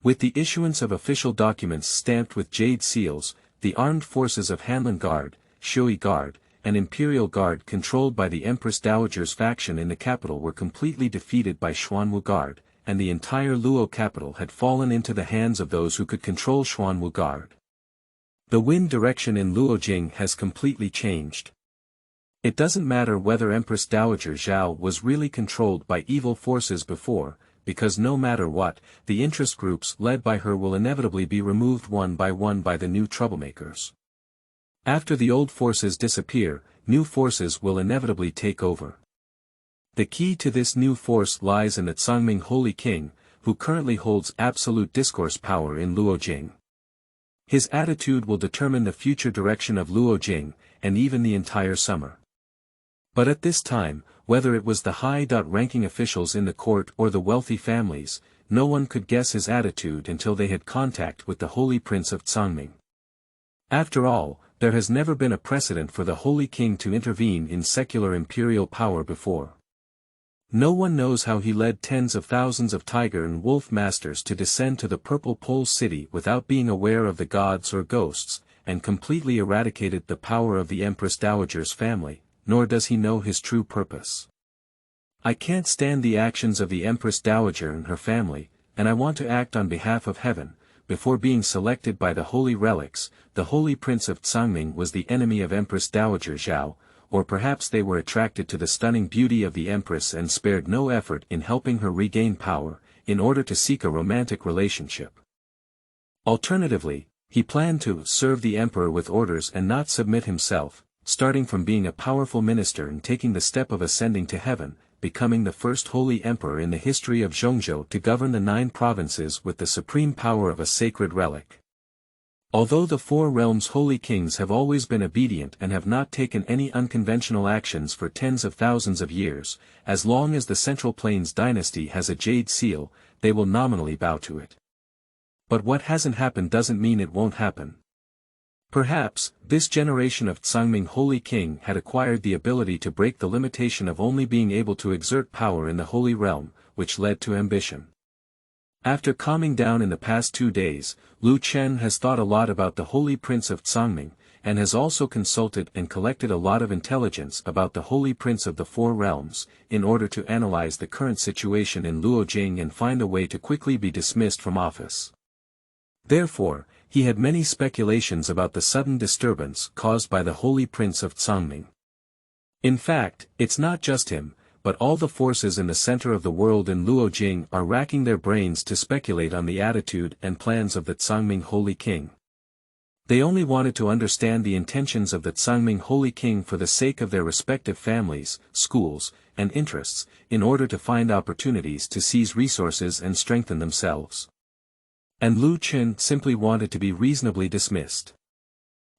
With the issuance of official documents stamped with jade seals, the armed forces of Hanlin Guard, Shui Guard, and Imperial Guard controlled by the Empress Dowager's faction in the capital were completely defeated by Xuanwu Guard, and the entire Luo capital had fallen into the hands of those who could control Xuanwu Guard. The wind direction in Luojing has completely changed. It doesn't matter whether Empress Dowager Zhao was really controlled by evil forces before, because no matter what, the interest groups led by her will inevitably be removed one by the new troublemakers. After the old forces disappear, new forces will inevitably take over. The key to this new force lies in the Cangming Holy King, who currently holds absolute discourse power in Luojing. His attitude will determine the future direction of Luojing, and even the entire summer. But at this time, whether it was the high-ranking officials in the court or the wealthy families, no one could guess his attitude until they had contact with the Holy Prince of Cangming. After all, there has never been a precedent for the Holy King to intervene in secular imperial power before. No one knows how he led tens of thousands of tiger and wolf masters to descend to the Purple Pole City without being aware of the gods or ghosts, and completely eradicated the power of the Empress Dowager's family, nor does he know his true purpose. I can't stand the actions of the Empress Dowager and her family, and I want to act on behalf of heaven. Before being selected by the holy relics, the Holy Prince of Cangming was the enemy of Empress Dowager Zhao, or perhaps they were attracted to the stunning beauty of the Empress and spared no effort in helping her regain power. in order to seek a romantic relationship. Alternatively, he planned to serve the emperor with orders and not submit himself, starting from being a powerful minister and taking the step of ascending to heaven, becoming the first holy emperor in the history of Zhongzhou to govern the 9 provinces with the supreme power of a sacred relic. Although the 4 realms' holy kings have always been obedient and have not taken any unconventional actions for tens of thousands of years, as long as the Central Plains dynasty has a jade seal, they will nominally bow to it. But what hasn't happened doesn't mean it won't happen. Perhaps, this generation of Cangming Holy King had acquired the ability to break the limitation of only being able to exert power in the Holy Realm, which led to ambition. After calming down in the past 2 days, Lu Chen has thought a lot about the Holy Prince of Cangming, and has also consulted and collected a lot of intelligence about the Holy Prince of the 4 realms, in order to analyze the current situation in Luojing and find a way to quickly be dismissed from office. Therefore, he had many speculations about the sudden disturbance caused by the Holy Prince of Cangming. In fact, it's not just him, but all the forces in the center of the world in Luojing are racking their brains to speculate on the attitude and plans of the Cangming Holy King. They only wanted to understand the intentions of the Cangming Holy King for the sake of their respective families, schools, and interests, in order to find opportunities to seize resources and strengthen themselves. And Lu Chen simply wanted to be reasonably dismissed.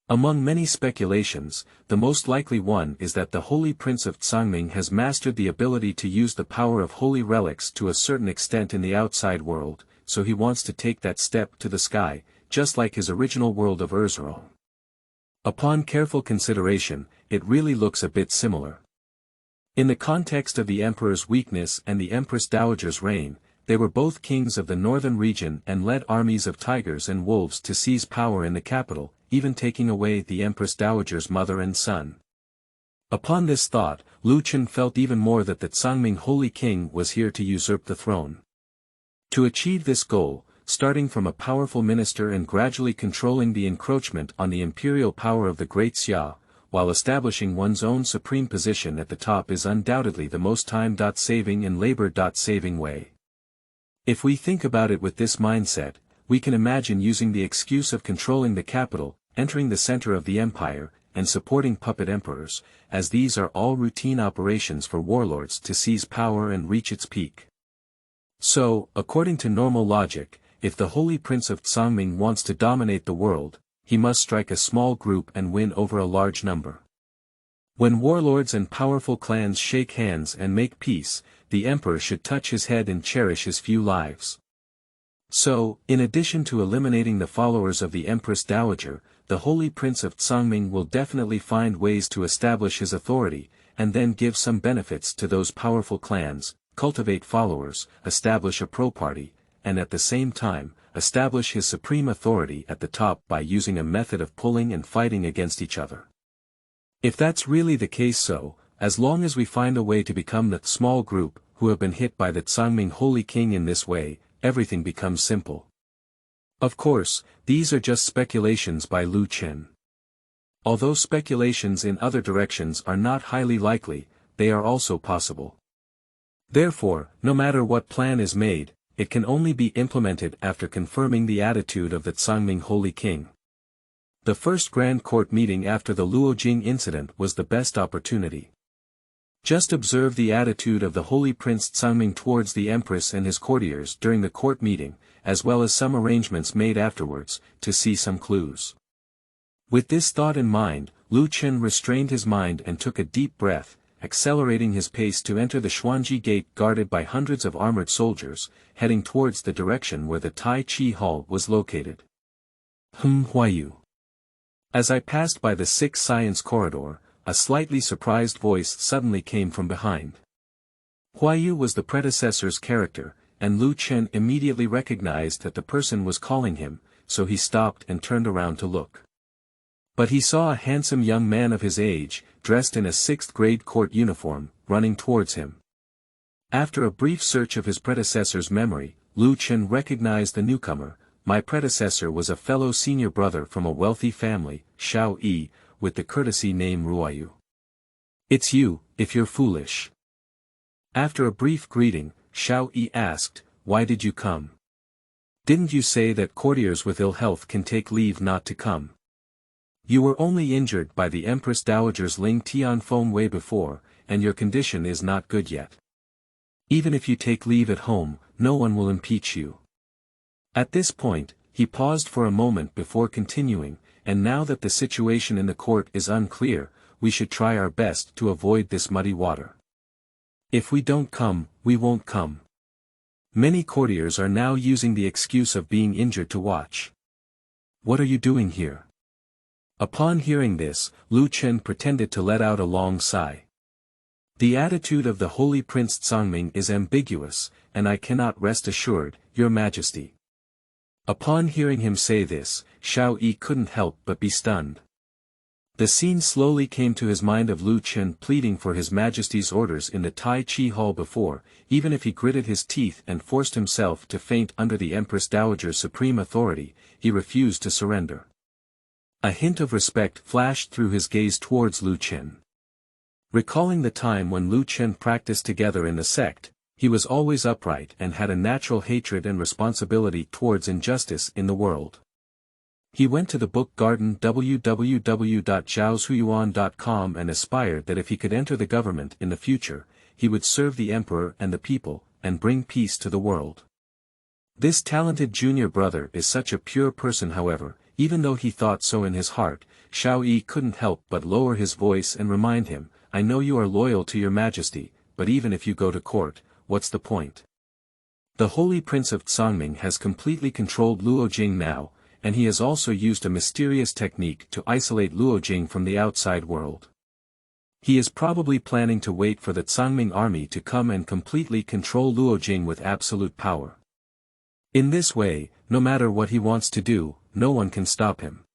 Among many speculations, the most likely one is that the Holy Prince of Cangming has mastered the ability to use the power of holy relics to a certain extent in the outside world, so he wants to take that step to the sky, just like his original world of Erzurong. Upon careful consideration, it really looks a bit similar. In the context of the emperor's weakness and the Empress Dowager's reign, they were both kings of the northern region and led armies of tigers and wolves to seize power in the capital, even taking away the Empress Dowager's mother and son. Upon this thought, Lu Chen felt even more that the Cangming Holy King was here to usurp the throne. To achieve this goal, starting from a powerful minister and gradually controlling the encroachment on the imperial power of the Great Xia, while establishing one's own supreme position at the top is undoubtedly the most time-saving and labor-saving way. If we think about it with this mindset, we can imagine using the excuse of controlling the capital, entering the center of the empire, and supporting puppet emperors, as these are all routine operations for warlords to seize power and reach its peak. So, according to normal logic, if the Holy Prince of Cangming wants to dominate the world, he must strike a small group and win over a large number. When warlords and powerful clans shake hands and make peace, the emperor should touch his head and cherish his few lives. So, in addition to eliminating the followers of the Empress Dowager, the Holy Prince of Cangming will definitely find ways to establish his authority, and then give some benefits to those powerful clans, cultivate followers, establish a pro-party, and at the same time, establish his supreme authority at the top by using a method of pulling and fighting against each other. If that's really the case, so, as long as we find a way to become the small group who have been hit by the Cangming Holy King in this way, everything becomes simple. Of course, these are just speculations by Lu Chen. Although speculations in other directions are not highly likely, they are also possible. Therefore, no matter what plan is made, it can only be implemented after confirming the attitude of the Cangming Holy King. The first Grand Court meeting after the Luojing incident was the best opportunity. Just observe the attitude of the Holy Prince Cangming towards the Empress and his courtiers during the court meeting, as well as some arrangements made afterwards, to see some clues. With this thought in mind, Lu Chen restrained his mind and took a deep breath, accelerating his pace to enter the Xuanji Gate guarded by hundreds of armored soldiers, heading towards the direction where the Tai Chi Hall was located. Huayu. As I passed by the 6th Science Corridor, a slightly surprised voice suddenly came from behind. Huayu was the predecessor's character, and Lu Chen immediately recognized that the person was calling him, so he stopped and turned around to look. But he saw a handsome young man of his age, dressed in a 6th-grade court uniform, running towards him. After a brief search of his predecessor's memory, Lu Chen recognized the newcomer. My predecessor was a fellow senior brother from a wealthy family, Shao Yi, with the courtesy name Ruoyu. It's you, if you're foolish. After a brief greeting, Shao Yi asked, why did you come? Didn't you say that courtiers with ill health can take leave not to come? You were only injured by the Empress Dowager's Ling Tianfeng way before, and your condition is not good yet. Even if you take leave at home, no one will impeach you. At this point, he paused for a moment before continuing, and now that the situation in the court is unclear, we should try our best to avoid this muddy water. If we don't come, we won't come. Many courtiers are now using the excuse of being injured to watch. What are you doing here? Upon hearing this, Lu Chen pretended to let out a long sigh. The attitude of the Holy Prince Cangming is ambiguous, and I cannot rest assured, Your Majesty. Upon hearing him say this, Xiao Yi couldn't help but be stunned. The scene slowly came to his mind of Lu Chen pleading for His Majesty's orders in the Tai Chi Hall before, even if he gritted his teeth and forced himself to faint under the Empress Dowager's supreme authority, he refused to surrender. A hint of respect flashed through his gaze towards Lu Chen. Recalling the time when Lu Chen practiced together in the sect, he was always upright and had a natural hatred and responsibility towards injustice in the world. He went to the book garden www.zhaoshuyuan.com and aspired that if he could enter the government in the future, he would serve the emperor and the people, and bring peace to the world. This talented junior brother is such a pure person, however, even though he thought so in his heart, Xiao Yi couldn't help but lower his voice and remind him, I know you are loyal to your majesty, but even if you go to court, what's the point? The Holy Prince of Cangming has completely controlled Luojing now, and he has also used a mysterious technique to isolate Luojing from the outside world. He is probably planning to wait for the Cangming army to come and completely control Luojing with absolute power. In this way, no matter what he wants to do, no one can stop him.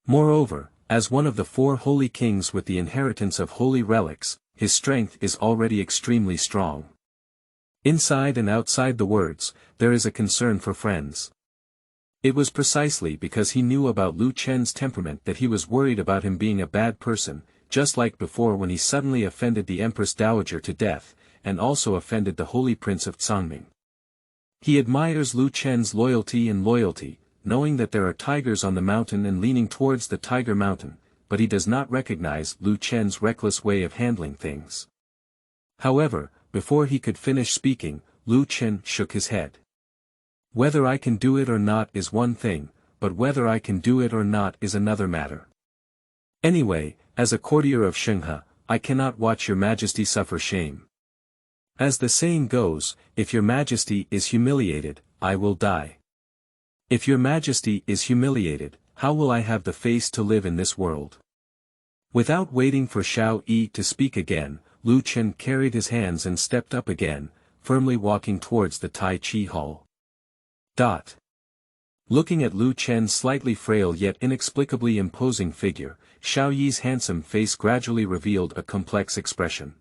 Moreover, as one of the 4 holy kings with the inheritance of holy relics, his strength is already extremely strong. Inside and outside the words, there is a concern for friends. It was precisely because he knew about Lu Chen's temperament that he was worried about him being a bad person, just like before when he suddenly offended the Empress Dowager to death, and also offended the Holy Prince of Cangming. He admires Lu Chen's loyalty, knowing that there are tigers on the mountain and leaning towards the Tiger Mountain, but he does not recognize Lu Chen's reckless way of handling things. However, before he could finish speaking, Lu Chen shook his head. Whether I can do it or not is one thing, but whether I can do it or not is another matter. Anyway, as a courtier of Shenghe, I cannot watch your majesty suffer shame. As the saying goes, if your majesty is humiliated, I will die. If your majesty is humiliated, how will I have the face to live in this world? Without waiting for Xiao Yi to speak again, Lu Chen carried his hands and stepped up again, firmly walking towards the Tai Chi Hall. Looking at Lu Chen's slightly frail yet inexplicably imposing figure, Xiao Yi's handsome face gradually revealed a complex expression.